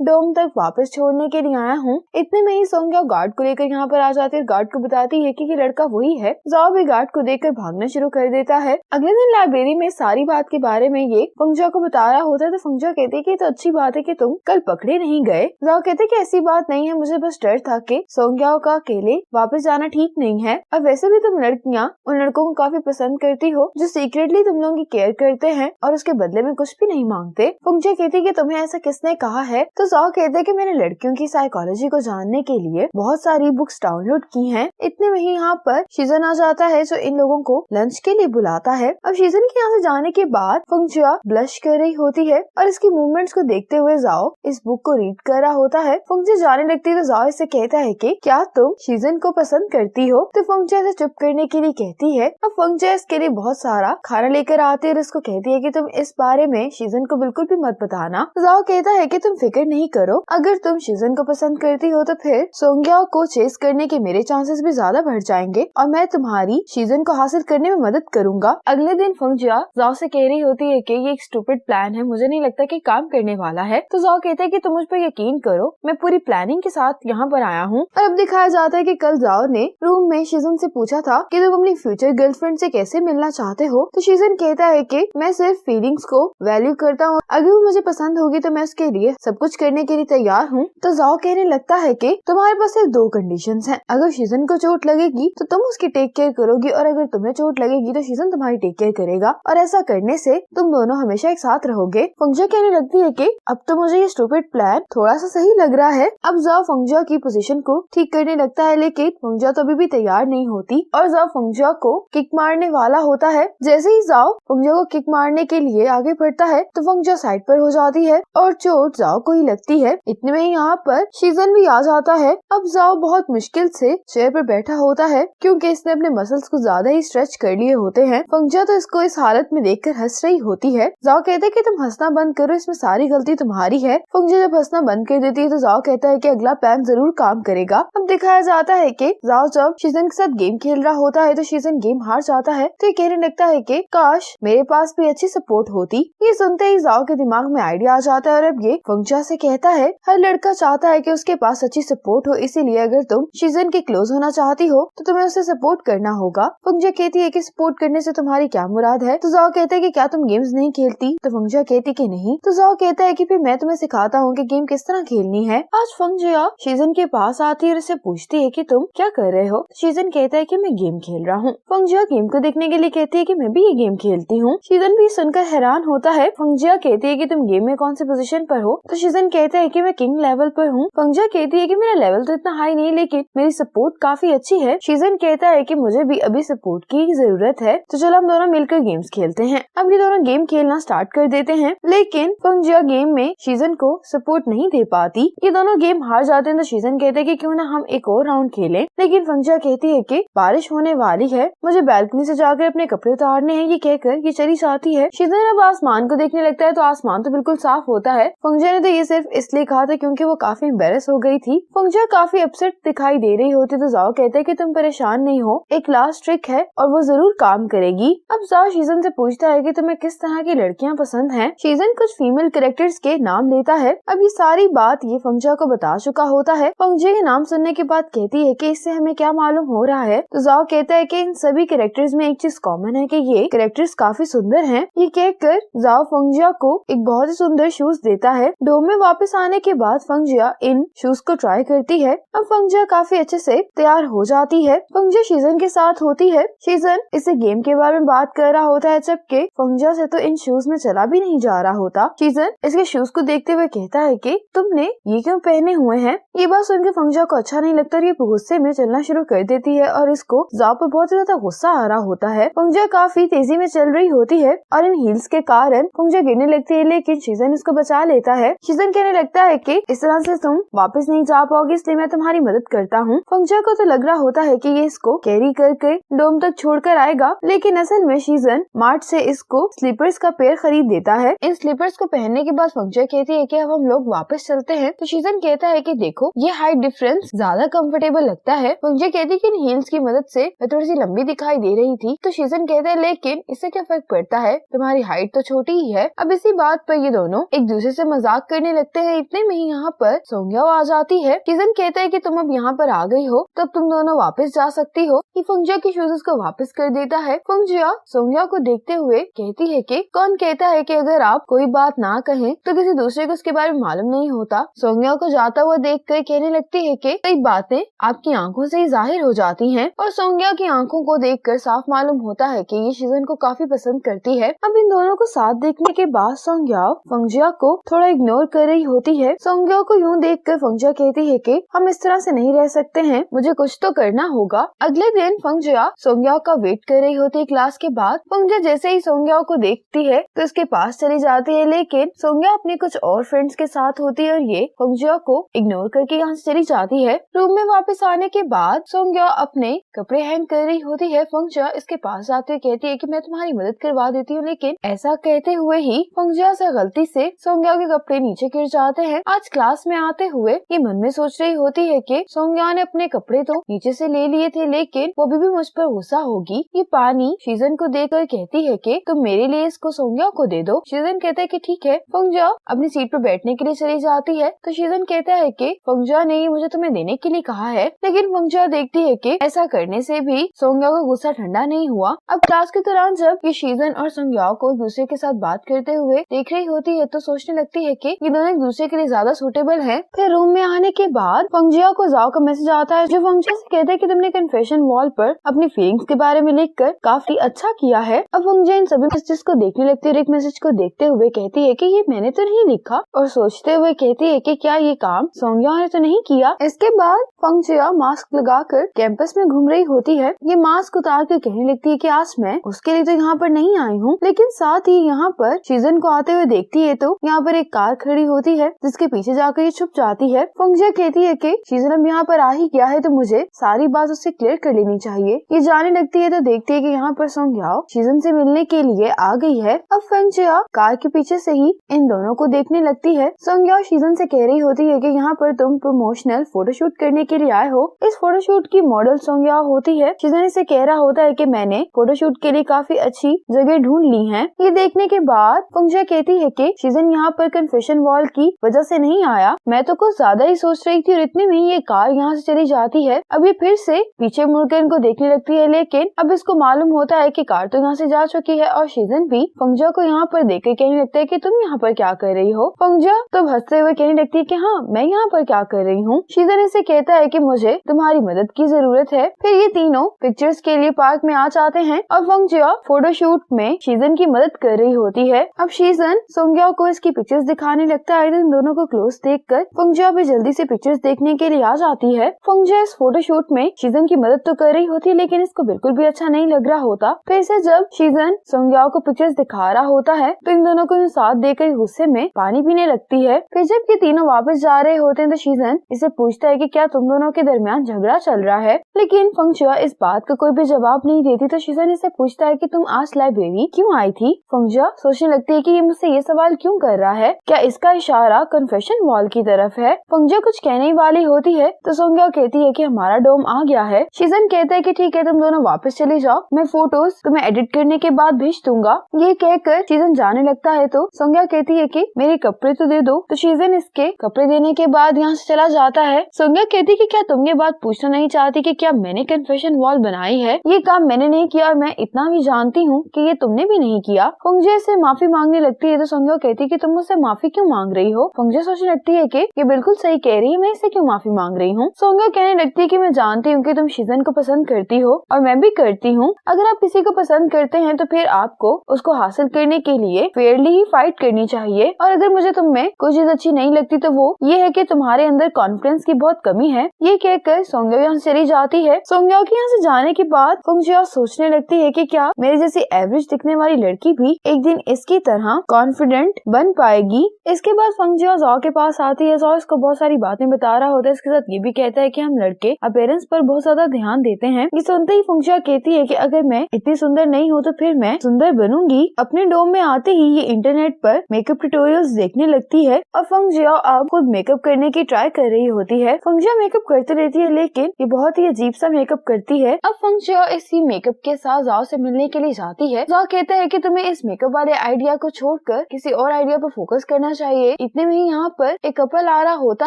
डोम तक वापस छोड़ने के लिए आया हूँ। इतने में ही सोंगयाओ गार्ड को लेकर यहाँ पर आ जाती है। गार्ड को बताती है कि ये लड़का वही है। जाओ भी गार्ड को देखकर भागना शुरू कर देता है। अगले दिन लाइब्रेरी में सारी बात के बारे में ये फंगजिया को बता रहा होता है तो फंगजिया कहती है कि तो अच्छी बात है कि तुम कल पकड़े नहीं गए। जाओ कहते कि ऐसी बात नहीं है, मुझे बस डर था कि सोंगयाओ का अकेले वापस जाना ठीक नहीं है और वैसे भी तुम लड़कियां उन लड़कों को काफी पसंद करती हो जो सीक्रेटली तुम लोगों की केयर करते हैं और उसके बदले में कुछ भी नहीं मांगते। फंगजिया कहती कि तुम्हें ऐसा किसने कहा है। तो जाओ कहते कि मैंने लड़कियों की साइकोलॉजी को जानने के लिए बहुत सारी बुक्स डाउनलोड की हैं। इतने में ही यहाँ पर शीजन आ जाता है जो इन लोगों को लंच के लिए बुलाता है। अब शीजन के यहाँ से जाने के बाद फंगजिया ब्लश कर रही होती है और इसकी मूवमेंट्स को देखते हुए जाओ इस बुक को रीड कर रहा होता है। फंगजिया जाने लगती है तो जाओ इससे कहता है कि क्या तुम शीजन को पसंद करती हो। तो फंगजिया इसे चुप करने के लिए कहती है। अब फंगजिया इसके लिए बहुत सारा खाना लेकर आती है और इसको कहती है कि तुम इस बारे में शीजन को बिल्कुल भी मत बताना। जाओ कहता है कि तुम फिक्र नहीं करो, अगर तुम शीजन को पसंद करती हो तो फिर सोंगयाओ को चेस करने के मेरे चांसेस भी ज्यादा बढ़ जाएंगे और मैं तुम्हारी शीजन को हासिल करने में मदद करूंगा। अगले दिन फंगजिया जाओ से कह रही होती है कि ये एक स्टूपिड प्लान है, मुझे नहीं लगता कि काम करने वाला है। तो जाओ कहता है कि तुम मुझ पर यकीन करो, मैं पूरी प्लानिंग के साथ यहाँ पर आया हूँ। और अब दिखाया जाता है कि कल जाओ ने रूम में शीजन से पूछा था कि तुम अपनी फ्यूचर गर्लफ्रेंड से कैसे मिलना चाहते हो। तो शीजन कहता है कि मैं सिर्फ फीलिंग्स को वैल्यू करता हूँ, अगर वो मुझे पसंद होगी तो मैं उसके लिए सब कुछ करने के लिए तैयार हूँ। तो जाओ कहने लगता है कि तुम्हारे पास सिर्फ 2 कंडीशंस हैं, अगर शीजन को चोट लगेगी तो तुम उसकी टेक केयर करोगी और अगर तुम्हें चोट लगेगी तो शीजन तुम्हारी टेक केयर करेगा और ऐसा करने से तुम दोनों हमेशा एक साथ रहोगे। फंगजिया कहने लगती है कि अब तो मुझे ये स्टूपिड प्लान थोड़ा सा सही लग रहा है। अब जाओ फंगजिया की पोजीशन को ठीक करने लगता है लेकिन फंगजिया तो अभी भी तैयार नहीं होती और जाओ फंगजिया को किक मारने वाला होता है। जैसे ही जाओ फंगजिया को किक मारने के लिए आगे बढ़ता है तो फंगजिया साइड पर हो जाती है और चोट जाओ को ही लगती देखती है। इतने में ही यहाँ पर शीजन भी आ जाता है। अब जाओ बहुत मुश्किल से चेयर पर बैठा होता है क्योंकि इसने अपने मसल्स को ज्यादा ही स्ट्रेच कर लिए होते हैं। फंगजिया तो इसको इस हालत में देखकर हंस रही होती है। जाओ कहते हैं कि तुम हंसना बंद करो, इसमें सारी गलती तुम्हारी है। फंगजिया जब हंसना बंद कर देती है तो जाओ कहता है कि अगला प्लान जरूर काम करेगा। अब दिखाया जाता है कि जाओ जब शीजन के साथ गेम खेल रहा होता है तो शीजन गेम हार जाता है तो ये कहने लगता है कि काश मेरे पास भी अच्छी सपोर्ट होती। ये सुनते ही जाओ के दिमाग में आइडिया आ जाता है और अब ये फंगजिया से कहता है हर लड़का चाहता है कि उसके पास अच्छी सपोर्ट हो, इसीलिए अगर तुम शीजन के क्लोज होना चाहती हो तो तुम्हें उसे सपोर्ट करना होगा। फंगजिया कहती है कि सपोर्ट करने से तुम्हारी क्या मुराद है? तो जाओ कहता है कि क्या तुम गेम्स नहीं खेलती? तो फंगजिया कहती कि नहीं। तो जाओ कहता है कि फिर मैं तुम्हें सिखाता हूँ कि गेम किस तरह खेलनी है। आज फंगजिया शीजन के पास आती है और उसे पूछती है कि तुम क्या कर रहे हो? शीजन कहता है कि मैं गेम खेल रहा हूँ। फंगजिया गेम को देखने के लिए कहती है कि मैं भी ये गेम खेलती हूँ। शीजन भी सुनकर हैरान होता है। फंगजिया कहती है कि तुम गेम में कौन सी पोजीशन पर हो? तो शीजन कहता है कि मैं किंग लेवल पर हूँ। फंगजिया कहती है कि मेरा लेवल तो इतना हाई नहीं लेकिन मेरी सपोर्ट काफी अच्छी है। शीजन कहता है कि मुझे भी अभी सपोर्ट की जरूरत है, तो चलो हम दोनों मिलकर गेम्स खेलते हैं। अब ये दोनों गेम खेलना स्टार्ट कर देते हैं लेकिन फंगजिया गेम में शीजन को सपोर्ट नहीं दे पाती। ये दोनों गेम हार जाते हैं तो शीजन कहते हैं कि क्यों ना हम एक और राउंड खेलें, लेकिन फंगजिया कहती है कि बारिश होने वाली है, मुझे बैल्कनी से जाकर अपने कपड़े उतारने हैं। ये कहकर ये चली जाती है। शीजन अब आसमान को देखने लगता है तो आसमान तो बिल्कुल साफ होता है। फंगजिया ने तो ये सिर्फ इसलिए कहा था क्योंकि वो काफी एम्बेरस हो गई थी। फंगजिया काफी अपसेट दिखाई दे रही होती तो जाओ कहते हैं कि तुम परेशान नहीं हो, एक लास्ट ट्रिक है और वो जरूर काम करेगी। अब जाओ शीजन से पूछता है कि तुम्हें किस तरह की लड़कियां पसंद हैं। शीजन कुछ फीमेल कैरेक्टर्स के नाम लेता है। अब ये सारी बात ये फंगजिया को बता चुका होता है। फंगजिया के नाम सुनने के बाद कहती है कि इससे हमें क्या मालूम हो रहा है? तो जाओ कहता है कि इन सभी कैरेक्टर्स में एक चीज कॉमन है कि ये कैरेक्टर्स काफी सुंदर हैं। ये कहकर जाओ फंगजिया को एक बहुत ही सुंदर शूज देता है। डोम में वापस आने के बाद फंगजिया इन शूज को ट्राई करती है। अब फंगजिया काफी अच्छे से तैयार हो जाती है। फंगजिया शीजन के साथ होती है। शीजन इसे गेम के बारे में बात कर रहा होता है जबकि फंगजिया से तो इन शूज में चला भी नहीं जा रहा होता। शीजन इसके शूज को देखते हुए कहता है कि तुमने ये क्यों पहने हुए हैं? ये बात सुनकर फंगजिया को अच्छा नहीं लगता और ये गुस्से में चलना शुरू कर देती है और इसको जाओ पर बहुत ज्यादा गुस्सा आ रहा होता है। फंगजिया काफी तेजी में चल रही होती है और इन हील्स के कारण फंगजिया गिरने लगती है लेकिन शीजन इसको बचा लेता है। शीजन कहने लगता है कि इस तरह से तुम वापस नहीं जा पाओगे, इसलिए मैं तुम्हारी मदद करता हूँ। फंगजिया को तो लग रहा होता है कि ये इसको कैरी करके डोम तक छोड़कर आएगा, लेकिन असल में शीजन मार्ट से इसको स्लीपर्स का पेयर खरीद देता है। इन स्लीपर्स को पहनने के बाद फंगजिया कहती है कि अब हम लोग वापस चलते हैं। तो शीजन कहता है कि देखो ये हाइट डिफरेंस ज्यादा कंफर्टेबल लगता है। फंगजिया कहती है कि इन हील्स की मदद से मैं थोड़ी सी लंबी दिखाई दे रही थी। तो शीजन कहता है लेकिन इससे क्या फर्क पड़ता है, तुम्हारी हाइट तो छोटी ही है। अब इसी बात पर ये दोनों एक दूसरे से मजाक करने लगते हैं। इतने में ही यहाँ पर सोंग्या आ जाती है। शीजन कहता है कि तुम अब यहाँ पर आ गई हो तो अब तुम दोनों वापस जा सकती हो। ये फंगजिया के शूज को वापस कर देता है। फंगजिया सोंग्या को देखते हुए कहती है कि कौन कहता है कि अगर आप कोई बात ना कहें तो किसी दूसरे को उसके बारे में मालूम नहीं होता। सोंग्या को जाता हुआ देख कर कहने लगती है कि कई बातें आपकी आंखों से ही जाहिर हो जाती हैं और सोंग्या की आंखों को देखकर साफ मालूम होता है कि ये शीजन को काफी पसंद करती है। अब इन दोनों को साथ देखने के बाद सोंग्या फंगजिया को थोड़ा इग्नोर कर रही होती है। सोंग्या को यूं देखकर फंगजिया कहती है कि हम इस तरह से नहीं रह सकते हैं, मुझे कुछ तो करना होगा। अगले दिन फंगजिया सोंग्या का वेट कर रही होती है। क्लास के बाद फंगजिया जैसे ही सोंग्या को देखती है तो उसके पास चली जाती है, लेकिन सोंग्या अपने कुछ और फ्रेंड्स के साथ होती है और ये फंगजिया को इग्नोर करके यहाँ से चली जाती है। रूम में वापस आने के बाद सोंग्या अपने कपड़े हैंग कर रही होती है। फंगजिया इसके पास आते हुए कहती है कि मैं तुम्हारी मदद करवा देती हूँ, लेकिन ऐसा कहते हुए ही फंगजिया से गलती से सोंग्या के कपड़े नीचे गिर जाते हैं। आज क्लास में आते हुए ये मन में सोच रही होती है कि सोंग्या ने अपने कपड़े तो नीचे से ले लिए थे, लेकिन वो भी मुझ पर गुस्सा होगी। ये पानी शीजन को देकर कहती है कि तुम मेरे लिए इसको सोंग्या को दे दो। शीजन कहता है कि ठीक है। फंगजिया अपनी सीट पर बैठने के लिए चली जाती है तो शीजन कहता है कि फंगजिया ने मुझे तुम्हें देने के लिए कहा है, लेकिन फंगजिया देखती है कि ऐसा करने से भी सोंग्या का गुस्सा ठंडा नहीं हुआ। अब क्लास के दौरान जब ये शीजन और सोंग्या को एक दूसरे के साथ बात करते हुए देख रही होती है तो सोचने लगती है कि ये दोनों एक दूसरे के लिए ज्यादा सूटेबल हैं। फिर रूम में आने के बाद फंगजिया को जाओ का मैसेज आता है जो फंगजिया से कहता है कि तुमने कन्फेशन वॉल पर अपनी फीलिंग्स के बारे में लिखकर काफी अच्छा किया है। अब फंगजिया इन सभी मैसेजेस को देखने लगती है और एक मैसेज को देखते हुए कहती है कि ये मैंने तो नहीं लिखा, और सोचते हुए कहती है कि क्या ये काम सोंग्या ने तो नहीं किया। इसके बाद फंगजिया मास्क लगाकर कैंपस में घूम रही होती है। ये मास्क उतार कर कहने लगती है कि आज मैं उसके लिए तो यहाँ पर नहीं आई हूँ, लेकिन साथ ही यहाँ पर शीजन को आते हुए देखती है तो यहाँ पर एक कार खड़ी होती है जिसके पीछे जाकर ये छुप जाती है। फंगजिया कहती है कि शीजन अब यहाँ पर आ ही गया है तो मुझे सारी बात उससे क्लियर कर लेनी चाहिए। ये जाने लगती है तो देखती है कि यहाँ पर सोंग्याओ शीजन से मिलने के लिए आ गई है। अब फंगजिया कार के पीछे से ही इन दोनों को देखने लगती है। सोंग्याओ शीजन से कह रही होती है कि यहाँ पर तुम प्रमोशनल फोटोशूट करने के लिए आए हो। इस फोटोशूट की मॉडल सोंग्याओ होती है। शीजन इसे कह रहा होता है कि मैंने फोटोशूट के लिए काफी अच्छी जगह ढूंढ ली है। ये देखने के बाद फंगजिया कहती है कि शीजन यहाँ पर कन्फेशन वॉल की वजह से नहीं आया, मैं तो कुछ ज्यादा ही सोच रही थी और इतने में ये कार यहाँ से चली जाती है। अब ये फिर से पीछे मुड़कर इनको देखने लगती है, लेकिन अब इसको मालूम होता है कि कार तो यहाँ से जा चुकी है। और शीजन भी फंगजिया को यहाँ पर देखकर कहने लगता है कि तुम यहाँ पर क्या कर रही हो। फंगजिया तो हंसते हुए कहने लगती है कि हाँ मैं यहाँ पर क्या कर रही हूँ। शीजन इसे कहता है कि मुझे तुम्हारी मदद की जरूरत है। फिर ये तीनों पिक्चर्स के लिए पार्क में आ जाते हैं और फंगजिया फोटोशूट में शीजन की मदद कर रही होती है। अब शीजन सोंग्याओ को इसकी पिक्चर्स दिखाने लगता है तो इन दोनों को क्लोज देखकर फंगजिया भी जल्दी से पिक्चर्स देखने के लिए आ जाती है। फंगजिया इस फोटोशूट में शीजन की मदद तो कर रही होती है लेकिन इसको बिल्कुल भी अच्छा नहीं लग रहा होता। फिर से जब शीजन सोंग्याओ को पिक्चर्स दिखा रहा होता है तो इन दोनों को साथ देकर गुस्से में पानी पीने लगती है। फिर जब ये तीनों वापस जा रहे होते हैं तो शीजन इसे पूछता है कि क्या तुम दोनों के दरमियान झगड़ा चल रहा है, लेकिन फंगजिया इस बात का कोई भी जवाब नहीं देती। तो शीजन इसे पूछता है कि तुम आज लाइब्रेरी क्यों आई थी। फंगजिया सोचने लगती है कि ये मुझसे ये सवाल क्यों कर रहा है, क्या इसका इशारा कन्फेशन वॉल की तरफ है। फंगजिया कुछ कहने वाली होती है तो सोंग्याओ कहती है कि हमारा डोम आ गया है। शीजन कहता है कि ठीक है तुम दोनों वापस चले जाओ, मैं फोटोज तुम्हें एडिट करने के बाद भेज दूंगा। ये कहकर शीजन जाने लगता है तो सोंग्याओ कहती है कि मेरे कपड़े तो दे दो। तो शीजन इसके कपड़े देने के बाद यहाँ से चला जाता है। सोंग्याओ कहती है कि क्या तुम ये बात पूछना नहीं चाहती कि क्या मैंने कन्फेशन वॉल बनाई है। ये काम मैंने नहीं किया और मैं इतना भी जानती हूँ कि ये तुमने भी नहीं किया। फंगजिया से माफी मांगने लगती है तो सोंग्याओ कहती है कि तुम मुझसे माफी क्यों मांग रही हो। फंगजिया सोचने लगती है कि ये बिल्कुल सही कह रही है, मैं इससे क्यों माफी मांग रही हूँ। सोंग्याओ कहने लगती है कि मैं जानती हूँ कि तुम शीजन को पसंद करती हो और मैं भी करती हूँ। अगर आप किसी को पसंद करते हैं तो फिर आपको उसको हासिल करने के लिए फेयरली ही फाइट करनी चाहिए। और अगर मुझे तुम में कोई चीज अच्छी नहीं लगती तो वो ये है कि तुम्हारे अंदर कॉन्फिडेंस की बहुत कमी है। ये कहकर सोंग्याओ यहाँ से चली जाती है। सोंग्याओ के यहाँ से जाने के बाद फंगजिया सोचने लगती है कि क्या मेरे जैसी एवरेज दिखने वाली लड़की भी एक दिन इसकी तरह कॉन्फिडेंट बन पाएगी। इसके बाद फंगजिया जॉ के पास आती है। जॉ इसको बहुत सारी बातें बता रहा होता है, इसके साथ ये भी कहता है कि हम लड़के अपीयरेंस पर बहुत ज्यादा ध्यान देते हैं। ये सुनते ही फंगजिया कहती है कि अगर मैं इतनी सुंदर नहीं हूँ तो फिर मैं सुंदर बनूंगी। अपने डोम में आते ही ये इंटरनेट पर मेकअप ट्यूटोरियल्स देखने लगती है और फंगजिया अब खुद मेकअप करने की ट्राई कर रही होती है। फंगजिया मेकअप करती रहती है लेकिन ये बहुत ही अजीब सा मेकअप करती है। अब फंगजिया इसी मेकअप के साथ जॉ से मिलने के लिए जाती है। जॉ कहता है कि तुम्हें इस मेकअप वाले आइडिया को छोड़कर किसी और आइडिया पर फोकस करना चाहिए। इतने में ही यहाँ पर एक कपल आ रहा होता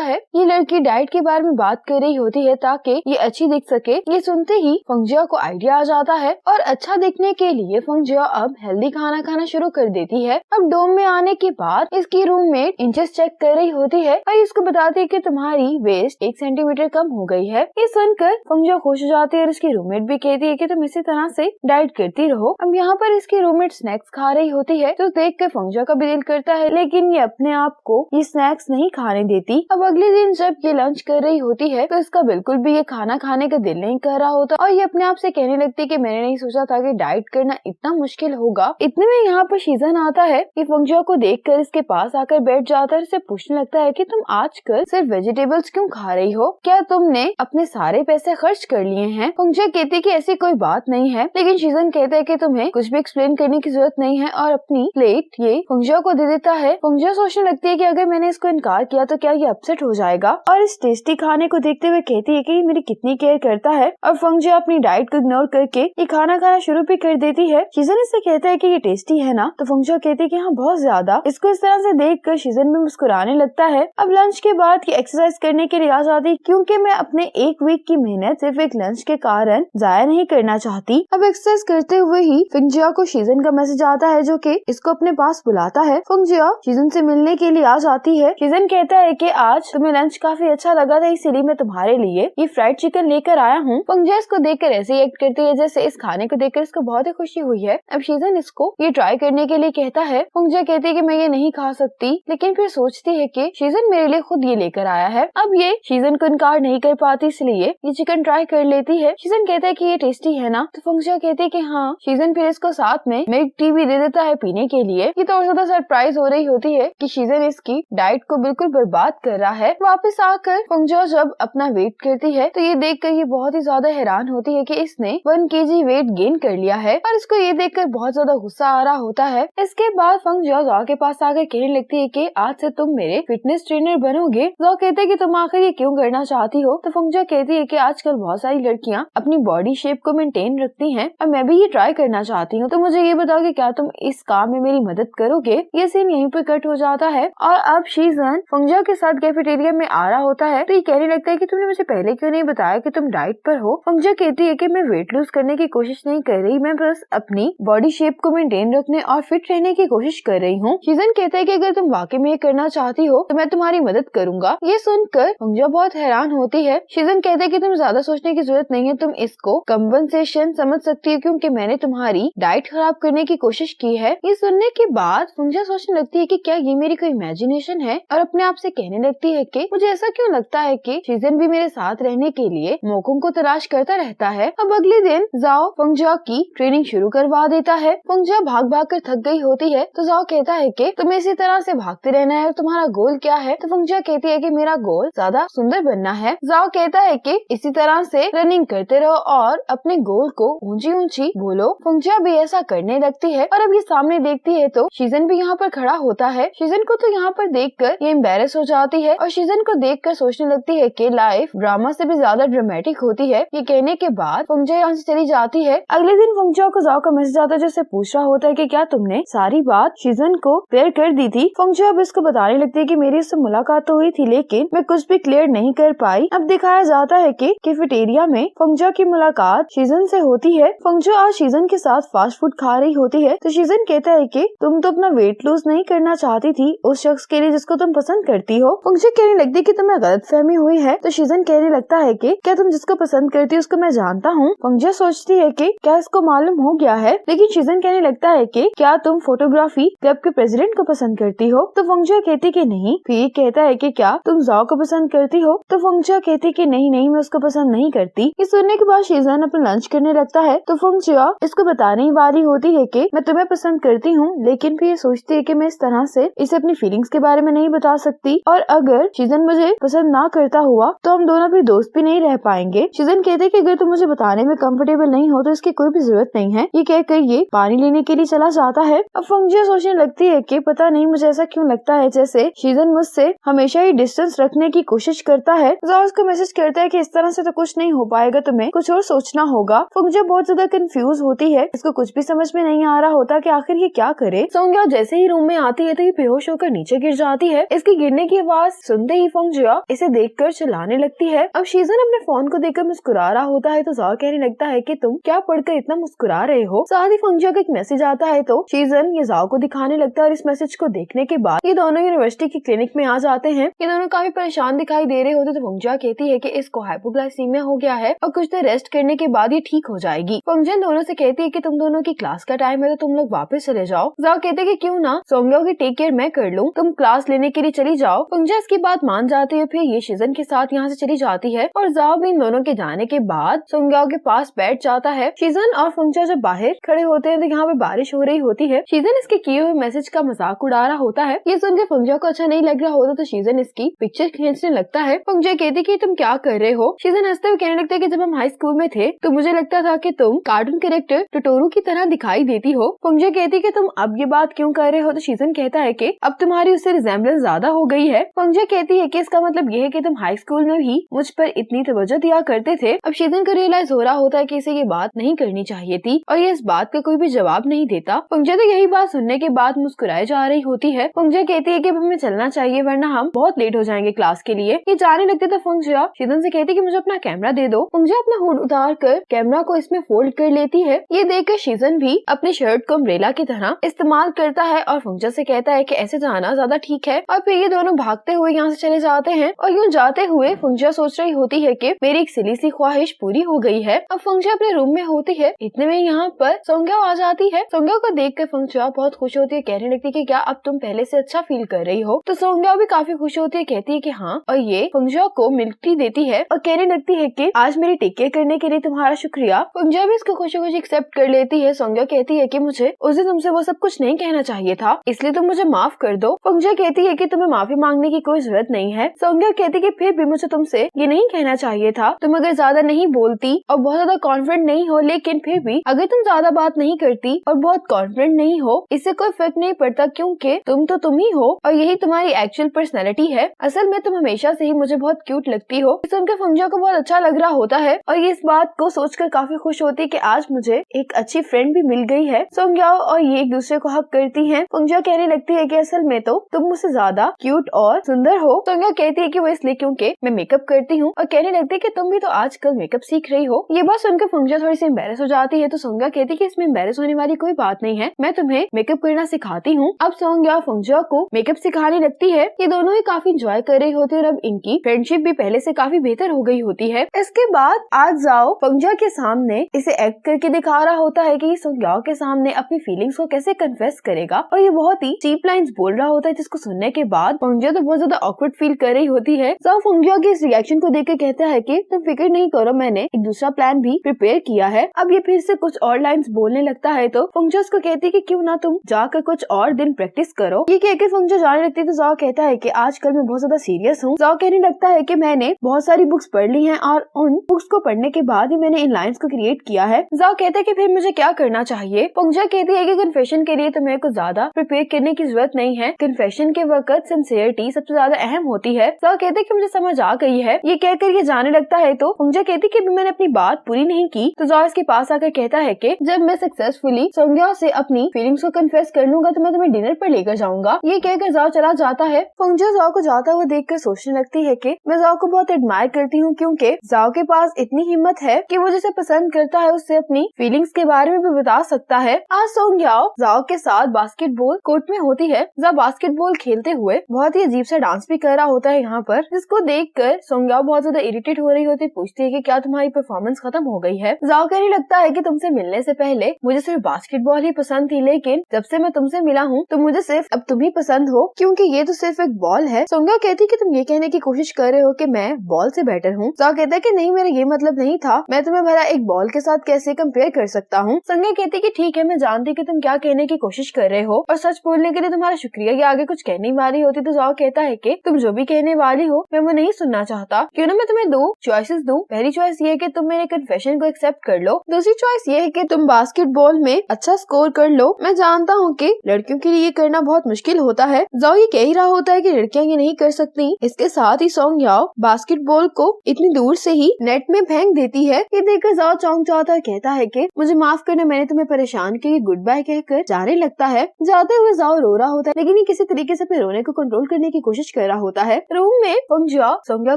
है। ये लड़की डाइट के बारे में बात कर रही होती है ताकि ये अच्छी दिख सके। ये सुनते ही फंगजिया को आइडिया आ जाता है और अच्छा दिखने के लिए फंगजिया अब हेल्दी खाना खाना शुरू कर देती है। अब डोम में आने के बाद इसकी रूममेट इंचेस चेक कर रही होती है और इसको बताती है कि तुम्हारी वेस्ट 1 सेंटीमीटर कम हो गई है। ये सुनकर फंगजिया खुश हो जाती है और इसकी रूममेट भी कहती है कि तुम इसी तरह से डाइट करती रहो। अब यहाँ पर इसकी रूममेट स्नैक्स खा रही होती है तो देख कर फंगजिया का भी दिल करता है, लेकिन ये अपने आप को ये स्नैक्स नहीं खाने देती। अब अगले दिन जब ये लंच कर रही होती है तो इसका बिल्कुल भी ये खाना खाने का दिल नहीं कर रहा होता और ये अपने आप से कहने लगती है कि मैंने नहीं सोचा था कि डाइट करना इतना मुश्किल होगा। इतने में यहाँ पर शीजन आता है। ये फंगजिया को देखकर इसके पास आकर बैठ जाता है। इसे पूछने लगता है कि तुम आजकल सिर्फ वेजिटेबल्स क्यों खा रही हो, क्या तुमने अपने सारे पैसे खर्च कर लिए हैं। फंगजिया कहती है कि ऐसी कोई बात नहीं है, लेकिन शीजन कहता है कि तुम्हें कुछ भी एक्सप्लेन करने की जरूरत नहीं है और अपनी प्लेट ये फंगजिया को दे देता है। फंगजिया सोचने लगती है कि अगर मैंने इसको इनकार किया तो क्या ये अपसेट हो जाएगा और इस टेस्टी खाने को देखते हुए कहती है कि ये मेरी कितनी केयर करता है। और फंगजिया अपनी डाइट को इग्नोर करके ये खाना खाना शुरू भी कर देती है। शीजन इससे कहता है कि ये टेस्टी है ना, तो फंगजिया कहती है कि हाँ बहुत ज्यादा। इसको इस तरह से देखकर शीजन भी मुस्कुराने लगता है। अब लंच के बाद ये एक्सरसाइज करने के लिए आ जाती है क्योंकि मैं अपने 1 वीक की मेहनत सिर्फ एक लंच के कारण जाया नहीं करना चाहती। अब एक्सरसाइज करते हुए ही फंगजिया को शीजन का मैसेज आता है जो कि इसको अपने पास बुलाता है। फंगजिया शीजन से मिलने के लिए आ जाती है। शीजन कहता है कि आज तुम्हें लंच काफी अच्छा लगा था, इसीलिए मैं तुम्हारे लिए ये फ्राइड चिकन लेकर आया हूँ। फंगजिया इसको देखकर ऐसे ही एक्ट करती है जैसे इस खाने को देखकर इसको बहुत ही खुशी हुई है। अब शीजन इसको ये ट्राई करने के लिए कहता है। फंगजिया कहती है कि मैं ये नहीं खा सकती, लेकिन फिर सोचती है कि शीजन मेरे लिए खुद ये लेकर आया है। अब ये शीजन को इनकार नहीं कर पाती, इसलिए ये चिकन ट्राई कर लेती है। शीजन कहता है कि ये टेस्टी है ना, तो फंगजिया कहती है कि हाँ। शीजन फिर इसको साथ में मिल्क टी भी दे देता है पीने के लिए। ये तो और ज्यादा सरप्राइज हो रही होती है कि शीजन इसकी डाइट को बिल्कुल बर्बाद कर रहा है। वापस आकर फंगजो जब अपना वेट करती है तो ये देखकर ये बहुत ही ज्यादा हैरान होती है कि इसने 1 kg वेट गेन कर लिया है और इसको ये देखकर बहुत ज्यादा गुस्सा आ रहा होता है। इसके बाद फंगजो जाओ के पास आकर कहने लगती है कि आज से तुम मेरे फिटनेस ट्रेनर बनोगे। जाओ कहते हैं कि तुम आखिर ये क्यों करना चाहती हो? तो फंगजो कहती है कि आजकल बहुत सारी लड़कियां अपनी बॉडी शेप को मेंटेन रखती हैं और मैं भी ये ट्राई करना चाहती हूँ, तो मुझे ये बताओ कि क्या तुम इस काम में मेरी मदद करोगे? ये सीन यहीं पर कट हो जाता है और अब शीजन फंगजो के साथ कैफेटेरिया में आ रहा होता है तो ये कहने लगता है कि तुमने मुझे पहले क्यों नहीं बताया कि तुम डाइट पर हो। फंगजो कहती है कि मैं वेट लूज करने की कोशिश नहीं कर रही, मैं बस अपनी बॉडी शेप को मेंटेन रखने और फिट रहने की कोशिश कर रही हूँ। शीजन कहता है कि अगर तुम वाकई में ये करना चाहती हो तो मैं तुम्हारी मदद करूंगा। ये सुनकर फंगजो बहुत हैरान होती है। शीजन कहता है कि तुम ज्यादा सोचने की जरूरत नहीं है, तुम इसको कंपनसेशन समझ सकती हो क्योंकि मैंने तुम्हारी डाइट खराब करने की कोशिश की है। ये सुनने के बाद फंगजो सोचने लगती है कि क्या ये मेरी कोई इमेजिनेशन है और अपने आप से कहने लगती है कि मुझे ऐसा क्यों लगता है कि शीजन भी मेरे साथ रहने के लिए मौकों को तलाश करता रहता है। अब अगले दिन जाओ फंगजो की ट्रेनिंग शुरू करवा देता है। फंगजो भाग भाग कर थक गई होती है तो जाओ कहता है कि तुम्हें इसी तरह से भागते रहना है और तुम्हारा गोल क्या है? तो फंगजो कहती है कि मेरा गोल ज्यादा सुंदर बनना है। जाओ कहता है कि इसी तरह से रनिंग करते रहो और अपने गोल को ऊंची ऊंची बोलो। फंगजो भी ऐसा करने लगती है और अब ये सामने देखती है तो शीजन भी यहाँ पर खड़ा होता है। शीजन को तो यहाँ पर देखकर ये एम्बेरस हो जाती है और शीजन को देखकर सोचने लगती है कि लाइफ ड्रामा से भी ज्यादा ड्रामेटिक होती है। ये कहने के बाद फंगजो यहाँ से चली जाती है। अगले दिन फंगजो को जाओ का मैसेज आता है जिससे पूछ रहा होता है कि क्या तुमने सारी बात शीजन को क्लियर कर दी थी? फंगजो अब इसको बताने लगती है कि मेरी उससे मुलाकात तो हुई थी लेकिन मैं कुछ भी क्लियर नहीं कर पाई। अब दिखाया जाता है कि कैफेटेरिया में फंगजो की मुलाकात शीजन से होती है। फंगजो आज शीजन के साथ फास्ट फूड खा रही होती है तो शीजन कहता है कि तुम तो अपना वेट लूज नहीं करना चाहती थी उस शख्स के लिए जिसको तुम पसंद करती हो। फंगजो कहने लगती है कि तुम्हें गलतफहमी हुई है तो शीजन कहने लगता है कि क्या तुम जिसको पसंद करती हो उसको मैं जानता हूँ। फंगजो सोचती है कि क्या इसको मालूम हो गया है, लेकिन शीजन कहने लगता है कि क्या तुम फोटोग्राफी क्लब के प्रेसिडेंट को पसंद करती हो? तो फंगजो कहती कि नहीं। फिर कहता है कि क्या तुम जाओ को पसंद करती हो? तो फंगजो कहती कि नहीं मैं उसको पसंद नहीं करती। ये सुनने के बाद शीजन अपना लंच करने लगता है तो फंगजो इसको बताने वाली होती है कि मैं तुम्हें पसंद करती हूँ, लेकिन फिर ये सोचती है कि मैं इस तरह से इसे अपनी फीलिंग्स के बारे में नहीं बता सकती और अगर शीजन मुझे पसंद ना करता हुआ तो हम दोनों फिर दोस्त भी नहीं रह पाएंगे। शीजन कहते कि अगर तुम मुझे बताने में कंफर्टेबल नहीं हो तो इसकी कोई भी जरूरत नहीं है। ये कहकर ये पानी लेने के लिए चला जाता है। अब फंगजो सोचने लगती है कि पता नहीं मुझे ऐसा क्यों लगता है जैसे शीजन मुझसे हमेशा ही डिस्टेंस रखने की कोशिश करता है। जाओ उसको मैसेज करता है कि इस तरह से तो कुछ नहीं हो पाएगा, तुम्हें कुछ और सोचना होगा। फंगजो बहुत ज्यादा कंफ्यूज होती है, इसको कुछ भी समझ में नहीं आ रहा होता कि आखिर ये क्या करे। सोंग्यो जैसे ही रूम में आती है तो ये बेहोश होकर नीचे गिर जाती है। इसकी गिरने की आवाज सुनते ही फंगजो इसे देखकर चिल्लाने लगती है। अब शीजन अपने फोन को देखकर मुस्कुरा रहा होता है तो जाओ कहने लगता है कि तुम क्या पढ़कर इतना मुस्कुरा रहे हो। साथ ही फंगजो का एक मैसेज आता है तो शीजन ये जाओ को दिखाने लगता है और इस मैसेज को देखने के बाद ये दोनों यूनिवर्सिटी की क्लिनिक में आ जाते हैं। ये दोनों काफी परेशान दिखाई दे रहे होते तो फंगजो कहती है कि इसको हाइपोग्लाइसीमिया हो गया है और कुछ देर रेस्ट करने के बाद ये ठीक हो जाएगी। फंगजो दोनों से कहती है कि तुम दोनों की क्लास का टाइम है तो तुम लोग वापस चले जाओ। जाओ कहते कि क्यों ना सोंग्यो की टेक केयर मैं कर लूं, तुम क्लास लेने के लिए चली जाओ। फंगजो इसकी बात मान जाती है। फिर ये शीजन के साथ यहाँ से चली जाती है और जाओ भी इन दोनों के जाने के बाद सोंग्यो के पास बैठ जाता है। शीजन और फंगजो जब बाहर खड़े होते हैं तो यहाँ पे बारिश हो रही होती है। शीजन इसके किए हुए मैसेज का मजाक उड़ा रहा होता है। ये सुनकर फंगजो को अच्छा नहीं लग रहा होता तो शीजन इसकी पिक्चर खींचने लगता है। फंगजो कहती कि तुम क्या कर रहे हो। शीजन हंसते हुए कहने लगता है कि जब हम हाई स्कूल में थे तो मुझे लगता था कि तुम कार्टून कैरेक्टर टोटोरू की तरह दिखाई देती हो। फंगजो कहती कि तुम अब ये बात क्यों कर रहे हो तो शीजन कहता है कि अब तुम्हारी उससे रिजेम्बलेंस ज्यादा हो गई है। फंगजो कहती है कि इसका मतलब ये है कि तुम हाई स्कूल में भी मुझ पर इतनी तवज्जो दिया करते थे। अब शीजन को रियलाइज हो रहा होता है कि इसे ये बात नहीं करनी चाहिए थी और ये इस बात का कोई भी जवाब नहीं देता। फंगजो तो यही बात सुनने के बाद मुस्कुराए जा रही होती है। फंगजो कहती है कि अब हमें चलना चाहिए वरना हम बहुत लेट हो जाएंगे क्लास के लिए। ये जाने लगते तो फंगजो शीजन से कहती कि मुझे अपना कैमरा दे दो। फंगजो अपना हुड उतार कर कैमरा को इसमें फोल्ड कर लेती है। ये देखकर शीजन भी अपनी शर्ट को अम्ब्रेला की तरह इस्तेमाल करता है और फंगजो से कहता है कि ऐसे जाना ज्यादा ठीक है और फिर ये दोनों भागते हुए यहाँ से चले जाते हैं। और यूँ जाते हुए फंगजो सोच रही होती है कि मेरी एक सिली सी ख्वाहिश पूरी हो गई है। अब फंगजो अपने रूम में होती है, इतने में यहाँ पर सोंग्यो आ जाती है। सोंग्यो को देखकर फंगजो बहुत खुश होती है, कहने लगती है कि क्या अब तुम पहले से अच्छा फील कर रही हो। तो सोंग्यो भी काफी खुश होती है, कहती है कि हाँ, और ये फंगजो को मिल्क टी देती है और कहने लगती है कि आज मेरी टेक केयर करने के लिए तुम्हारा शुक्रिया। फंगजो भी इसको खुशी खुशी एक्सेप्ट कर लेती है। सोंग्यो कहती है कि मुझे उस दिन तुमसे वो सब कुछ नहीं कहना चाहिए था, इसलिए तुम मुझे माफ कर दो। फंगजा कहती है कि तुम्हें माफी मांगने की कोई जरूरत नहीं है। सोंग्या कहती है कि फिर भी मुझे तुमसे ये नहीं कहना चाहिए था। तुम अगर ज्यादा नहीं बोलती और बहुत ज्यादा कॉन्फिडेंट नहीं हो, लेकिन फिर भी अगर तुम ज्यादा बात नहीं करती और बहुत कॉन्फिडेंट नहीं हो, इससे कोई फर्क नहीं पड़ता क्योंकि तुम तो तुम ही हो और यही तुम्हारी एक्चुअल पर्सनैलिटी है। असल में तुम हमेशा से ही मुझे बहुत क्यूट लगती हो। सुनकर फंगजा को बहुत अच्छा लग रहा होता है और ये इस बात को सोचकर काफी खुश होती है कि आज मुझे एक अच्छी फ्रेंड भी मिल गई है। सोंग्या और ये एक दूसरे को हक करती हैं। फंगजा कहने लगती है कि असल में तो तुम मुझसे ज्यादा क्यूट और सुंदर हो। सोंग्या कहती है कि वो इसलिए क्योंकि मैं मेकअप करती हूँ और कहने लगती है कि तुम भी तो आजकल मेकअप सीख रही हो। ये बात सुनकर फंगजा थोड़ी सी एम्बैरेस हो जाती है तो सोंग्या कहती है कि इसमें एम्बैरेस होने वाली कोई बात नहीं है, मैं तुम्हें मेकअप करना सिखाती हूँ। अब सोंग्या फंगजा को मेकअप सिखाने लगती है। ये दोनों ही काफी एंजॉय कर रही होती है और अब इनकी फ्रेंडशिप भी पहले से काफी बेहतर हो गई होती है। इसके बाद आज जाओ फंगजा के सामने इसे एक्ट करके दिखा रहा होता है कि सोंग्या के सामने अपनी फीलिंग्स को कैसे कन्फेस करेगा और ये बहुत ही चीप लाइंस बोल रहा होता है, जिसको सुनने के बाद फंगजा तो बहुत ज्यादा ऑकवर्ड फील कर रही होती है। जाओ फंगजा के इस रिएक्शन को देख के कहता है कि तुम फिक्र नहीं करो, मैंने एक दूसरा प्लान भी प्रिपेयर किया है। अब ये फिर से कुछ और लाइंस बोलने लगता है तो फंगजा उसको कहती है कि क्यों ना तुम जाकर कुछ और दिन प्रैक्टिस करो। ये कहकर फंगजा जाने लगती है तो जाओ कहता है कि आजकल मैं बहुत ज्यादा सीरियस हूँ। जाओ कहने लगता है कि मैंने बहुत सारी बुक्स पढ़ ली हैं और उन बुक्स को पढ़ने के बाद ही मैंने इन लाइंस को क्रिएट किया है। जाओ कहता है कि फिर मुझे क्या करना चाहिए। फंगजा कहती है कि कन्फेशन के लिए तुम्हें कुछ ज्यादा प्रिपेयर करने की जरूरत नहीं है। कन्फेशन के वक्त सिंसियरिटी सबसे ज्यादा अहम होती है। जाओ कहते हैं कि मुझे समझ आ गई है। ये कहकर ये जाने लगता है तो फंगजा कहती है कि मैंने अपनी बात पूरी नहीं की। तो जाओ इसके पास आकर कहता है कि जब मैं सक्सेसफुली सोंग्या से अपनी फीलिंग्स को कन्फेस कर लूंगा तो मैं तुम्हें डिनर पर लेकर जाऊंगा। ये कहकर जाओ चला जाता है। फंगजा जाओ को जाता हुआ देखकर सोचने लगती है कि मैं जाओ को बहुत एडमायर करती हूँ क्योंकि जाओ के पास इतनी हिम्मत है कि वो जिसे पसंद करता है उससे अपनी फीलिंग्स के बारे में भी बता सकता है। आज सोंग्या जाओ के साथ बास्केटबॉल कोर्ट में होती है। जाओ बास्केटबॉल खेलते हुए बहुत ही अजीब सा डांस भी कर रहा होता है यहाँ पर, जिसको देखकर सोंग्या बहुत ज्यादा इरिटेट हो रही होती है। पूछती है कि क्या तुम्हारी परफॉर्मेंस खत्म हो गई है। जाओ कहने लगता है कि तुमसे मिलने से पहले मुझे सिर्फ बास्केटबॉल ही पसंद थी, लेकिन जब से मैं तुमसे मिला हूँ तो मुझे सिर्फ अब तुम ही पसंद हो क्योंकि ये तो सिर्फ एक बॉल है। सोंग्या कहती है कि तुम ये कहने की कोशिश कर रहे हो कि मैं बॉल से बेटर हूँ। जाओ कहता है कि नहीं, मेरा ये मतलब नहीं था, मैं तुम्हें भला एक बॉल के साथ कैसे कंपेयर कर सकता हूँ। सोंग्या कहती है कि ठीक है, मैं जानती कि तुम क्या कहने की कोशिश कर रहे हो और सच बोलने के लिए तुम्हारा शुक्रिया। ये आगे कुछ कहने वाली होती तो जाओ कहता है कि तुम जो भी कहने वाली हो मैं वो नहीं सुनना चाहता। क्यों ना मैं तुम्हें दो चॉइसेस दूं। पहली चॉइस ये है कि तुम मेरे कन्फेशन को एक्सेप्ट कर लो। दूसरी चॉइस ये है कि तुम बास्केटबॉल में अच्छा स्कोर कर लो। मैं जानता हूँ कि लड़कियों के लिए ये करना बहुत मुश्किल होता है। जाओ ये कह ही रहा होता है कि लड़कियां ये नहीं कर सकती। इसके साथ ही सोंग्या बास्केटबॉल को इतनी दूर से ही नेट में फेंक देती है। ये देखकर जाओ चौंक जाता है, कहता है कि मुझे माफ करना, मैंने तुम्हें परेशान किया। गुड बाय कहकर जाने लगता है। जाते हुए जाओ रो रहा होता है, लेकिन ये किसी तरीके से अपने रोने को कंट्रोल करने की कोशिश कर रहा होता है। रूम में फंगजा सोंग्या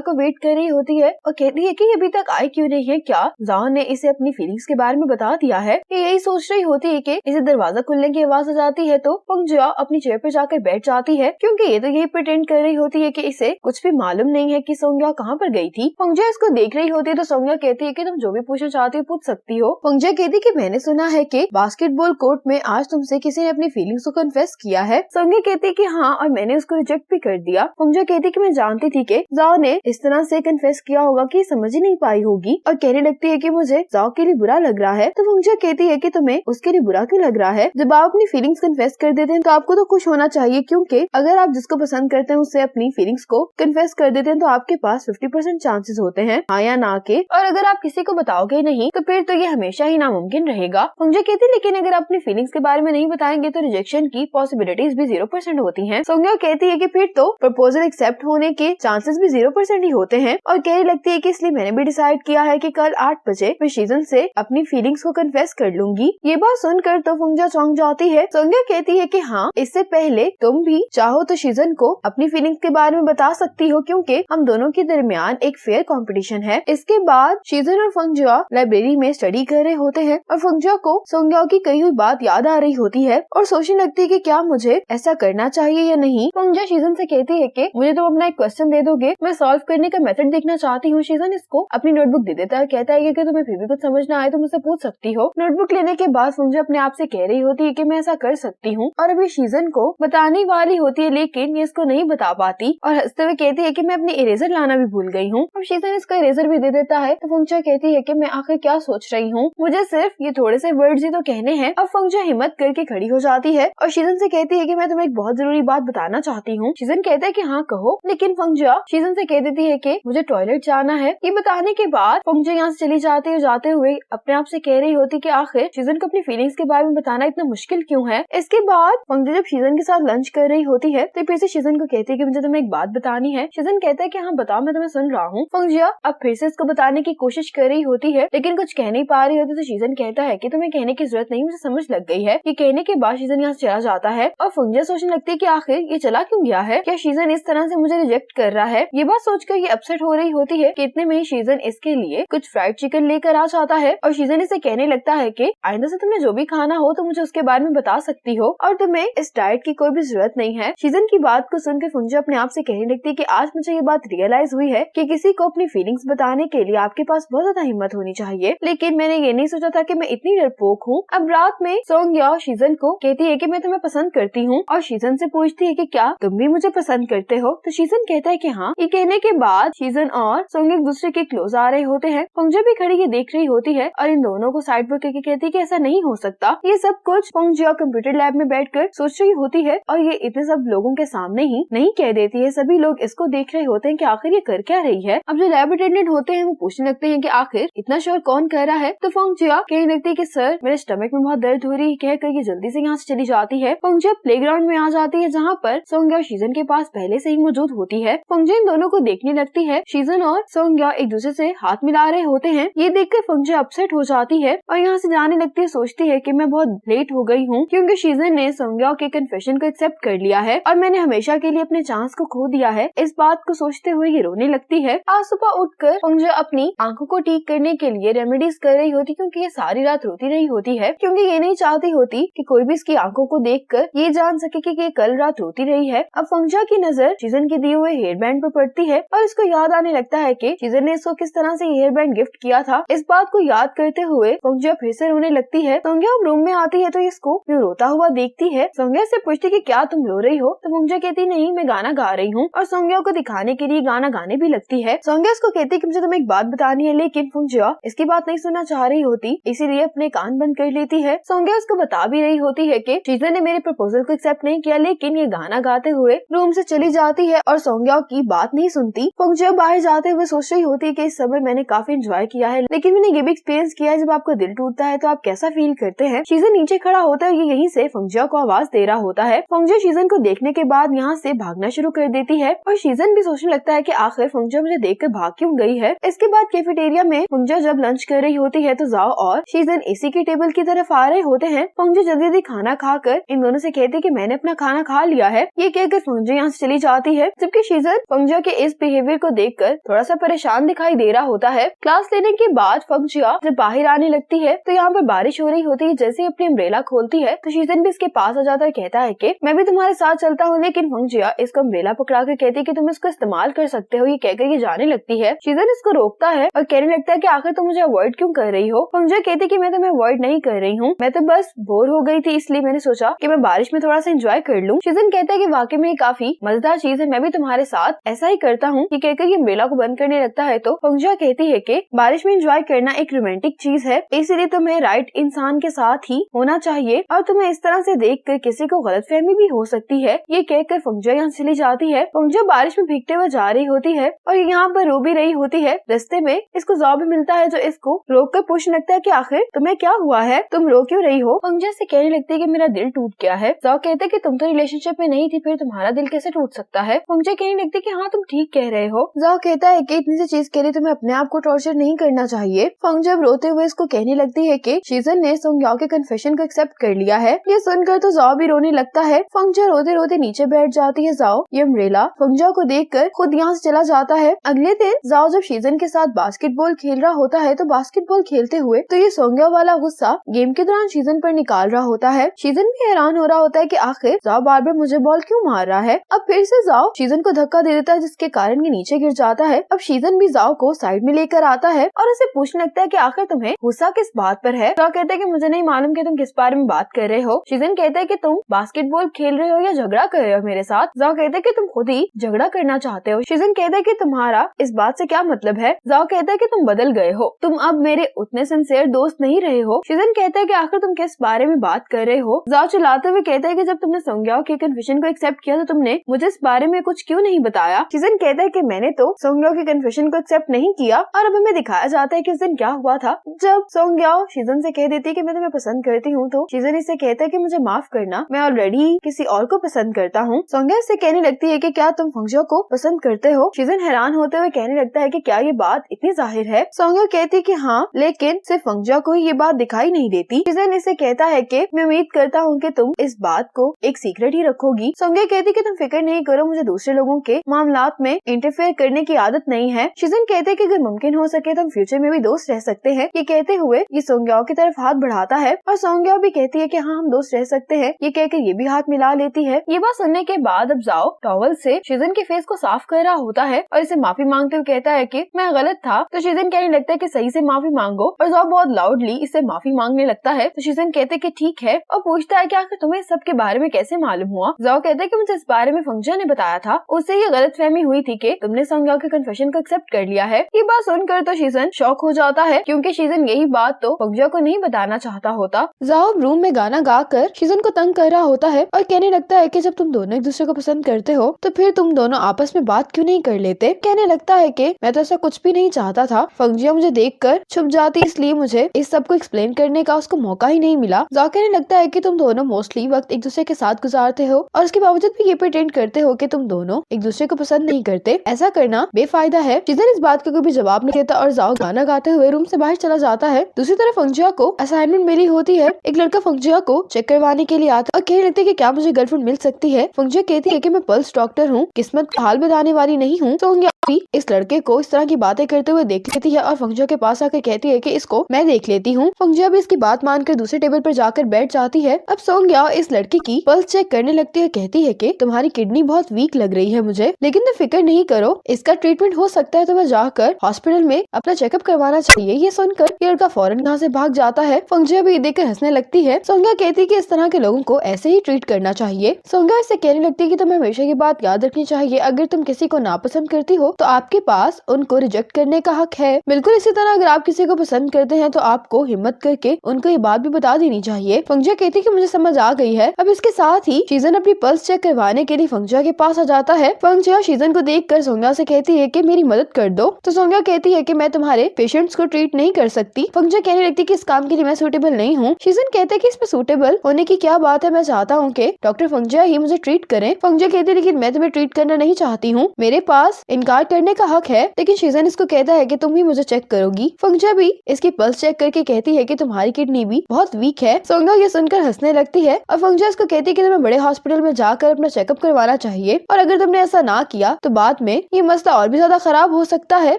को वेट कर रही होती है और कहती है कि ये अभी तक आई क्यों नहीं है। क्या जाओ ने इसे अपनी फीलिंग्स के बारे में बता दिया है। ये यही सोच रही होती है कि इसे दरवाजा खुलने की आवाज आ जाती है तो फंगजा अपनी चेयर पर जाकर बैठ जाती है क्योंकि ये तो यही प्रिटेंड कर रही होती है कि इसे कुछ भी मालूम नहीं है कि सोंग्या कहाँ पर गई थी। फंगजा इसको देख रही होती है तो सोंग्या कहती है कि तुम जो भी पूछना चाहती हो पूछ सकती हो। फंगजा कहती है कि मैंने सुना है कि बास्केटबॉल कोर्ट में आज तुमसे किसी ने अपनी फीलिंग्स को कन्फेस किया है। सोंग्या कहती है कि हाँ, और मैंने उसको रिजेक्ट भी कर दिया। फंगजा कहती है कि मैं जानती थी कि जाओ ने इस तरह से कन्फेस किया होगा कि समझ ही नहीं पाई होगी और कहने लगती है कि मुझे जाओ के लिए बुरा लग रहा है। तो फंगजा कहती है कि तुम्हें उसके लिए बुरा क्यों लग रहा है। जब आप अपनी फीलिंग्स कन्फेस कर देते हैं तो आपको तो खुश होना चाहिए क्योंकि अगर आप जिसको पसंद करते हैं उससे अपनी फीलिंग्स को कन्फेस कर देते हैं तो आपके पास 50% चांसेस होते हैं हाँ या ना के, और अगर आप किसी को बताओगे नहीं तो फिर तो ये हमेशा ही नामुमकिन रहेगा। फंगजा कहती है लेकिन अगर आप अपनी फीलिंग्स के बारे में नहीं बताएंगे तो रिजेक्शन की पॉसिबिलिटीज भी 0% होती हैं। सोंग्या कहती है कि फिर तो प्रपोजल एक्सेप्ट होने के चांसेस भी 0% ही होते हैं और कहने लगती है कि इसलिए मैंने भी डिसाइड किया है कि कल 8 बजे मैं शीजन से अपनी फीलिंग्स को कन्फेस कर लूंगी। ये बात सुनकर तो फंगजा चौंक जाती है। सोंग्या कहती है कि हाँ, इससे पहले तुम भी चाहो तो शीजन को अपनी फीलिंग्स के बारे में बता सकती हो क्योंकि हम दोनों के दरमियान एक फेयर कंपटीशन है। इसके बाद शीजन और फंगजा लाइब्रेरी में स्टडी कर रहे होते हैं और फंगजा को सोंग्या की कही हुई बात याद आ रही होती है और सोचने लगती है कि क्या मुझे ऐसा करना चाहिए या नहीं। फंगजा शीजन से कहती है कि मुझे तो अपना एक क्वेश्चन दे दोगे, मैं सॉल्व करने का मेथड देखना चाहती हूँ। शीजन इसको अपनी नोटबुक दे देता है, कहता है कि तुम्हें फिर भी कुछ समझ ना आए तो मुझसे पूछ सकती हो। नोटबुक लेने के बाद फंगजा अपने आप से कह रही होती है कि मैं ऐसा कर सकती हूँ और अभी शीजन को बताने वाली होती है लेकिन ये इसको नहीं बता पाती और हंसते हुए कहती है कि मैं अपनी इरेजर लाना भी भूल गई हूँ। अब शीजन इसका इरेजर भी दे देता है तो फंगजा कहती है कि मैं आखिर क्या सोच रही हूँ, मुझे सिर्फ ये थोड़े से वर्ड्स ही तो कहने हैं। अब फंगजा हिम्मत करके खड़ी हो जाती है और शीजन से कहती है कि मैं तुम्हें एक बहुत बहुत जरूरी बात बताना चाहती हूँ। शीजन कहता है कि हाँ कहो, लेकिन फंगजिया शीजन से कह देती है कि मुझे टॉयलेट जाना है। ये बताने के बाद फंगजिया यहाँ से चली जाती है। जाते हुए अपने आप से कह रही होती कि आखिर शीजन को अपनी फीलिंग्स के बारे में बताना इतना मुश्किल क्यों है। इसके बाद फंगजिया जब शीजन के साथ लंच कर रही होती है तो फिर से शीजन को कहती है कि मुझे तुम्हें एक बात बतानी है। शीजन कहता है कि हाँ बताओ, मैं तुम्हें सुन रहा हूँ। फंगजिया अब फिर से इसको बताने की कोशिश कर रही होती है लेकिन कुछ कह नहीं पा रही होती तो शीजन कहता है कि तुम्हें कहने की जरूरत नहीं, मुझे समझ लग गई है। ये कहने के बाद शीजन यहाँ से चला जाता है और फंगजिया सोचने लगती है कि आखिर ये चला क्यों गया है, क्या शीजन इस तरह से मुझे रिजेक्ट कर रहा है। ये बात सोचकर ये अपसेट हो रही होती है कि इतने में ही शीजन इसके लिए कुछ फ्राइड चिकन लेकर आ जाता है और शीजन इसे कहने लगता है कि आइंदा से तुम्हें जो भी खाना हो तो मुझे उसके बारे में बता सकती हो और तुम्हें इस डाइट की कोई भी जरूरत नहीं है। शीजन की बात को सुनकर फंगजिया अपने आप से कहने लगती है कि आज मुझे ये बात रियलाइज हुई है कि किसी को अपनी फीलिंग्स बताने के लिए आपके पास बहुत ज्यादा हिम्मत होनी चाहिए, लेकिन मैंने ये नहीं सोचा था कि मैं इतनी डरपोक हूँ। अब रात में सोंगया शीजन को कहती है कि मैं तुम्हें पसंद करती हूँ और शीजन से पूछती है कि क्या तुम भी मुझे पसंद करते हो, तो शीजन कहता है कि हाँ। ये कहने के बाद शीजन और सोंग एक दूसरे के क्लोज आ रहे होते हैं। फंगजिया भी खड़ी ये देख रही होती है और इन दोनों को साइड पर करके कहती है कि ऐसा नहीं हो सकता। ये सब कुछ फंगजिया कंप्यूटर लैब में बैठकर सोच रही होती है और ये इतने सब लोगों के सामने ही नहीं कह देती है। सभी लोग इसको देख रहे होते हैं कि आखिर ये कर क्या रही है। अब जो लैब अटेंडेंट होते हैं वो पूछने लगते हैं कि आखिर इतना शोर कौन कर रहा है, तो फंगजिया कहने लगती है कि सर मेरे स्टमक में बहुत दर्द हो रही है, कहकर ये जल्दी से यहाँ से चली जाती है। फंगजिया प्लेग्राउंड में आ जाती है जहाँ पर सोंगया शीजन के पास पहले से ही मौजूद होती है। फंगजिया इन दोनों को देखने लगती है। शीजन और सोंगया एक दूसरे से हाथ मिला रहे होते हैं। ये देखकर फंगजिया अपसेट हो जाती है और यहाँ से जाने लगती है। सोचती है कि मैं बहुत लेट हो गई हूँ क्योंकि शीजन ने सोंगया के कन्फेशन को एक्सेप्ट कर लिया है और मैंने हमेशा के लिए अपने चांस को खो दिया है। इस बात को सोचते हुए ये रोने लगती है। आज सुबह उठकर फंगजिया अपनी आंखों को ठीक करने के लिए रेमेडीज कर रही होती क्योंकि ये सारी रात रोती रही होती है, क्योंकि ये नहीं चाहती होती कि कोई भी इसकी आंखों को देखकर ये जान सके कि ये कल रात रोती रही है। अब फंगजिया की नजर शीजन के दिए हुए हेयर बैंड पर पड़ती है और इसको याद आने लगता है कि शीजन ने इसको किस तरह से हेयर बैंड गिफ्ट किया था। इस बात को याद करते हुए फंगजिया फिर से रोने लगती है। सोंगया रूम में आती है तो इसको रोता हुआ देखती है। सोंगया से पूछती कि क्या तुम रो रही हो, तो फंगजिया कहती नहीं मैं गाना गा रही हूँ और सोंगया को दिखाने के लिए गाना गाने भी लगती है। सोंगया इसको कहती कि मुझे तुम्हें एक बात बतानी है, लेकिन फंगजिया इसकी बात नहीं सुनना चाह रही होती, इसीलिए अपने कान बंद कर लेती है। सोंगया उसको बता भी रही होती है कि शीजन ने मेरे प्रपोजल को एक्सेप्ट नहीं किया, लेकिन ये गाना गाते हुए रूम से चली जाती है और सोंगया की बात नहीं सुनती। फंगजिया बाहर जाते हुए सोच रही होती है कि इस समय मैंने काफी एंजॉय किया है, लेकिन मैंने ये भी एक्सपीरियंस किया है जब आपका दिल टूटता है तो आप कैसा फील करते हैं। शीजन नीचे खड़ा होता है, ये यहीं से फंगजिया को आवाज दे रहा होता है। फंगजिया शीजन को देखने के बाद यहाँ से भागना शुरू कर देती है और शीजन भी सोचने लगता है कि आखिर फंगजिया मुझे देखकर भाग क्यों गई है। इसके बाद कैफेटेरिया में फंगजिया जब लंच कर रही होती है तो जाओ और शीजन एसी की टेबल की तरफ आ रहे होते हैं। फंगजिया जल्दी जल्दी खाना खाकर इन दोनों से कहती कि मैंने अपना खाना खा लिया है। ये कहकर फंगजिया यहाँ से चली जाती है, जबकि शीजन फंगजिया के इस बिहेवियर को देखकर थोड़ा सा परेशान दिखाई दे रहा होता है। क्लास लेने के बाद फंगजिया जब बाहर आने लगती है तो यहाँ पर बारिश हो रही होती है। जैसे ही अपनी अम्ब्रेला खोलती है तो शीजन भी इसके पास आ जाता है, कहता है कि मैं भी तुम्हारे साथ चलता हूँ, लेकिन फंगजिया इसको अम्ब्रेला पकड़ा कर कहती है कि तुम इसको इस्तेमाल कर सकते हो। ये कहकर ये जाने लगती है। शीजन इसको रोकता है और कहने लगता है कि आखिर तुम मुझे अवॉइड क्यों कर रही हो। फंगजिया कहती कि मैं तुम्हें अवॉइड नहीं कर रही हूँ, मैं तो बस बोर हो गई थी इसलिए मैंने सोचा कि मैं बारिश में थोड़ा सा एंजॉय कर लूँ। शीजन कहता है कि वाकई में काफी मजेदार चीज है, मैं भी तुम्हारे साथ ऐसा ही करता हूँ। ये कहकर ये अम्ब्रेला को बंद करने लगता है तो फंगजिया कहती है कि बारिश में एंजॉय करना एक रोमांटिक चीज है, इसलिए तुम्हें राइट इंसान के साथ ही होना चाहिए और तुम्हें इस तरह से देखकर किसी को गलतफहमी भी हो सकती है। ये कहकर फंगजिया यहाँ चली जाती है। फंगजिया बारिश में भीगते हुए जा रही होती है और यहाँ पर रो भी रही होती है। रास्ते में इसको जॉब भी मिलता है जो इसको रोक कर पूछने लगता है कि आखिर तुम्हें क्या हुआ है, तुम रो क्यों रही हो। फंगजिया से कहने लगती है कि मेरा दिल टूट गया है। जॉब कहते हैं कि तुम तो रिलेशनशिप में नहीं थी, फिर तुम्हारा दिल कैसे टूट सकता है। फंगजिया कहने लगती है कि हाँ तुम ठीक कह रहे हो। जॉब कहता है कि इतनी सी चीज के लिए तुम्हें अपने आप को टॉर्चर नहीं करना चाहिए। फंगजिया रोते हुए इसको कहने लगती है कि शीजन ने सोंगया के कन्फेशन को एक्सेप्ट कर लिया है। ये सुनकर तो जाओ भी रोने लगता है। फंगजिया रोते रोते नीचे बैठ जाती है। जाओ ये अम्ब्रेला फंगजिया को देखकर खुद यहाँ से चला जाता है। अगले दिन जाओ जब शीजन के साथ बास्केटबॉल खेल रहा होता है तो बास्केटबॉल खेलते हुए तो ये सोंगया वाला गुस्सा गेम के दौरान शीजन पर निकाल रहा होता है। शीजन भी हैरान हो रहा होता है कि आखिर जाओ बार बार मुझे बॉल क्यों मार रहा है। अब फिर से जाओ शीजन को धक्का दे देता है जिसके कारण ये नीचे गिर जाता है। अब शीजन भी जाओ को साइड में लेकर आता है और उसे पूछने लगता है कि आखिर तुम्हें गुस्सा किस बात पर है। जाओ कहता है कि मुझे नहीं मालूम कि तुम किस बारे में बात कर रहे हो। शीजन कहता है कि तुम बास्केटबॉल खेल रहे हो या झगड़ा कर रहे हो मेरे साथ। जाओ कहता है कि तुम खुद ही झगड़ा करना चाहते हो। शीजन कहता है कि तुम्हारा इस बात से क्या मतलब है। जाओ कहता है कि तुम बदल गए हो, तुम अब मेरे उतने सिंसियर दोस्त नहीं रहे हो। शीजन कहता है कि आखिर तुम किस बारे में बात कर रहे हो। जाओ चिल्लाते हुए कहता है कि जब तुमने सोंगया सोंग्याओ के कन्फेशन को एक्सेप्ट किया तो तुमने मुझे इस बारे में कुछ क्यों नहीं बताया। शीजन कहता है कि मैंने तो सोंग्याओ के कन्फेशन को एक्सेप्ट नहीं किया। और अब हमें दिखाया जाता है कि उस दिन क्या हुआ था। जब सोंग्याओ शीजन से कह देती है कि मैं तुम्हें पसंद करती हूँ तो शीजन इससे कहता है कि मुझे माफ करना, मैं ऑलरेडी किसी और को पसंद करता हूँ। सोंग्याओ इससे कहने लगती है कि क्या तुम फंगजियो को पसंद करते हो। शीजन हैरान होते हुए कहने लगता है कि क्या ये बात इतनी जाहिर है। सोंग्याओ कहती है कि हाँ, लेकिन सिर्फ फंगजियो को ही ये बात दिखाई नहीं देती। शीजन इससे कहता है कि मैं उम्मीद करता हूँ कि तुम इस बात को एक सीक्रेट ही रखोगी। सोंग्याओ कहती है कि तुम फिक्र नहीं करो, मुझे दूसरे लोगों के मामलात में इंटरफेयर करने की आदत नहीं है। शीजन कहते हैं कि अगर मुमकिन हो सके तो हम फ्यूचर में भी दोस्त रह सकते हैं। ये कहते हुए ये सोंग्याओ की तरफ हाथ बढ़ाता है और सोंग्याओ भी कहती है कि हाँ, हम दोस्त रह सकते हैं। ये कहकर ये भी हाथ मिला लेती है। ये बात सुनने के बाद अब जाओ टॉवल से शीजन के फेस को साफ कर रहा होता है और इसे माफी मांगते हुए कहता है कि मैं गलत था। तो शीजन कहने लगता है कि सही से माफी मांगो और जाओ बहुत लाउडली इससे माफी मांगने लगता है। तो शीजन कहते हैं कि ठीक है और पूछता है कि आखिर तुम्हें सब के बारे में कैसे मालूम हुआ। जाओ कहता है कि मुझे इस बारे में फंगजियो ने बताया था, उससे ये गलतफहमी हुई थी कि तुमने सोंग्याओ के कन्फेशन को एक्सेप्ट कर लिया है। ये बात सुनकर तो शीजन शॉक हो जाता है क्योंकि शीजन यही बात तो फंगजियो को नहीं बताना चाहता होता। जाओ रूम में गाना गाकर शीजन को तंग कर रहा होता है और कहने लगता है कि जब तुम दोनों एक दूसरे को पसंद करते हो तो फिर तुम दोनों आपस में बात क्यों नहीं कर लेते। कहने लगता है कि मैं तो ऐसा कुछ भी नहीं चाहता था, फंगजियो मुझे देखकर छुप जाती इसलिए मुझे इस सब को एक्सप्लेन करने का उसको मौका ही नहीं मिला। जाओ कहने लगता है कि तुम दोनों मोस्टली वक्त एक दूसरे के साथ गुजारते हो और उसके बावजूद भी ये प्रिटेंड करते हो कि तुम दोनों एक दूसरे को पसंद नहीं करते। ऐसा करना बेफायदा है। शीजन इस बात का कोई भी जवाब नहीं देता और जाओ गाना गाते हुए रूम से बाहर चला जाता है। दूसरी तरफ फंगजियो को असाइनमेंट मिली होती है। एक लड़का फंगजियो को चेक करवाने के लिए आता है और कहने लगता है कि क्या मुझे गर्लफ्रेंड मिल सकती है। फंगजियो कहती है कि मैं पल्स डॉक्टर हूँ, किस्मत का हाल बताने वाली नहीं हूँ। सोंग्याओ भी इस लड़के को इस तरह की बातें करते हुए देख लेती है और फंगजियो के पास आकर कहती है कि इसको मैं देख लेती हूँ। फंगजियो भी इसकी बात मानकर दूसरे टेबल पर जाकर बैठ जाती है। अब सोंग्याओ इस लड़की की पल्स चेक करने लगती है, कहती है कि तुम्हारी किडनी बहुत वीक लग रही है मुझे, लेकिन तुम फिक्र नहीं करो, इसका ट्रीटमेंट हो सकता है, तुम्हें जाकर हॉस्पिटल में अपना चेकअप करवाना चाहिए। ये सुनकर ये लड़का फौरन यहाँ से भाग जाता है। फंगजियो भी देखकर हंसने लगती है। सोंग्याओ कहती है कि इस तरह के लोगों को ऐसे ही ट्रीट करना चाहिए। सोंग्याओ इससे कहने लगती है कि तुम्हें हमेशा ये बात याद रखनी चाहिए, अगर तुम किसी को नापसंद करती हो तो आपके पास उनको रिजेक्ट करने का हक है। बिल्कुल इसी तरह अगर आप किसी को पसंद करते हैं तो आपको हिम्मत करके उनको ये बात भी बता देनी चाहिए। फंगजियो कहती है कि मुझे समझ आ गई है। अब इसके साथ ही शीजन अपनी पल्स चेक करवाने के लिए फंगजियो के पास आ जाता है। फंगजियो शीजन को देखकर सोंग्याओ से कहती है कि मेरी मदद कर दो। तो सोंग्याओ कहती है कि मैं तुम्हारे पेशेंट्स को ट्रीट नहीं कर सकती। फंगजियो कहने लगती है कि इस काम के लिए मैं सूटेबल नहीं हूँ। शीजन कहते हैं कि इसमें सूटेबल होने की क्या बात है, मैं चाहता हूँ कि डॉक्टर फंगजियो ही मुझे ट्रीट करें। फंगजियो कहती है लेकिन मैं तुम्हें ट्रीट करना नहीं चाहती हूँ, मेरे पास इनकार करने का हक है। लेकिन शीजन इसको कहता है कि तुम ही मुझे चेक करोगी। फंगजियो भी इसकी पल्स चेक करके कहती है कि तुम्हारी किडनी भी बहुत वीक है। सोंग्याओ ये सुनकर हंसने लगती है और फंगजियो इसको कहती है कि तुम्हें बड़े हॉस्पिटल में जाकर अपना चेकअप करवाना चाहिए और अगर तुमने ऐसा ना किया तो बाद में ये मसला और भी ज्यादा खराब हो सकता है।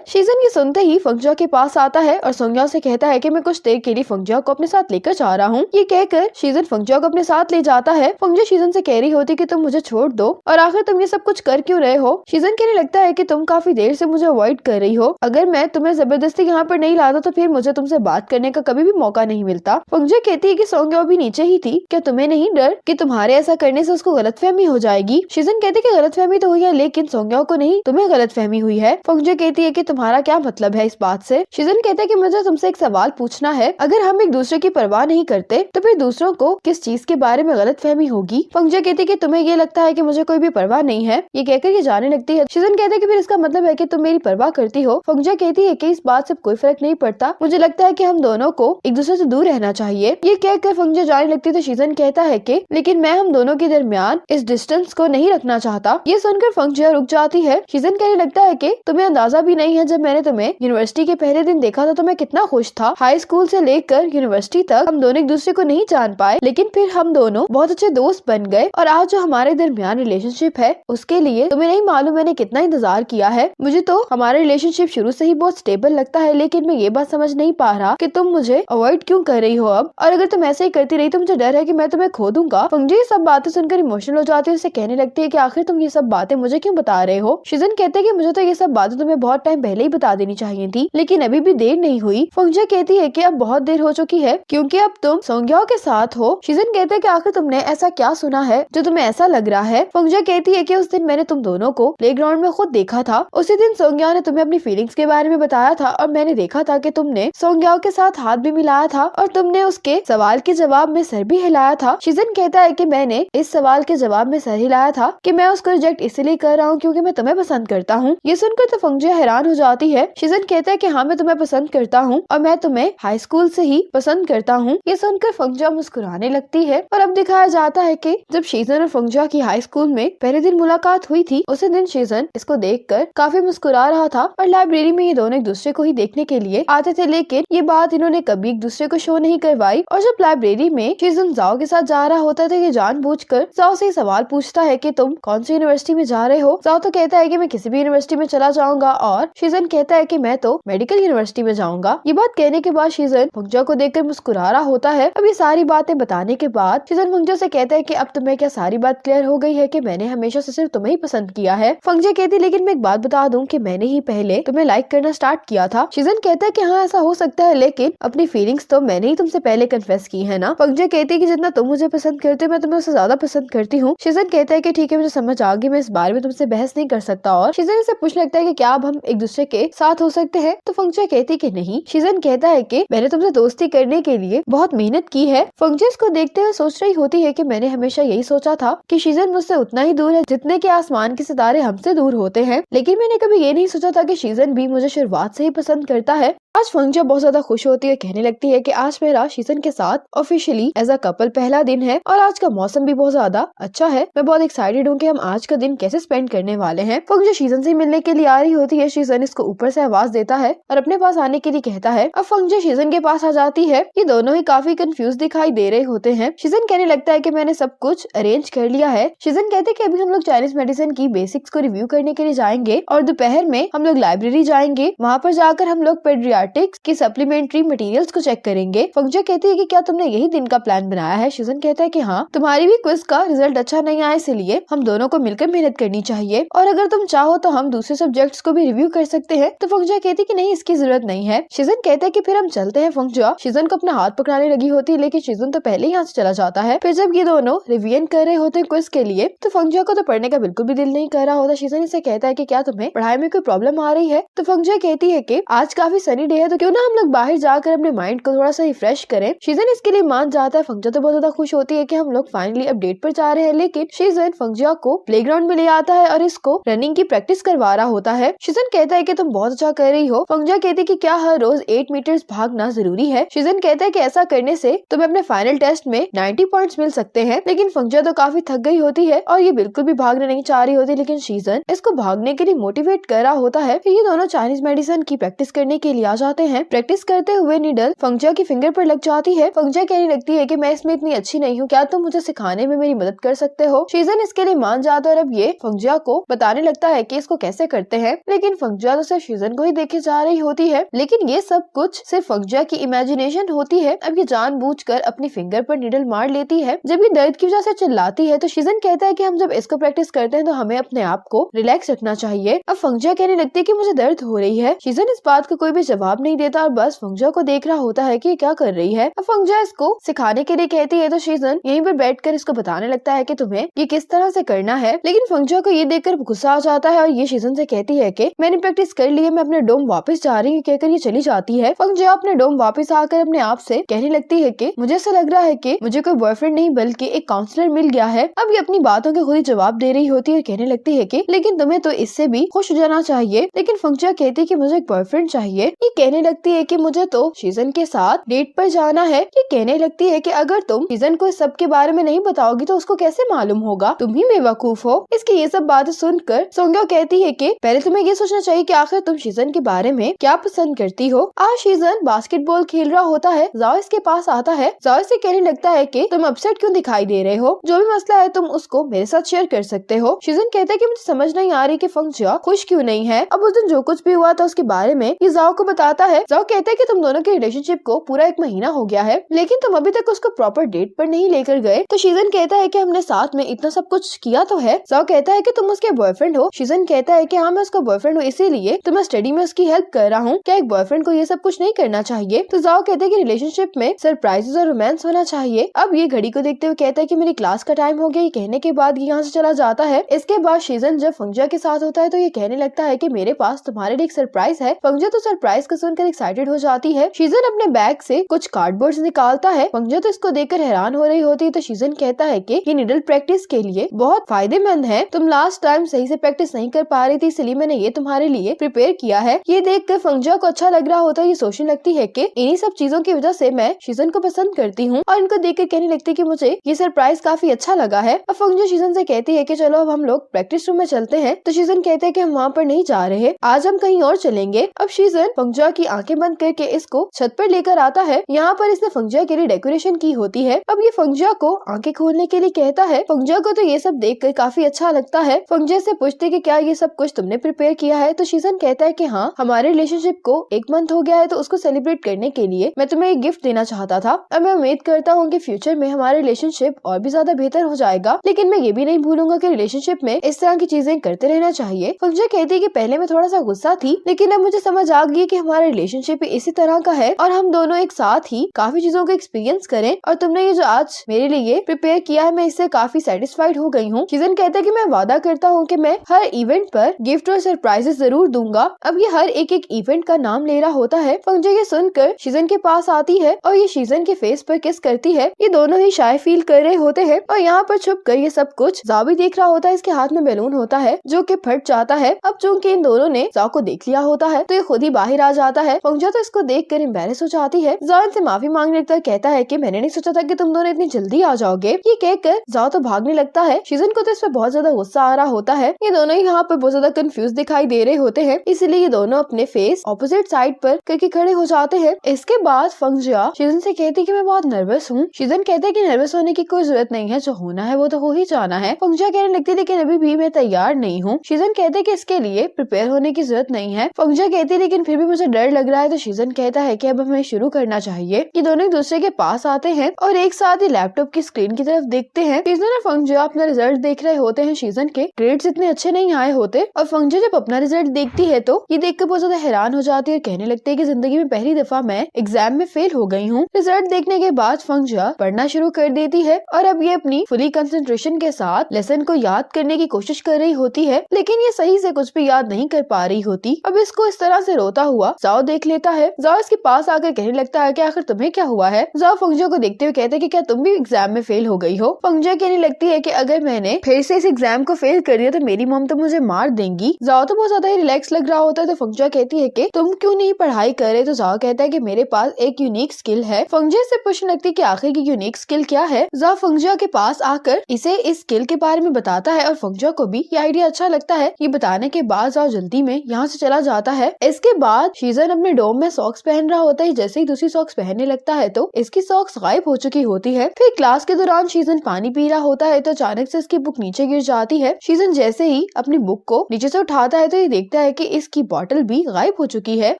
शीजन ये सुनते ही फंगजियो के पास आता है और सोंग्याओ से कहता है कि मैं कुछ देर के लिए फंगजियो को अपने साथ लेकर जा रहा हूँ। ये कहकर शीजन फंगजियो को अपने साथ ले जाता है। फंगजियो शीजन से कह रही होती कि तुम मुझे छोड़ दो और आखिर तुम ये सब कुछ कर क्यों रहे हो। शीजन कहने लगता है कि तुम काफी देर से मुझे अवॉइड कर रही हो, अगर मैं तुम्हें जबरदस्ती यहाँ पर नहीं लाता तो फिर मुझे तुमसे बात करने का कभी भी मौका नहीं मिलता। फंगजियो कहती है कि सोंग्याओ भी नीचे ही थी, क्या तुम्हें नहीं डर कि तुम्हारे ऐसा करने से उसको गलतफहमी हो जाएगी। शीजन कहती है कि गलतफहमी तो हुई है लेकिन सोंग्याओ को नहीं, तुम्हें गलतफहमी हुई है। फंगजियो कहती है कि तुम्हारा क्या मतलब है इस बात से। शीजन कहता है कि मुझे तुमसे एक सवाल पूछना है, अगर हम एक दूसरे की परवाह नहीं करते तो फिर दूसरों को किस चीज के बारे में गलतफहमी होगी। फंगजियो कहती है कि तुम्हें ये लगता है कि मुझे कोई भी परवाह नहीं है। ये कहकर ये जाने लगती है। शीजन कहता है कि फिर इसका मतलब है कि तुम मेरी परवाह करती हो। फंगजियो कहती है कि इस बात से कोई फर्क नहीं पड़ता, मुझे लगता है कि हम दोनों को एक दूसरे से दूर रहना चाहिए। ये कहकर फंगजियो जाने लगती है तो शीजन कहता है कि लेकिन मैं हम दोनों के दरमियान इस डिस्टेंस को नहीं रखना चाहता। ये सुनकर फंगजियो रुक जाती है। शीजन कहने लगता है कि तुम्हें अंदाजा भी नहीं है, जब मैंने तुम्हें यूनिवर्सिटी के पहले दिन देखा था तो मैं कितना खुश था। हाई स्कूल से लेकर यूनिवर्सिटी तक हम दोनों एक दूसरे को नहीं जान पाए, लेकिन फिर हम दोनों बहुत अच्छे दोस्त बन गए और आज जो हमारे दरमियान रिलेशनशिप है उसके लिए तुम्हें नहीं मालूम मैंने कितना इंतजार किया है। मुझे तो हमारा रिलेशनशिप शुरू से ही बहुत स्टेबल लगता है, लेकिन मैं ये बात समझ नहीं पा रहा कि तुम मुझे अवॉइड क्यों कर रही हो अब, और अगर तुम ऐसे ही करती रही तो मुझे डर है कि मैं तुम्हें खो दूंगा। फंगजियो सब बातें सुनकर इमोशनल हो जाती है, उससे कहने लगती है कि आखिर तुम ये सब बातें मुझे क्यों बता रहे हो। शीजन कहते हैं कि मुझे तो ये सब बातें तुम्हें बहुत टाइम पहले ही बता देनी चाहिए थी, लेकिन अभी भी देर नहीं हुई। फंगजियो कहती है कि अब बहुत देर हो चुकी है क्योंकि अब तुम सोंग्याओ के साथ हो। शीजन कहते हैं कि आखिर तुमने ऐसा क्या सुना है जो तुम्हें ऐसा लग रहा है। फंगजियो कहती है कि उस दिन मैंने तुम दोनों को प्लेग्राउंड में खुद देखा था। उसी दिन सोंग्याओ ने तुम्हें अपनी फीलिंग्स के बारे में बताया था और मैंने देखा था कि तुमने सोंग्याओ के साथ हाथ भी मिलाया था और तुमने उसके सवाल के जवाब में सर भी हिलाया था। शीजन कहता है कि मैंने ने इस सवाल के जवाब में सर हिलाया था कि मैं उसको रिजेक्ट इसलिए कर रहा हूँ क्योंकि मैं तुम्हें पसंद करता हूँ। ये सुनकर तो फंगजिया हैरान हो जाती है। शीजन कहता है कि हाँ मैं तुम्हें पसंद करता हूँ और मैं तुम्हें हाई स्कूल से ही पसंद करता हूँ। ये सुनकर फंगजिया मुस्कुराने लगती है और अब दिखाया जाता है कि जब शीजन और फंगजिया की हाई स्कूल में पहले दिन मुलाकात हुई थी, उसी दिन शीजन इसको देखकर काफी मुस्कुरा रहा था और लाइब्रेरी में ये दोनों एक दूसरे को ही देखने के लिए आते थे, लेकिन ये बात इन्होंने कभी एक दूसरे को शो नहीं करवाई। और जब लाइब्रेरी में शीजन जाओ के साथ जा रहा होता है तो ये जानबूझकर जाओ से सवाल पूछता है कि तुम कौन सी यूनिवर्सिटी में जा रहे हो। जाओ तो कहता है कि मैं किसी भी यूनिवर्सिटी में चला जाऊंगा और शीजन कहता है कि मैं तो मेडिकल यूनिवर्सिटी में जाऊंगा। ये बात कहने के बाद शीजन फंगजिया को देखकर मुस्कुरा रहा होता है। अब ये सारी बातें बताने के बाद शीजन फंगजिया से कहता है कि अब तुम्हें क्या सारी बात क्लियर हो गई है कि मैंने हमेशा से सिर्फ तुम्हें ही पसंद किया है। फंगजिया कहती लेकिन मैं एक बात बता दूं कि मैंने ही पहले तुम्हें लाइक करना स्टार्ट किया था। शीजन कहता है कि हाँ ऐसा हो सकता है, लेकिन अपनी फीलिंग्स तो मैंने ही तुमसे पहले कन्फेस की है ना। फंगजिया कहती है कि जितना तुम मुझे पसंद करते हो मैं तुम्हें उससे ज्यादा पसंद करती हूँ। शीजन कहता है कि ठीक है मुझे समझ आ गई, मैं इस बारे में तुमसे बहस नहीं कर सकता। और शीजन से पूछने लगता है कि क्या अब हम एक दूसरे के साथ हो सकते हैं, तो फंगजिया कहती है कि नहीं। शीजन कहता है कि मैंने तुमसे दोस्ती करने के लिए बहुत मेहनत की है। फंगजिया इसको देखते हुए सोच रही होती है कि मैंने हमेशा यही सोचा था कि शीजन मुझसे उतना ही दूर है जितने के आसमान के सितारे हमसे दूर होते हैं, लेकिन मैंने कभी ये नहीं सोचा था कि शीजन भी मुझे शुरुआत से ही पसंद करता है। आज फंगजिया बहुत ज्यादा खुश होती है, कहने लगती है कि आज मेरा शीजन के साथ ऑफिशियली एज अ कपल पहला दिन है और आज का मौसम भी बहुत ज्यादा अच्छा है। मैं बहुत एक्साइटेड हूँ कि हम आज का दिन कैसे स्पेंड करने वाले हैं। फंगजिया शीजन से मिलने के लिए आ रही होती है। शीजन इसको ऊपर से आवाज देता है और अपने पास आने के लिए कहता है। अब फंगजिया शीजन के पास आ जाती है। ये दोनों ही काफी कंफ्यूज दिखाई दे रहे होते हैं। शीजन कहने लगता है कि मैंने सब कुछ अरेंज कर लिया है। शीजन कहते हैं कि अभी हम लोग चाइनीज मेडिसिन की बेसिक्स को रिव्यू करने के लिए जाएंगे और दोपहर में हम लोग लाइब्रेरी जाएंगे। वहाँ पर जाकर हम लोग पेडियाट्रिक्स की सप्लीमेंट्री मटेरियल्स को चेक करेंगे। फंगजिया कहती है कि क्या तुमने यही दिन का प्लान बनाया है। शीजन कहता है कि हाँ, तुम्हारी भी क्विज का रिजल्ट अच्छा नहीं आया, इसलिए हम दोनों को मिलकर मेहनत करनी चाहिए और अगर तुम चाहो तो हम दूसरे सब्जेक्ट्स को भी रिव्यू कर सकते हैं। तो फंगजिया कहती है कि नहीं, इसकी जरूरत नहीं है। शीजन कहता है कि फिर हम चलते हैं। फंगजिया शीजन को अपना हाथ पकड़ाने लगी होती है, लेकिन शीजन तो पहले ही यहाँ से चला जाता है। फिर जब ये दोनों रिवीजन कर रहे होते हैं क्विज के लिए, तो फंगजिया को तो पढ़ने का बिल्कुल भी दिल नहीं कर रहा होता। शीजन इसे कहता है कि क्या तुम्हें पढ़ाई में कोई प्रॉब्लम आ रही है। तो फंगजिया कहती है कि आज काफी सनी डे है, तो क्यों ना हम लोग बाहर जाकर अपने माइंड को थोड़ा सा रिफ्रेश करें। शीजन इसके लिए मान जाता है। फंगजिया तो बहुत ज्यादा खुश होती है कि हम लोग फाइनली अपडेट पर जा रहे हैं, लेकिन शीजन फंगजिया को प्लेग्राउंड में ले आता है और इसको रनिंग की प्रैक्टिस करवा रहा होता है। शीजन कहता है कि तुम बहुत अच्छा कर रही हो। फंगजिया कहती है कि क्या हर रोज 8 मीटर्स भागना जरूरी है। शीजन कहता है कि ऐसा करने से तुम्हें अपने फाइनल टेस्ट में 90 पॉइंट्स मिल सकते हैं, लेकिन फंगजिया तो काफी थक गई होती है और ये बिल्कुल भी भागना नहीं चाह रही होती, लेकिन शीजन इसको भागने के लिए मोटिवेट कर रहा होता है। फिर ये दोनों चाइनीज मेडिसिन की प्रैक्टिस करने के लिए आ जाते हैं। प्रैक्टिस करते हुए नीडल फंगजिया की फिंगर पर लग जाती है। फंगजिया कहने लगती है कि मैं इसमें इतनी अच्छी नहीं हूँ, क्या तुम मुझे सिखाने में मेरी मदद कर सकते हो। शीजन इसके लिए मान जाता है और अब ये फंगजिया को बताने लगता है कि इसको कैसे करते हैं, लेकिन फंगजिया तो सिर्फ शीजन को ही देखे जा रही होती है। लेकिन ये सब कुछ सिर्फ फंगजिया की इमेजिनेशन होती है। अब ये जानबूझकर अपनी फिंगर पर नीडल मार लेती है। जब ये दर्द की वजह से चिल्लाती है तो शीजन कहता है कि हम जब इसको प्रैक्टिस करते हैं तो हमें अपने आप को रिलैक्स रखना चाहिए। अब फंगजिया कहने लगती है कि मुझे दर्द हो रही है। शीजन इस बात का कोई भी जवाब नहीं देता और बस फंगजिया को देख रहा होता है कि क्या कर रही है। अब फंगजिया इसको सिखाने के लिए कहती है तो शीजन यहीं पर बैठकर इसको बताने लगता है कि तुम्हें ये किस तरह से करना है। लेकिन फंगजिया को ये देखकर गुस्सा आ जाता है और ये शीजन से कहती है कि मैंने प्रैक्टिस कर ली है, मैं अपने डोम वापस जा रही हूँ कहकर ये चली जाती है। फंगजिया अपने डोम वापस आकर अपने आप से कहने लगती है कि मुझे ऐसा लग रहा है कि मुझे कोई बॉयफ्रेंड नहीं बल्कि एक काउंसलर मिल गया है। अब ये अपनी बातों के खुद ही जवाब दे रही होती है और कहने लगती है कि लेकिन तुम्हें तो इससे भी खुश हो जाना चाहिए। लेकिन फंगजिया कहती है कि मुझे एक बॉयफ्रेंड चाहिए। ये कहने लगती है कि मुझे तो शीजन के साथ डेट पर जाना है। ये कहने लगती है कि अगर तुम शीजन को इस सब के बारे में नहीं बताओगी तो उसको कैसे मालूम होगा, तुम ही बेवकूफ हो। इसकी ये सब बातें सुनकर सोंग्यो कहती है कि पहले तुम्हें ये सोचना चाहिए कि आखिर तुम शीजन के बारे में क्या पसंद करती हो। आज शीजन बास्केटबॉल खेल रहा होता है। जाओ इसके पास आता है। जाओ इसे कहने लगता है कि तुम अपसेट क्यों दिखाई दे रहे हो, जो भी मसला है तुम उसको मेरे साथ शेयर कर सकते हो। शीजन कहता है कि मुझे समझ नहीं आ रही कि फंगजिया खुश क्यों नहीं है। अब उस दिन जो कुछ भी हुआ था उसके बारे में ये जाओ को बताता है। जाओ कहता है कि तुम दोनों के रिलेशनशिप को पूरा 1 महीना हो गया है, लेकिन तुम अभी तक उसको प्रॉपर डेट पर नहीं लेकर गए। तो शीजन कहता है कि हमने साथ में इतना सब कुछ किया तो है। जाओ कहता है कि तुम उसके बॉयफ्रेंड हो। शीजन कहता है कि हाँ मैं उसका बॉयफ्रेंड हूँ, इसीलिए तो मैं स्टडी में उसकी हेल्प कर रहा हूँ। क्या एक बॉयफ्रेंड को ये सब कुछ नहीं करना चाहिए। तो जाओ कहते हैं कि रिलेशनशिप में सरप्राइजेस और रोमांस होना चाहिए। अब ये घड़ी को देखते हुए कहता है कि मेरी क्लास का टाइम हो गया। ये कहने के बाद ये यहाँ से चला जाता है। इसके बाद शीजन जब फंगजिया के साथ होता है तो ये कहने लगता है कि मेरे पास तुम्हारे लिए एक सरप्राइज है। फंगजिया तो सरप्राइज को सुनकर एक्साइटेड हो जाती है। शीजन अपने बैग से कुछ कार्डबोर्ड निकालता है। फंगजा तो इसको देखकर हैरान हो रही होती है। तो शीजन कहता है कि ये नीडल प्रैक्टिस के लिए बहुत फायदेमंद है। तुम लास्ट टाइम सही से प्रैक्टिस नहीं कर पा रही थी, इसलिए मैंने ये तुम्हारे लिए प्रिपेयर किया है। ये देखकर फंगजा को अच्छा लग रहा होता है। ये सोचने लगती है कि इन्हीं सब चीजों की वजह से मैं शीजन को पसंद करती हूँ और इनको देखकर कहने लगती है कि मुझे ये सरप्राइज काफी अच्छा लगा है। अब फंगजा शीजन से कहती है कि चलो अब हम लोग प्रैक्टिस रूम में चलते हैं। तो शीजन कहते हैं कि हम वहाँ पर नहीं जा रहे, आज हम कहीं और चलेंगे। अब शीजन फंगजा की आंखें बंद करके इसको छत पर लेकर आता है। यहाँ पर इसने फंगजा के लिए डेकोरेशन की होती है। अब ये फंगजा को आंखें खोलने के लिए कहता है। फंगजा को तो ये सब देखकर काफी अच्छा लगता है। फंगजा से पूछते कि क्या ये सब कुछ तुमने प्रिपेयर किया है। तो शीजन कहता है कि हाँ, हमारे रिलेशनशिप को 1 मंथ हो गया है, तो उसको सेलिब्रेट करने के लिए मैं तुम्हें एक गिफ्ट देना चाहता था। अब मैं उम्मीद करता हूँ कि फ्यूचर में हमारा रिलेशनशिप और भी ज्यादा बेहतर हो जाएगा, लेकिन मैं ये भी नहीं भूलूंगा कि रिलेशनशिप में इस तरह की चीजें करते रहना चाहिए। फंगजा कहती है कि पहले मैं थोड़ा सा गुस्सा थी, लेकिन अब मुझे समझ आ गई कि हमारा रिलेशनशिप इसी तरह का है और हम दोनों एक साथ ही काफी चीजों को एक्सपीरियंस करें। और तुमने ये जो आज मेरे लिए प्रिपेयर किया है, मैं इससे काफी सेटिस्फाइड हो गई हूँ। शीजन कहता है कि मैं वादा करता हूँ कि मैं हर इवेंट पर गिफ्ट और सरप्राइजेस जरूर दूंगा। अब ये हर एक इवेंट का नाम ले रहा होता है। फंगजा ये सुनकर शीजन के पास आती है और ये शीजन के फेस पर किस करती है। ये दोनों ही शाय फील कर रहे होते हैं और यहाँ पर छुप कर ये सब कुछ जाओ भी देख रहा होता है। इसके हाथ में बैलून होता है जो कि फट जाता है। अब चूंकि इन दोनों ने जाओ को देख लिया होता है तो ये खुद ही बाहर आ जाता है। फंगजा तो इसको देख कर एम्बैरेस हो जाती है। जाओ इनसे माफी मांगने लगता है, कहता है कि मैंने नहीं सोचा था कि तुम दोनों इतनी जल्दी आ जाओगे। ये कहकर जाओ तो भागने लगता है। शीजन को तो इस पर बहुत ज्यादा गुस्सा आ रहा होता है। ये दोनों ही यहाँ पर बहुत ज्यादा कंफ्यूज दिखाई दे रहे होते हैं, इसलिए ये दोनों अपने फेस ऑपोजिट साइड पर करके खड़े हो जाते हैं। इसके बाद फंगजा शीजन से कहती है कि मैं बहुत नर्वस हूँ। शीजन कहते हैं कि नर्वस होने की कोई जरूरत नहीं है, जो होना है वो तो हो ही जाना है। फंगजा कहने लगती है लेकिन अभी भी मैं तैयार नहीं हूँ। शीजन कहते हैं कि इसके लिए प्रिपेयर होने की जरूरत नहीं है। फंगजा कहती है लेकिन फिर भी मुझे डर लग रहा है। तो शीजन कहता है कि अब हमें शुरू करना चाहिए। ये दोनों एक दूसरे के पास आते हैं और एक साथ ही लैपटॉप की स्क्रीन की तरफ देखते हैं। शीजन और फंगजा अपना रिजल्ट देख रहे होते हैं। शीजन के ग्रेड्स इतने अच्छे नहीं आए होते और फंगजा जब अपना रिजल्ट देखती है तो ये देखकर बहुत ज्यादा हैरान हो जाती है और कहने लगती है कि जिंदगी में पहली दफा मैं एग्जाम में फेल हो गई हूँ। रिजल्ट देखने के बाद फंगजा पढ़ना शुरू कर देती है और अब ये अपनी फुली कंसंट्रेशन के साथ लेसन को याद करने की कोशिश कर रही होती है, लेकिन ये सही से कुछ भी याद नहीं कर पा रही होती। अब इसको इस तरह से रोता हुआ जाओ देख लेता है। जाओ इसके पास आकर कहने लगता है कि आखिर तुम्हें क्या हुआ है। जाओ फंगजा को देखते हुए कहते हैं कि क्या तुम भी एग्जाम में फेल हो गई हो। फंगजा कहने लगती है कि अगर मैंने फिर से इस एग्जाम को फेल कर दिया तो मेरी मॉम तो मुझे मार देंगी। जाओ तो बहुत ज्यादा ही रिलैक्स लग रहा होता है। तो फंगजा कहती है कि तुम क्यों नहीं पढ़ाई कर रहे। तो जाओ कहता है कि मेरे पास एक यूनिक स्किल है। फंगजा से पूछने लगती है कि आखिर की यूनिक स्किल क्या है। जाओ फंगजा के पास आकर इसे इस स्किल के बारे में बताता है और फंगजा को भी ये आइडिया अच्छा लगता है। ये बताने के बाद जाओ जल्दी में यहाँ से चला जाता है। इसके बाद शीजन अपने डोम में सॉक्स पहन रहा होता है। जैसे ही दूसरी सॉक्स पहनने लगता है तो इसकी सॉक्स गायब हो चुकी होती है। फिर क्लास के दौरान शीजन पानी पी रहा होता है तो अचानक से इसकी बुक नीचे गिर जाती है। शीजन जैसे ही अपनी बुक को नीचे से उठाता है तो ये देखता है कि इसकी बॉटल भी गायब हो चुकी है।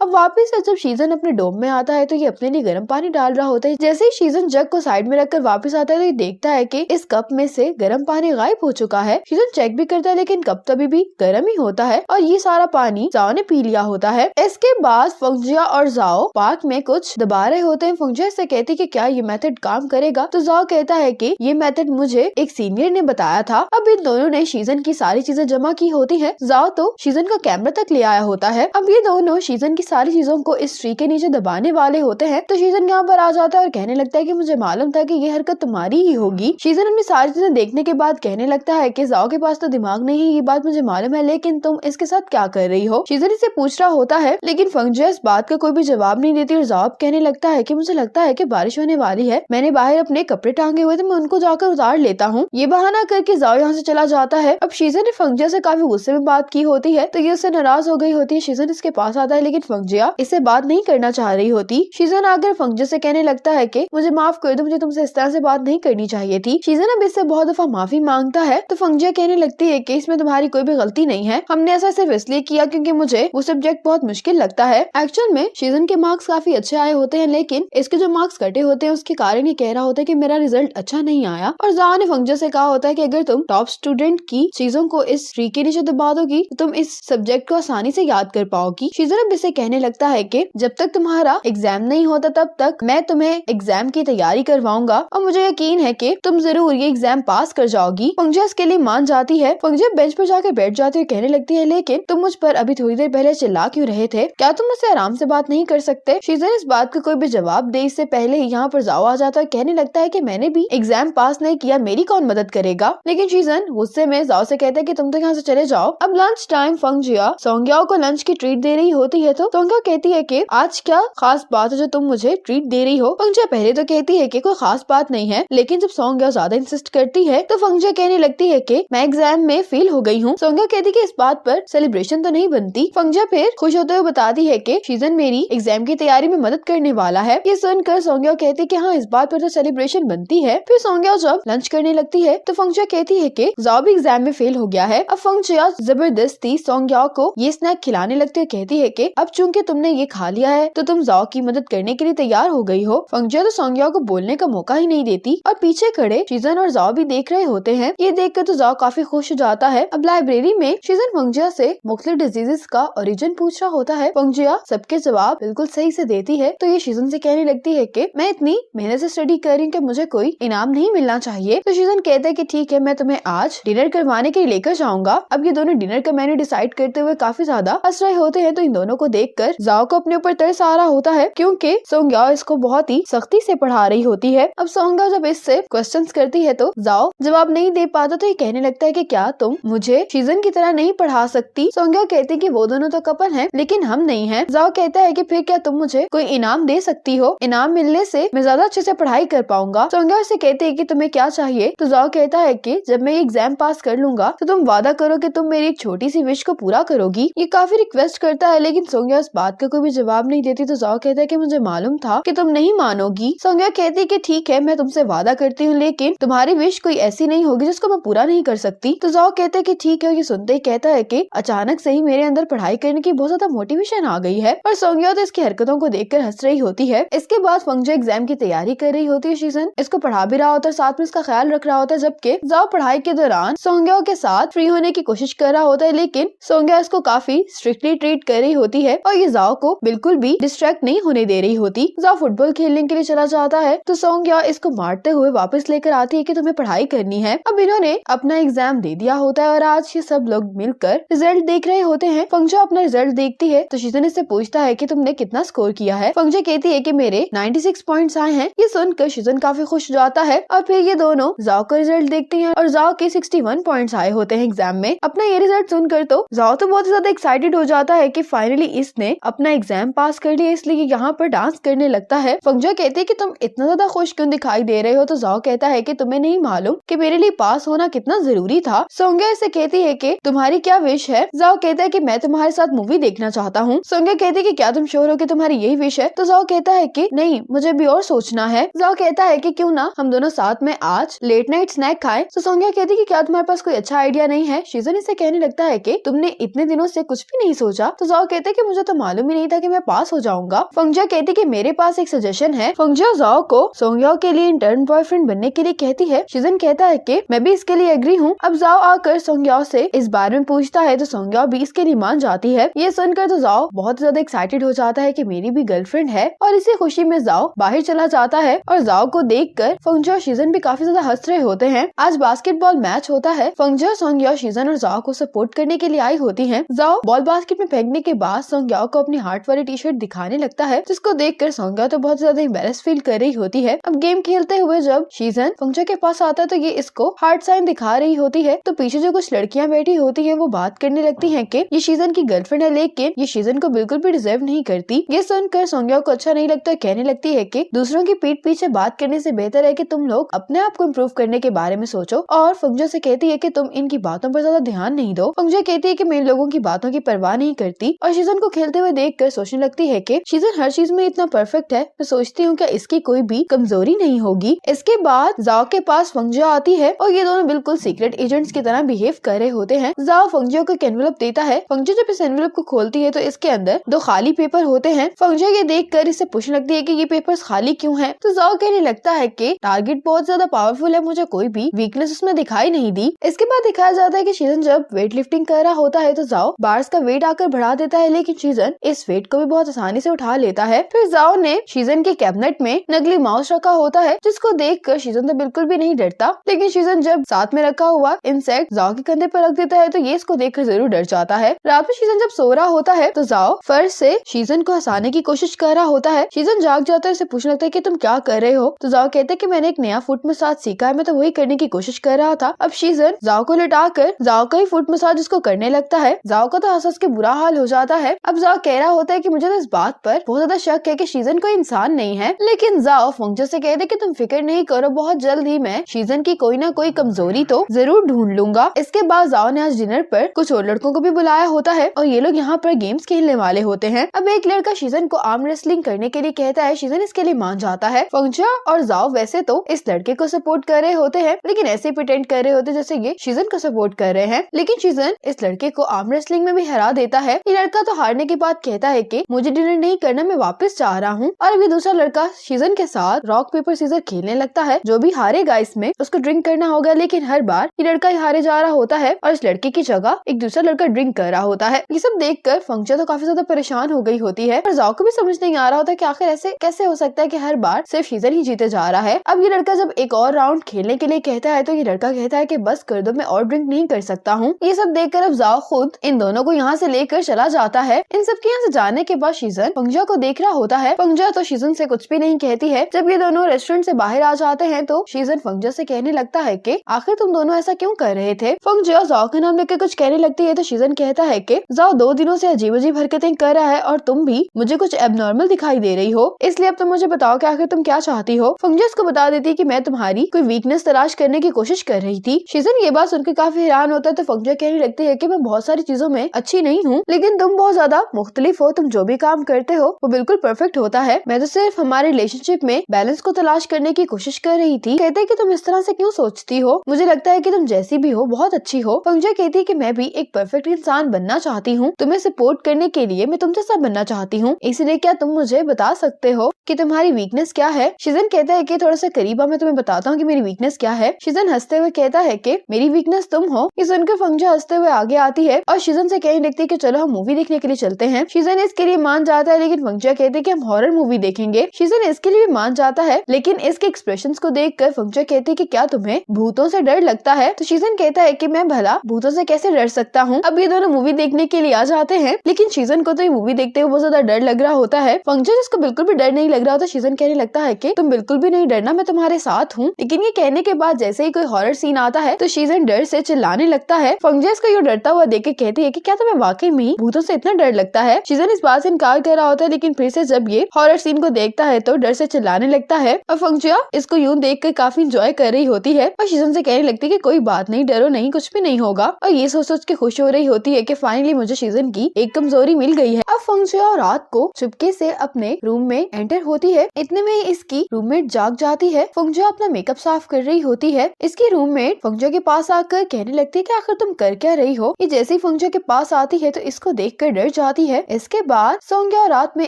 अब वापस से जब शीजन अपने डोम में आता है तो ये अपने लिए गर्म पानी डाल रहा होता है। जैसे ही शीजन जग को साइड में रखकर वापस आता है तो ये देखता है कि इस कप में से गर्म पानी गायब हो चुका है। शीजन चेक भी करता है लेकिन कप तभी भी गर्म ही होता है और ये सारा पानी जाओ ने पी लिया होता है। इसके बाद फंगजा और जाओ पार्क में कुछ दबा रहे होते हैं। फंगजा से कहती है कि क्या ये मेथड काम करेगा। तो जाओ कहता है कि ये मेथड मुझे एक सीनियर ने बताया था। अब इन दोनों ने शीजन की सारी चीजें जमा की होती है। जाओ तो शीजन का कैमरा तक ले आया होता है। अब ये दोनों शीजन की सारी चीजों को इस ट्री के नीचे दबाने वाले होते हैं। तो शीजन यहाँ पर आ जाता है और कहने लगता है कि मुझे मालूम था कि ये हरकत तुम्हारी ही होगी। शीजन अपनी सारी चीजें देखने के बाद कहने लगता है कि जाओ के पास तो दिमाग नहीं है, ये बात मुझे मालूम है, लेकिन तुम इसके साथ क्या कर रही हो। शीजन इसे पूछ रहा होता है लेकिन फंगजा इस बात का कोई भी जवाब नहीं देती और जाओ कहने लगता है कि मुझे लगता है कि बारिश होने वाली है, मैंने बाहर अपने कपड़े टांगे हुए थे, मैं उनको जाकर उतार लेता हूँ। ये बहाना करके जाओ यहाँ से चला जाता है। अब शीजन ने फंगजा से काफी गुस्से में बात की होती है तो ये उससे नाराज हो गई होती है। शीजन इसके पास आता है लेकिन फंगजा इससे बात नहीं करना चाह रही होती। शीजन आकर फंगजा से कहने लगता है कि मुझे माफ कर दो, मुझे तुमसे इस तरह से बात नहीं करनी चाहिए थी। शीजन अब इससे बहुत दफा माफी मांगता है तो फंगजा कहने लगती है कि इसमें तुम्हारी कोई भी गलती नहीं है, हमने ऐसा सिर्फ इसलिए किया क्योंकि मुझे वो सब्जेक्ट बहुत मुश्किल लगता है। एक्चुअल में शीजन के मार्क्स काफी अच्छे आए होते हैं लेकिन इसके जो मार्क्स कटे होते हैं उसके कारण ये कह रहा होता है कि मेरा रिजल्ट अच्छा नहीं आया। और जाओ ने फंगजा से कहा होता है कि अगर तुम टॉप स्टूडेंट की चीजों को इस ट्री के नीचे दबा दोगी तो तुम इस सब्जेक्ट को आसानी से याद कर पाओगी। शीजन अब इसे कहने लगता है कि जब तक तुम्हारा एग्जाम नहीं होता तब तक मैं तुम्हें एग्जाम की तैयारी करवाऊंगा और मुझे यकीन है कि तुम जरूर ये एग्जाम पास कर जाओगी। फंगजा इसके लिए मान जाती है। फंगजा बेंच पर जाकर बैठ जाती है, कहने लगती है लेकिन तुम मुझ पर अभी थोड़ी देर पहले चिल्ला क्यों रहे थे, क्या तुम मुझसे आराम से बात नहीं कर सकते? शीजन इस बात का कोई भी जवाब दे इससे पहले ही यहाँ पर जाओ आ जाता है, कहने लगता है कि मैंने भी एग्जाम पास नहीं किया, मेरी कौन मदद करेगा। लेकिन शीजन गुस्से में जाओ से कहता है कि तुम तो यहाँ से चले जाओ। अब लंच टाइम फंगजिया सोंग्याओ को लंच की ट्रीट दे रही होती है तो सोंग्याओ कहती है कि आज क्या खास बात है जो तुम मुझे ट्रीट दे रही हो। फंगजिया पहले तो कहती है कि कोई खास बात नहीं है, लेकिन जब सोंग्याओ ज्यादा इंसिस्ट करती है तो फंगजिया कहने लगती है कि मैं एग्जाम में फेल हो गई हूँ। सोंग्याओ कहती है कि इस बात पर सेलिब्रेशन तो नहीं बनती। फंगजिया फिर खुश होते हुए बताती है कि शीजन मेरी एग्जाम की तैयारी में मदद करने वाला है। ये सुनकर सोंग्याओ कहती है कि हाँ, इस बात पर तो सेलिब्रेशन बनती है। फिर सोंग्याओ जब लंच करने लगती है तो फंगजिया कहती है कि जाओ भी एग्जाम में फेल हो गया है। अब फंगजिया जबरदस्ती सोंग्याओ को ये स्नैक खिलाने लगती है, कहती है कि अब चूंकि तुमने ये खा लिया है तो तुम जाओ की मदद करने के लिए तैयार हो गई हो। फंगजिया तो सोंग्याओ को बोलने का मौका ही नहीं देती और पीछे खड़े शीजन और जाओ भी देख रहे होते हैं। ये देखकर तो जाओ काफी खुश हो जाता है। अब लाइब्रेरी में शीजन फंगजिया से मुख्तलिफ डिजीजेस का ओरिजिन पूछ रहा होता है। फंगजिया सबके जवाब बिल्कुल सही से देती है तो ये शीजन से कहने लगती है कि मैं इतनी मेहनत से स्टडी कर रही हूँ कि मुझे कोई इनाम नहीं मिलना चाहिए। तो शीजन कहता है कि ठीक है, मैं तुम्हें आज डिनर करवाने के लिए लेकर जाऊंगा। अब ये दोनों डिनर का मेन्यू डिसाइड करते हुए काफी ज्यादा हंस रहे होते हैं तो इन दोनों को देखकर जाओ को अपने ऊपर तरस आ रहा होता है क्योंकि सोंग्याओ इसको बहुत ही सख्ती से पढ़ा रही होती है। अब सोंग्याओ जब इससे क्वेश्चंस करती है तो जाओ जवाब नहीं दे पाता तो ये कहने लगता है कि क्या तुम मुझे शीजन की तरह नहीं पढ़ा सकती। सोंग्याओ कहती है कि वो दोनों तो कपल हैं लेकिन हम नहीं हैं। जाओ कहता है कि फिर क्या तुम मुझे कोई इनाम दे सकती हो? इनाम मिलने से मैं ज्यादा अच्छे से पढ़ाई कर पाऊंगा। सोंग्याओ से कहती है कि तुम्हें क्या चाहिए? तो जाओ कहता है कि जब मैं एग्जाम पास कर लूंगा तो तुम वादा करो कि तुम मेरी एक छोटी सी विश को पूरा करोगी। ये काफी रिक्वेस्ट करता है लेकिन सोंग्याओ इस बात का कोई भी जवाब नहीं देती तो जाओ कहता है कि मुझे मालूम था कि तुम नहीं मानोगी। सोंग्याओ कहती है कि ठीक है, मैं तुमसे वादा करती हूँ लेकिन तुम्हारी विश कोई ऐसी नहीं होगी जिसको मैं पूरा नहीं कर सकती। तो जाओ कहते है कि ठीक है। ये सुनते ही कहता है कि अचानक से ही मेरे अंदर पढ़ाई करने की बहुत ज्यादा मोटिवेशन आ गई है। और सोंग्याओ तो इसकी हरकतों को देखकर हंस रही होती है। इसके बाद फंगजिया एग्जाम की तैयारी कर रही होती है। शीजन इसको पढ़ा भी रहा होता है, साथ में इसका ख्याल रख रहा होता है, जबकि जाओ पढ़ाई के दौरान सोंग्याओ के साथ फ्री होने की कोशिश कर रहा होता है लेकिन सोंग्याओ इसको काफी स्ट्रिक्टली ट्रीट कर रही होती है और ये जाओ को बिल्कुल भी डिस्ट्रैक्ट नहीं होने दे रही होती। जाओ फुटबॉल खेलने के लिए चला जाता है तो सोंग्याओ इसको मारते हुए वापस लेकर आती है कि तुम्हें पढ़ाई करनी है। अब इन्होंने अपना एग्जाम दे दिया होता है और आज ये सब लोग मिलकर रिजल्ट देख रहे होते हैं। फंगजिया अपना रिजल्ट देखती है तो शीजन इससे पूछता है कि तुमने कितना स्कोर किया है। फंगजिया कहती है कि मेरे 96 पॉइंट्स आए हैं। ये सुनकर शीजन काफी खुश हो जाता है और फिर ये दोनों जाओ का रिजल्ट देखती हैं और जाओ के 61 पॉइंट्स आए होते हैं एग्जाम में। अपना ये रिजल्ट सुनकर तो जाओ तो बहुत ज्यादा एक्साइटेड हो जाता है कि फाइनली इसने अपना एग्जाम पास कर लिया, इसलिए यहाँ पर डांस करने लगता है। फंगजिया कहती है कि तुम इतना ज्यादा खुश क्यों दिखाई दे रहे हो? तो जाओ कहता है कि तुम्हें नहीं मालूम कि मेरे लिए पास होना कितना जरूरी था। सोंग्या इसे कहती है कि तुम्हारी क्या विश है? जाओ कहता है कि मैं तुम्हारे साथ मूवी देखना चाहता हूँ। सोंग्या कहती है कि क्या तुम श्योर हो कि तुम्हारी यही विश है? तो जाओ कहता है कि नहीं, मुझे भी और सोचना है। जाओ कहता है कि क्यों ना हम दोनों साथ में आज लेट नाइट स्नैक खाएं। तो सोंग्या कहती है कि क्या तुम्हारे पास कोई अच्छा आइडिया नहीं है? शीजन इसे कहने लगता है कि तुमने इतने दिनों से कुछ भी नहीं सोचा। तो जाओ कहते है कि मुझे तो मालूम ही नहीं था कि मैं पास हो जाऊंगा। फंगजिया कहती है कि मेरे पास एक सजेशन है। फंगजिया जाओ को सोंग्या के लिए इंटर्न बॉयफ्रेंड बनने के लिए कहती है। शीजन कहता है कि मैं भी इसके लिए एग्री हूँ। अब जाओ आकर सोंग्या से इस बारे में पूछता है तो सोंग्या भी इसके लिए मान जाती है। ये सुनकर तो जाओ बहुत ज्यादा एक्साइटेड हो जाता है कि मेरी भी गर्लफ्रेंड है और इसी खुशी में जाओ बाहर चला जाता है और जाओ को देखकर फंगजिया और शीजन भी काफी ज्यादा हंस रहे होते हैं। आज बास्केटबॉल मैच होता है। फंगजिया, सोंग्या, शीजन और जाओ को सपोर्ट करने के लिए आई होती है। जाओ बॉल बास्केट में फेंकने के बाद सोंग्या को अपनी हार्ट वाली टी शर्ट दिखाने लगता है, जिसको देखकर सोंग्या तो बहुत ज्यादा एम्बैरेस फील कर रही होती है। अब गेम खेलते हुए जब शीजन फंगजिया के पास आता है तो ये इसको हार्ट साइन दिखा रही होती है। तो पीछे जो कुछ लड़कियां बैठी होती है वो बात करने लगती है कि ये शीजन की गर्लफ्रेंड है लेकिन ये शीजन को बिल्कुल भी डिजर्व नहीं करती। ये सुनकर सोंग्या को अच्छा नहीं लगता, कहने लगती है कि दूसरों की पीठ पीछे बात करने से बेहतर है कि तुम लोग अपने आप को इम्प्रूव करने के बारे में सोचो। और फंगजिया से कहती है कि तुम इनकी बातों पर ज्यादा ध्यान नहीं दो। फंगजिया कहती है कि मैं इन लोगों की बातों की परवाह नहीं करती और शीजन को खेलते हुए देखकर सोचने लगती है कि शीजन हर चीज में इतना परफेक्ट है, मैं सोचती हूँ कि इसकी कोई भी कमजोरी नहीं होगी। इसके बाद जाओ के पास फंगजिया आती है और ये दोनों बिल्कुल सीक्रेट एजेंट्स की तरह बिहेव कर रहे होते हैं। जाओ फंगजिया को एक एनवेलप देता है। फंगजिया जब इस एनवेलप को खोलती है तो इसके अंदर 2 खाली पेपर होते हैं। फंगजिया ये देखकर इससे पूछने लगती है कि ये पेपर्स खाली क्यों हैं? तो जाओ कहने लगता है कि टारगेट बहुत ज्यादा पावरफुल है, मुझे कोई भी वीकनेस उसमें दिखाई नहीं दी। इसके बाद दिखाया जाता है कि शीजन जब वेट लिफ्टिंग कर रहा होता है तो जाओ बार्स का वेट आकर बढ़ा देता है लेकिन शीजन इस वेट को भी बहुत आसानी से उठा लेता है। फिर जाओ ने शीजन के कैबिनेट में नकली माउस रखा होता है, जिसको देखकर शीजन तो बिल्कुल भी नहीं डरता, लेकिन शीजन जब साथ में रखा हुआ इंसेक्ट जाओ के कंधे पर रख देता है तो ये इसको देखकर जरूर डर जाता है। रात में शीजन जब सो रहा होता है तो जाओ जाओ फर्श से शीजन को हंसाने की कोशिश कर रहा होता है। शीजन जाग जाता है, उसे पूछने लगता है कि तुम क्या कर रहे हो। तो जाओ कहते हैं कि मैंने एक नया फुट मसाज सीखा है, मैं तो वही करने की कोशिश कर रहा था। अब शीजन जाओ को लिटाकर जाओ का ही फुट मसाज उसको करने लगता है। जाओ का तो हंस के बुरा हाल हो जाता है। अब जाओ कह रहा होता है कि मुझे तो इस बात पर बहुत ज्यादा शक है कि शीजन कोई इंसान नहीं है, लेकिन जाओ फंक्चर से कहते कि तुम फिक्र नहीं करो, बहुत जल्द ही मैं शीजन की कोई ना कोई कमजोरी तो जरूर ढूंढ लूंगा। इसके बाद जाओ ने आज डिनर पर कुछ और लड़कों को भी बुलाया होता है और ये लोग यहाँ पर गेम्स खेलने वाले होते हैं। अब एक लड़का शीजन को आर्म रेसलिंग करने के लिए कहता है। शीजन इसके लिए मान जाता है। फंक्चर और जाओ वैसे तो इस लड़के को सपोर्ट कर रहे होते हैं, लेकिन ऐसे प्रिटेंड कर रहे होते जैसे ये शीजन को सपोर्ट कर रहे हैं, लेकिन शीजन इस लड़के को आर्म रेसलिंग में भी हरा देता है। ये लड़का तो हारने के बाद कहता है कि मुझे डिनर नहीं करना, मैं वापस जा रहा हूँ। और अभी दूसरा लड़का शीजन के साथ रॉक पेपर सीजर खेलने लगता है। जो भी हारेगा इसमें उसको ड्रिंक करना होगा, लेकिन हर बार ये लड़का ही हारे जा रहा होता है और इस लड़के की जगह एक दूसरा लड़का ड्रिंक कर रहा होता है। ये सब देखकर फंक्चर तो काफी ज्यादा परेशान हो गई होती है और जाओ को भी समझ नहीं आ रहा होता कि आखिर ऐसे कैसे हो सकता है कि हर बार सिर्फ शीजन ही जीते जा रहा है। अब ये लड़का जब एक और राउंड खेलने के लिए कहता है तो ये लड़का कहता है कि बस कर दो, मैं और ड्रिंक नहीं कर सकता हूँ। ये सब देखकर अब जाओ खुद इन दोनों को यहाँ से लेकर चला जाता है। इन सब के यहाँ से जाने के बाद शीजन फंक्चर को देख रहा होता है। फंक्चर तो शीजन से कुछ भी नहीं कहती है। जब ये दोनों रेस्टोरेंट से बाहर आ जाते हैं तो शीजन फंक्चर से कहने लगता है कि आखिर तुम दोनों ऐसा क्यों कर रहे थे। फंक्चर जाओ का नाम लेकर कुछ कहने लगती है तो शीजन कहता है कि जाओ 2 दिनों से अजीब अजीब हरकतें कर रहा है और तुम भी मुझे कुछ एबनॉर्मल दिखाई दे रही हो, इसलिए अब तुम मुझे बताओ कि आखिर तुम क्या चाहती हो। फंक्चर उसको बता देती है कि मैं तुम्हारी कोई वीकनेस तलाश करने की कोशिश कर रही थी। शीजन ये बात सुनकर काफी हैरान होता है तो फंक्चर कहने लगती है कि मैं बहुत सारी चीजों में अच्छी नहीं हूँ, लेकिन तुम बहुत ज्यादा मुख्तलिफ हो, तुम जो भी काम करते हो वो बिल्कुल परफेक्ट होता है। मैं तो सिर्फ हमारे रिलेशनशिप में बैलेंस को तलाश करने की कोशिश कर रही थी। कहते हैं कि तुम इस तरह से क्यों सोचती हो, मुझे लगता है कि तुम जैसी भी हो बहुत अच्छी हो। फंक्चर कहती है कि मैं भी एक परफेक्ट इंसान बनना चाहती हूँ, तुम्हें सपोर्ट करने के लिए मैं तुम जैसा बनना चाहती हूँ, इसलिए क्या तुम मुझे बता सकते हो कि तुम्हारी वीकनेस क्या है। शीजन कहता है कि थोड़ा सा करीब आ, मैं तुम्हें बताता हूँ कि मेरी वीकनेस क्या है। शीजन हंसते हुए कहता है कि मेरी वीकनेस तुम हो। ये सुनकर फंक्चर हंसते हुए आगे आती है और शीजन से कहने लगती है कि चलो हम मूवी देखने के लिए चलते हैं। शीजन इसके लिए मान जाता है, लेकिन फंक्चर कहते हैं कि हम हॉरर मूवी देखेंगे। शीजन इसके लिए भी मान जाता है, लेकिन इसके एक्सप्रेशंस को देखकर फंक्चर कहते हैं कि क्या तुम्हें भूतों से डर लगता है। तो शीजन कहता है कि मैं भला भूतों से कैसे डर सकता हूँ। अब ये दोनों मूवी देखने के लिए आ जाते हैं, लेकिन शीजन को तो ये मूवी देखते हुए बहुत ज्यादा डर लग रहा होता है। फंक्चर जिसको बिल्कुल भी डर नहीं लग रहा होता, शीजन कहने लगता है कि तुम बिल्कुल भी नहीं डरना, मैं तुम्हारे साथ हूँ। लेकिन ये कहने के बाद जैसे ही कोई हॉरर सीन आता है तो शीजन डर से चिल्लाने लगता है। फंक्चर इसको यूँ डरता हुआ देख के कहती है कि क्या तुम्हें वाकई में भूतों से इतना डर लगता है। शीजन इस बात से इनकार कर रहा होता है, लेकिन फिर से जब ये हॉरर सीन को देखता है तो डर से चिल्लाने लगता है और फंक्चर इसको यूं देखकर काफी इंजॉय कर रही होती है और शीजन से कहने लगती है कि कोई बात नहीं, डरो नहीं, कुछ भी नहीं होगा। और ये सोच के खुश हो रही होती है कि फाइनली मुझे शीजन की एक कमजोरी मिल गई है। अब फंक्चर रात को चुपके से अपने रूम में एंटर होती है। इतने में इसकी रूममेट जाग जाती है। फंक्चर अपना मेकअप साफ कर रही होती है। इसकी रूममेट फंक्चर के पास आकर कहने लगती है कि आखिर तुम कर क्या रही हो। ये जैसे ही फंक्चर के पास आती है तो इसको देखकर डर जाती है। इसके बाद सोंग्या रात में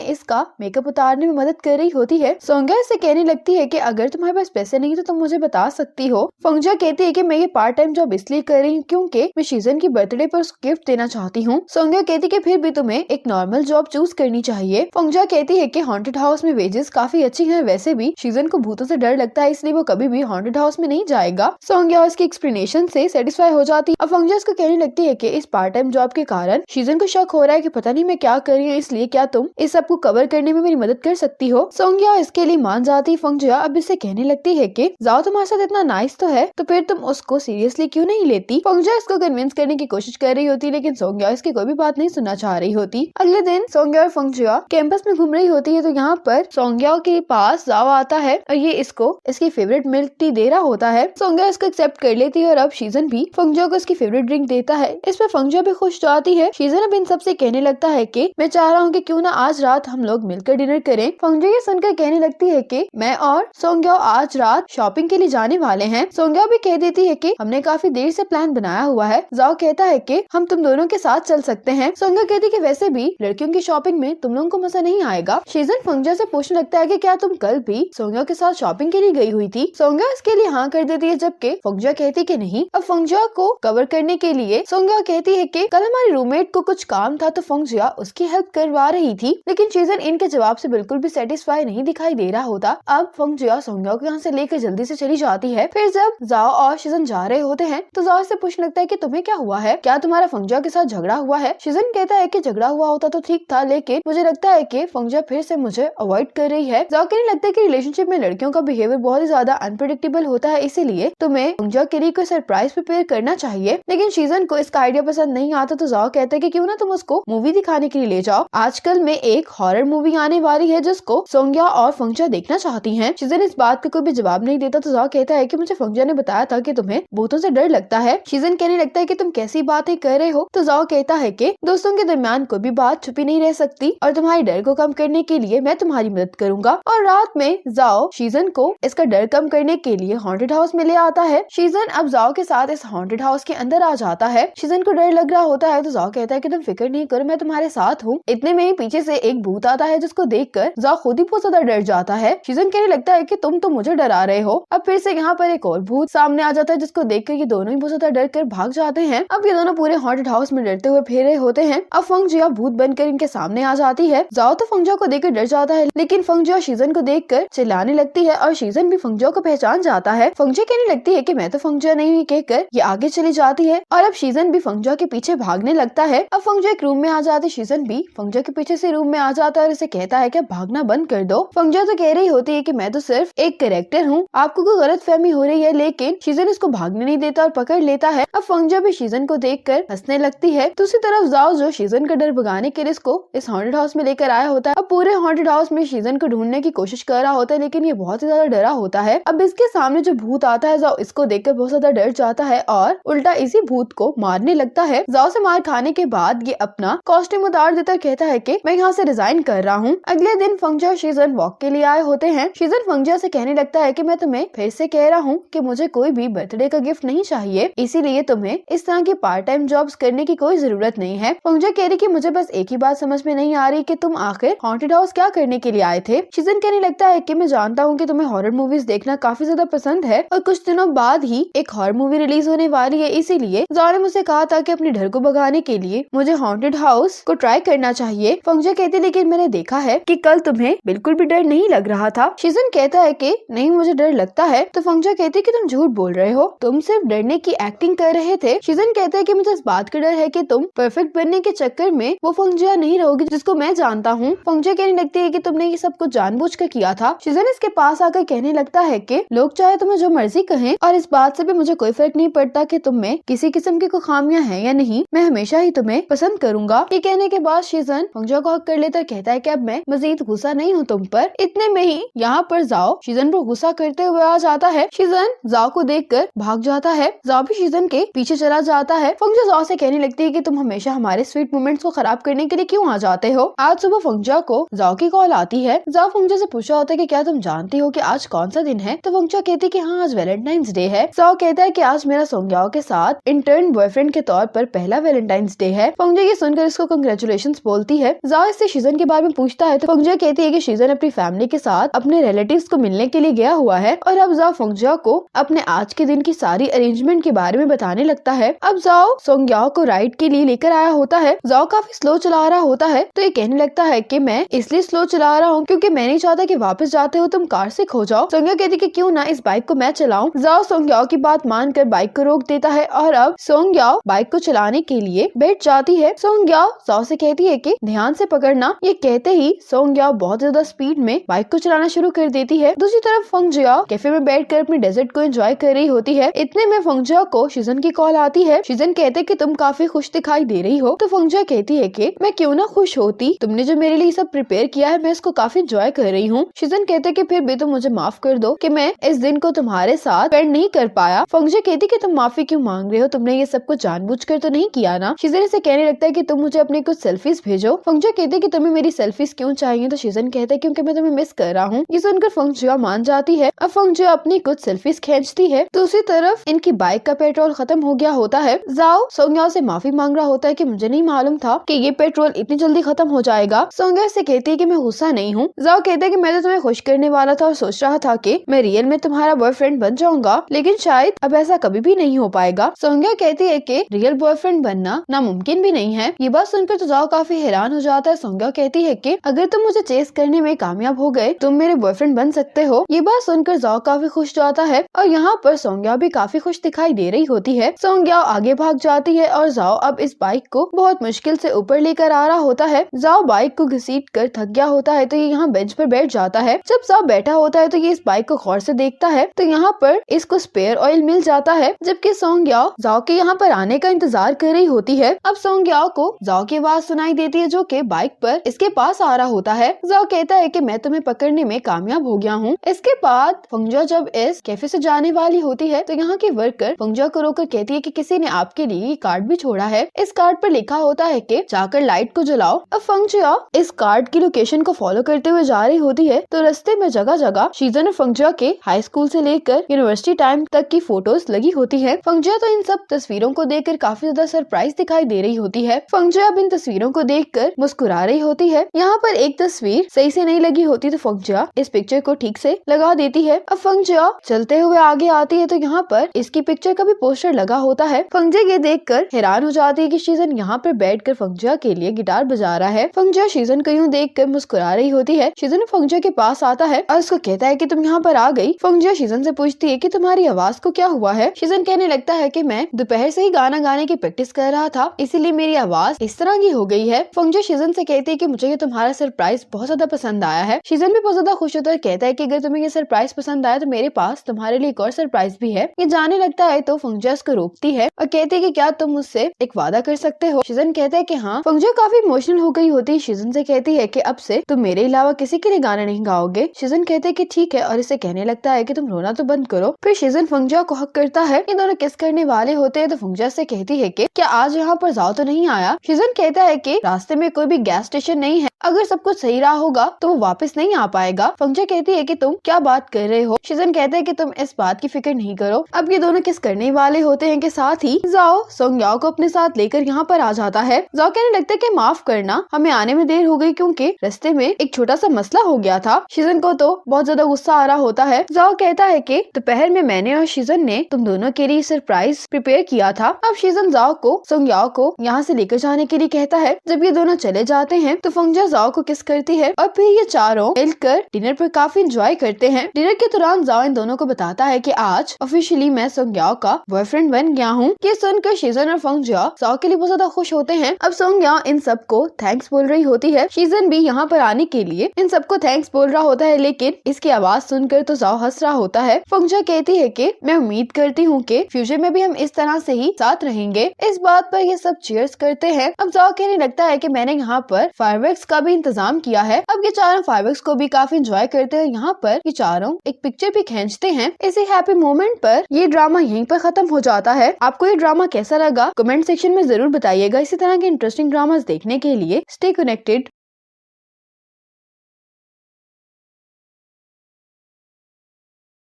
इसका मेकअप उतारने में मदद कर रही होती है। सोंग्या इससे कहने लगती है कि अगर तुम्हारे पास पैसे नहीं तो तुम मुझे बता सकती हो। फंक्चर कहती है कि मैं ये पार्ट टाइम जॉब इसलिए कर रही हूँ क्योंकि मैं शीजन की बर्थडे पर उसको गिफ्ट देना चाहती हूँ। सोंग्या कहती है कि फिर भी तुम्हें एक नॉर्मल जॉब चूज करनी चाहिए। फंक्चर कहती है कि हॉन्टेड हाउस में वेजेस काफी अच्छी हैं, वैसे भी शीजन को भूतों से डर लगता है इसलिए वो कभी भी हॉन्टेड हाउस में नहीं जाएगा। सोंग्या उसकी एक्सप्लेनेशन से सेटिस्फाई हो जाती है। अब फंक्चर उसको कहने लगती है कि इस पार्ट टाइम जॉब के कारण शीजन को शक हो रहा है कि पता नहीं मैं क्या कर रही हूँ, इसलिए क्या तुम इस सब को कवर करने में मेरी मदद कर सकती हो। सोंग्या इसके लिए मान जाती। फंक्चर अब इससे कहने लगती है कि जाओ तुम्हारे साथ इतना नाइस तो है, तो फिर तुम उसको सीरियसली क्यों नहीं लेती। फंक्चर इसको कन्विंस करने की कोशिश कर रही होती, लेकिन सोंग्या इसकी कोई भी बात नहीं सुनना चाह रही होती। अगले दिन सोंग्या और फंक्चर कैंपस में घूम रही होती है तो यहाँ पर सोंग्या के पास जाओ आता है और ये इसको इसकी फेवरेट मिल्क टी दे रहा होता है। सोंग्या इसको एक्सेप्ट कर लेती है और अब शीजन भी फंक्चर को इसकी फेवरेट ड्रिंक देता है। इस पर फंक्चर भी खुश जाती है। शीजन अब इन सबसे कहने लगता है कि मैं चाह रहा हूँ कि क्यों ना आज रात हम लोग मिलकर डिनर करें। फंक्चर ये सुनकर कहने लगती है कि मैं और सोंग्या आज रात शॉपिंग के लिए जाने वाले हैं। सोंग्या भी कह देती है कि हमने काफी देर से प्लान बनाया हुआ है। जाओ कहता है कि हम तुम दोनों के साथ चल सकते हैं। सोंग्या कहती है कि वैसे भी लड़कियों की शॉपिंग में तुम लोगों को मजा नहीं आएगा। शीजन फंक्चर से पूछने लगता है कि क्या तुम कल भी सोंग्या के साथ शॉपिंग के लिए गई हुई थी। सोंग्या इसके लिए हाँ कर देती है, जबकि फंक्चर कहती कि नहीं। अब फंक्चर को कवर करने के लिए सोंग्या कहती है कि कल हमारी रूममेट को कुछ काम था तो फंक्चर उसकी हेल्प करवा रही थी, लेकिन शीजन इनके जवाब से बिल्कुल भी सेटिस्फाई नहीं दिखाई दे रहा होता। अब फंक्चर सोंग्या को यहाँ से लेकर जल्दी से चली जाती है। फिर जब जाओ और शीजन जा रहे होते हैं तो जाओ से पूछने लगता है कि तुम्हें क्या हुआ है, क्या तुम्हारा फंक्चर के साथ झगड़ा हुआ है। शीजन कहता है कि झगड़ा झगड़ा हुआ होता तो ठीक था, लेकिन मुझे लगता है कि फंगजा फिर से मुझे अवॉइड कर रही है। जाओ के लिए लगता है कि रिलेशनशिप में लड़कियों का बिहेवियर बहुत ही ज्यादा अनप्रेडिक्टेबल होता है, इसीलिए तुम्हें फंगजा के लिए कोई सरप्राइज प्रिपेयर करना चाहिए। लेकिन शीजन को इसका आइडिया पसंद नहीं आता, तो जाओ कहते हैं कि क्यों ना तुम उसको मूवी दिखाने के लिए ले जाओ। आजकल में एक हॉरर मूवी आने वाली है जिसको सोंग्या और फंगजा देखना चाहती हैं। शीजन इस बात का कोई भी जवाब नहीं देता, तो जाओ कहता है कि मुझे फंगजा ने बताया था कि तुम्हें भूतों से डर लगता है। शीजन कहने लगता है कि तुम कैसी बातें कर रहे हो, तो जाओ कहता है कि दोस्तों के दरमियान कोई भी बात छुपी नहीं रह सकती और तुम्हारे डर को कम करने के लिए मैं तुम्हारी मदद करूंगा। और रात में जाओ शीजन को इसका डर कम करने के लिए हॉन्टेड हाउस में ले आता है। शीजन अब जाओ के साथ इस हॉन्टेड हाउस के अंदर आ जाता है। शीजन को डर लग रहा होता है, तो जाओ कहता है कि तुम फिक्र नहीं करो, मैं तुम्हारे साथ हूँ। इतने में ही पीछे से एक भूत आता है जिसको देखकर जाओ खुद ही बहुत ज्यादा डर जाता है। शीजन कहने लगता है कि तुम तो मुझे डरा रहे हो। अब फिर से यहाँ पर एक और भूत सामने आ जाता है जिसको देखकर ये दोनों ही बहुत ज्यादा डर कर भाग जाते हैं। अब ये दोनों पूरे हॉन्टेड हाउस में डरते हुए फिर रहे होते हैं। अब फंगजिया भूत बनकर इनके सामने आ जाती है। जाओ तो फंगजिया को देखकर डर जाता है, लेकिन फंगजिया शीजन को देखकर चिल्लाने लगती है और शीजन भी फंगजिया को पहचान जाता है। फंगजिया कहने लगती है कि मैं तो फंगजिया नहीं हुई कहकर ये आगे चली जाती है और अब शीजन भी फंगजिया के पीछे भागने लगता है। अब फंगजिया एक रूम में आ जाती, शीजन भी फंगजिया के पीछे से रूम में आ जाता है और इसे कहता है कि भागना बंद कर दो। फंगजिया तो कह रही होती है कि मैं तो सिर्फ एक कैरेक्टर हूँ, आपको कोई गलत फहमी हो रही है, लेकिन शीजन इसको भागने नहीं देता और पकड़ लेता है। अब फंगजिया भी शीजन को देखकर हंसने लगती है। दूसरी तरफ जाओ जो शीजन का डर भगाने के लिए इसको इस हॉन्टेड हाउस में लेकर आया होता है। अब पूरे हॉन्टेड हाउस में शीजन को ढूंढने की कोशिश कर रहा होता है, लेकिन ये बहुत ही ज्यादा डरा होता है। अब इसके सामने जो भूत आता है जाओ इसको देखकर बहुत ज्यादा डर जाता है और उल्टा इसी भूत को मारने लगता है। जाओ से मार खाने के बाद ये अपना कॉस्ट्यूम उतार देता है, कहता है कि मैं यहाँ से रिजाइन कर रहा हूँ। अगले दिन फंगजिया और शीजन वॉक के लिए आए होते हैं। शीजन फंगजिया से कहने लगता है कि मैं तुम्हें फिर से कह रहा हूँ कि मुझे कोई भी बर्थडे का गिफ्ट नहीं चाहिए, इसीलिए तुम्हें इस तरह की पार्ट टाइम जॉब्स करने की कोई जरूरत नहीं है। फंगजिया कह रही कि मुझे बस एक ही बात समझ में नहीं आ रही कि तुम आखिर हॉन्टेड हाउस क्या करने के लिए आए थे। शीजन कहने लगता है कि मैं जानता हूँ कि तुम्हें हॉरर मूवीज देखना काफी ज्यादा पसंद है और कुछ दिनों बाद ही एक हॉरर मूवी रिलीज होने वाली है, इसीलिए जाओ ने मुझसे कहा था कि अपने डर को भगाने के लिए मुझे हॉन्टेड हाउस को ट्राई करना चाहिए। फंगजिया कहती लेकिन मैंने देखा है कि कल तुम्हें बिल्कुल भी डर नहीं लग रहा था। शीजन कहता है कि नहीं मुझे डर लगता है, तो फंगजिया कहती है कि तुम झूठ बोल रहे हो, तुम सिर्फ डरने की एक्टिंग कर रहे थे। शीजन कहता है कि मुझे इस बात का डर है कि तुम परफेक्ट बनने के चक्कर में वो फंगजिया नहीं रहोगी जिसको मैं जानता हूँ। फंगजिया कहने लगती है कि तुमने ये सब कुछ जानबूझकर किया था। शीजन इसके पास आकर कहने लगता है कि लोग चाहे तुम्हें जो मर्जी कहें और इस बात से भी मुझे कोई फर्क नहीं पड़ता कि तुम में किसी किस्म की कोई खामियां हैं या नहीं, मैं हमेशा ही तुम्हें पसंद करूंगा। ये कहने के बाद शीजन फंगजिया को हक कर लेता कहता है कि अब मैं मजीद गुस्सा नहीं हूँ तुम पर। इतने में ही यहाँ पर जाओ शीजन पर गुस्सा करते हुए आ जाता है। शीजन जाओ को देखकर भाग जाता है। जाओ भी शीजन के पीछे चला जाता है। फंगजिया जाओ से कहने लगती है कि तुम हमेशा हमारे स्वीट मोमेंट्स को खराब करने के लिए क्यों आ जाते हो। आज सुबह फंगजिया को जाओ की कॉल आती है। जाओ फंगजिया से पूछा होता है कि क्या तुम जानती हो कि आज कौन सा दिन है, तो फंगजिया कहती है कि हाँ आज वैलेंटाइंस डे है। जाओ कहता है कि आज मेरा सोंग्याओ के साथ इंटर्न बॉयफ्रेंड के तौर पर पहला वैलेंटाइंस डे है। फंगजिया ये सुनकर इसको कांग्रेचुलेशंस बोलती है। जाओ इससे शीजन के बारे में पूछता है, तो फंगजिया कहती है कि शीजन अपनी फैमिली के साथ अपने रिलेटिव्स को मिलने के लिए गया हुआ है और अब जाओ फंगजिया को अपने आज के दिन की सारी अरेंजमेंट के बारे में बताने लगता है। अब जाओ सोंग्याओ को राइड के लिए लेकर आया होता है। जाओ काफी स्लो चला रहा होता है, तो ये कहने लगता है कि मैं इसलिए स्लो चला रहा हूँ क्योंकि मैं नहीं चाहता कि वापस जाते हो तुम कार से खो जाओ। सोंग्या कहती कि क्यों ना इस बाइक को मैं चलाऊं। जाओ सोंग्याओ की बात मानकर बाइक को रोक देता है और अब सोंग्याओ बाइक को चलाने के लिए बैठ जाती है। सोंग्याओ जाओ से कहती है कि ध्यान से पकड़ना। ये कहते ही सोंग्याओ बहुत ज्यादा स्पीड में बाइक को चलाना शुरू कर देती है। दूसरी तरफ फंगजिया कैफे में बैठकर अपने डेजर्ट को एंजॉय कर रही होती है। इतने में फंगजिया को शीजन की कॉल आती है। शीजन कहते कि तुम काफी खुश दिखाई दे रही हो, तो फंगजिया कहती है कि मैं क्यों ना खुश होती, तुमने जो मेरे लिए सब प्रिपेयर किया है मैं इसको काफी एंजॉय कर रही हूँ। शीजन कहते कि फिर भी तुम मुझे माफ कर दो कि मैं इस दिन को तुम्हारे साथ स्पेंड नहीं कर पाया। फंगजिया कहती कि तुम माफी क्यों मांग रहे हो, तुमने ये सब कुछ जानबूझकर तो नहीं किया ना। शीजन से कहने लगता है कि तुम मुझे अपनी कुछ सेल्फीज भेजो। फंगजिया कहती कि तुम्हें मेरी सेल्फीज क्यों चाहिए, तो शीजन कहता है क्योंकि मैं तुम्हें मिस कर रहा हूँ। ये सुनकर फंगजिया मान जाती है। अब फंगजिया अपनी कुछ सेल्फीज खींचती है। दूसरी तरफ इनकी बाइक का पेट्रोल खत्म हो गया होता है। जाओ सोंग्याओ से माफी मांग रहा होता है कि मुझे नहीं मालूम था कि ये पेट्रोल इतनी जल्दी खत्म हो जाएगा। सोंग्या से कहती है कि मैं गुस्सा नहीं हूँ। जाओ कहता है कि मैं तो तुम्हें खुश करने वाला था और सोच रहा था कि मैं रियल में तुम्हारा बॉयफ्रेंड बन जाऊंगा, लेकिन शायद अब ऐसा कभी भी नहीं हो पाएगा। सोंग्या कहती है कि रियल बॉयफ्रेंड बनना नामुमकिन भी नहीं है। ये बात सुनकर तो जाओ काफी हैरान हो जाता है। सोंग्या कहती है कि अगर तुम मुझे चेस करने में कामयाब हो गए तुम मेरे बॉयफ्रेंड बन सकते हो। ये बात सुनकर जाओ काफी खुश जाता है और यहाँ पर सोंग्या भी काफी खुश दिखाई दे रही होती है। सोंग्या आगे भाग जाती है और जाओ अब इस बाइक को बहुत मुश्किल से ऊपर लेकर आ रहा होता है। जाओ बाइक को घसीट कर थक गया होता है तो ये यहाँ बेंच पर बैठ जाता है। जब जाओ बैठा होता है तो ये इस बाइक को गौर से देखता है तो यहाँ पर इसको स्पेयर ऑयल मिल जाता है। जबकि सोंग याओ जाओ के यहाँ पर आने का इंतजार कर रही होती है। अब सोंग याओ को जाओ की आवाज सुनाई देती है जो कि बाइक पर इसके पास आ रहा होता है। जाओ कहता है कि मैं तुम्हें पकड़ने में कामयाब हो गया हूँ। इसके बाद फंगजा जब इस कैफे से जाने वाली होती है तो यहाँ की वर्कर फंगजा को रोककर कहती है कि किसी ने आपके लिए ये कार्ड भी छोड़ा है। इस कार्ड पर लिखा होता है कि जाकर लाइट को जलाओ। अब फंगजा इस कार्ड की लोकेशन को फॉलो करते हुए जा रही होती है तो रास्ते में जगह जगह शीजन और फंगजा के हाई स्कूल से लेकर यूनिवर्सिटी टाइम तक की फोटोज लगी होती है। फंगजा तो इन सब तस्वीरों को देखकर काफी ज्यादा सरप्राइज दिखाई दे रही होती है। फंगजा अब इन तस्वीरों को देखकर मुस्कुरा रही होती है। यहाँ पर एक तस्वीर सही से नहीं लगी होती तो फंगजा इस पिक्चर को ठीक से लगा देती है। अब फंगजा चलते हुए आगे आती है तो यहाँ पर इसकी पिक्चर का भी पोस्टर लगा होता है। फंगजा ये देखकर हैरान हो जाती है कि शीजन यहाँ पर बैठकर फंगजा के लिए गिटार बजा रहा है। फंगजा शीजन को यूँ देखकर मुस्कुरा रही होती है। शीजन फंगजा के पास आता है और उसको कहता है कि तुम यहाँ पर आ गई। फंगजा शीजन से पूछती है कि तुम्हारी आवाज को क्या हुआ है। शीजन कहने लगता है कि मैं दोपहर से ही गाना गाने की प्रैक्टिस कर रहा था इसीलिए मेरी आवाज इस तरह की हो गई है। फंगजा शीजन से कहती है कि मुझे ये तुम्हारा सरप्राइज बहुत ज्यादा पसंद आया है। शीजन भी बहुत ज्यादा खुश होता है, कहता है कि अगर तुम्हें ये सरप्राइज पसंद आया तो मेरे पास तुम्हारे लिए एक और सरप्राइज भी है। ये जाने लगता है तो फंगजा इसको रोकती है और कहती है कि क्या तुम मुझसे एक वादा कर सकते हो। शीजन कहता है कि हाँ। फंगजा काफी इमोशनल हो गई होती है। शीजन से कहती है कि अब से तुम मेरे अलावा किसी के लिए गाना नहीं गाओगे। शीजन कहते है कि ठीक है और इसे कहने लगता है कि तुम रोना तो बंद करो। फिर शीजन फंगजा को हक करता है। ये दोनों किस करने वाले होते हैं तो फंगजा से कहती है कि क्या आज यहाँ पर जाओ तो नहीं आया। शीजन कहता है कि रास्ते में कोई भी गैस स्टेशन नहीं है, अगर सब कुछ सही रहा होगा तो वो वापस नहीं आ पाएगा। फंगजा कहती है कि तुम क्या बात कर रहे हो। शीजन कहता है कि तुम इस बात की फिक्र नहीं करो। अब ये दोनों किस करने वाले होते हैं कि साथ ही जाओ सोंग याओ को अपने साथ लेकर यहाँ पर आ जाता है। जाओ कहने लगता है कि माफ करना, हमें आने में देर हो गई क्योंकि रास्ते में एक छोटा सा मसला हो गया था। शीजन को तो बहुत ज्यादा गुस्सा आ रहा होता है। जाओ कहता है कि दोपहर में मैंने और शीजन ने तुम दोनों के लिए सरप्राइज प्रिपेयर किया था। अब शीजन जाओ को सोंग याओ को यहाँ से लेकर जाने के लिए कहता है। जब ये दोनों चले जाते हैं तो फंगजा जाओ को किस करती है और फिर ये चारों मिलकर डिनर पर काफी एंजॉय करते हैं। डिनर के दौरान जाओ इन दोनों को बताता है कि आज ऑफिशियली मैं सोंग याओ का बॉयफ्रेंड बन गया हूँ। ये सुनकर शीजन और फंगजा जाओ के लिए बहुत ज्यादा खुश होते हैं। अब सोंग याओ इन सबको थैंक्स बोल रही होती है। शीजन भी यहाँ पर आने के लिए इन सबको थैंक्स बोल रहा होता है लेकिन इसकी आवाज सुनकर तो जाओ हंस रहा होता है। फंगजा कहती है कि मैं उम्मीद करती हूँ कि फ्यूचर में भी हम इस तरह से ही साथ रहेंगे। इस बात पर ये सब चीयर्स करते हैं। अब जाओ कहने लगता है कि मैंने यहाँ पर फायरवर्क्स का भी इंतजाम किया है। अब ये चारों फायरवर्क्स को भी काफी एंजॉय करते हैं। यहाँ पर ये चारों एक पिक्चर भी खींचते हैं। इसी हैप्पी मोमेंट पर ये ड्रामा यहीं पर खत्म हो जाता है। आपको ये ड्रामा कैसा लगा कमेंट सेक्शन में जरूर बताइएगा। इसी तरह के इंटरेस्टिंग ड्रामास देखने के लिए स्टे कनेक्टेड।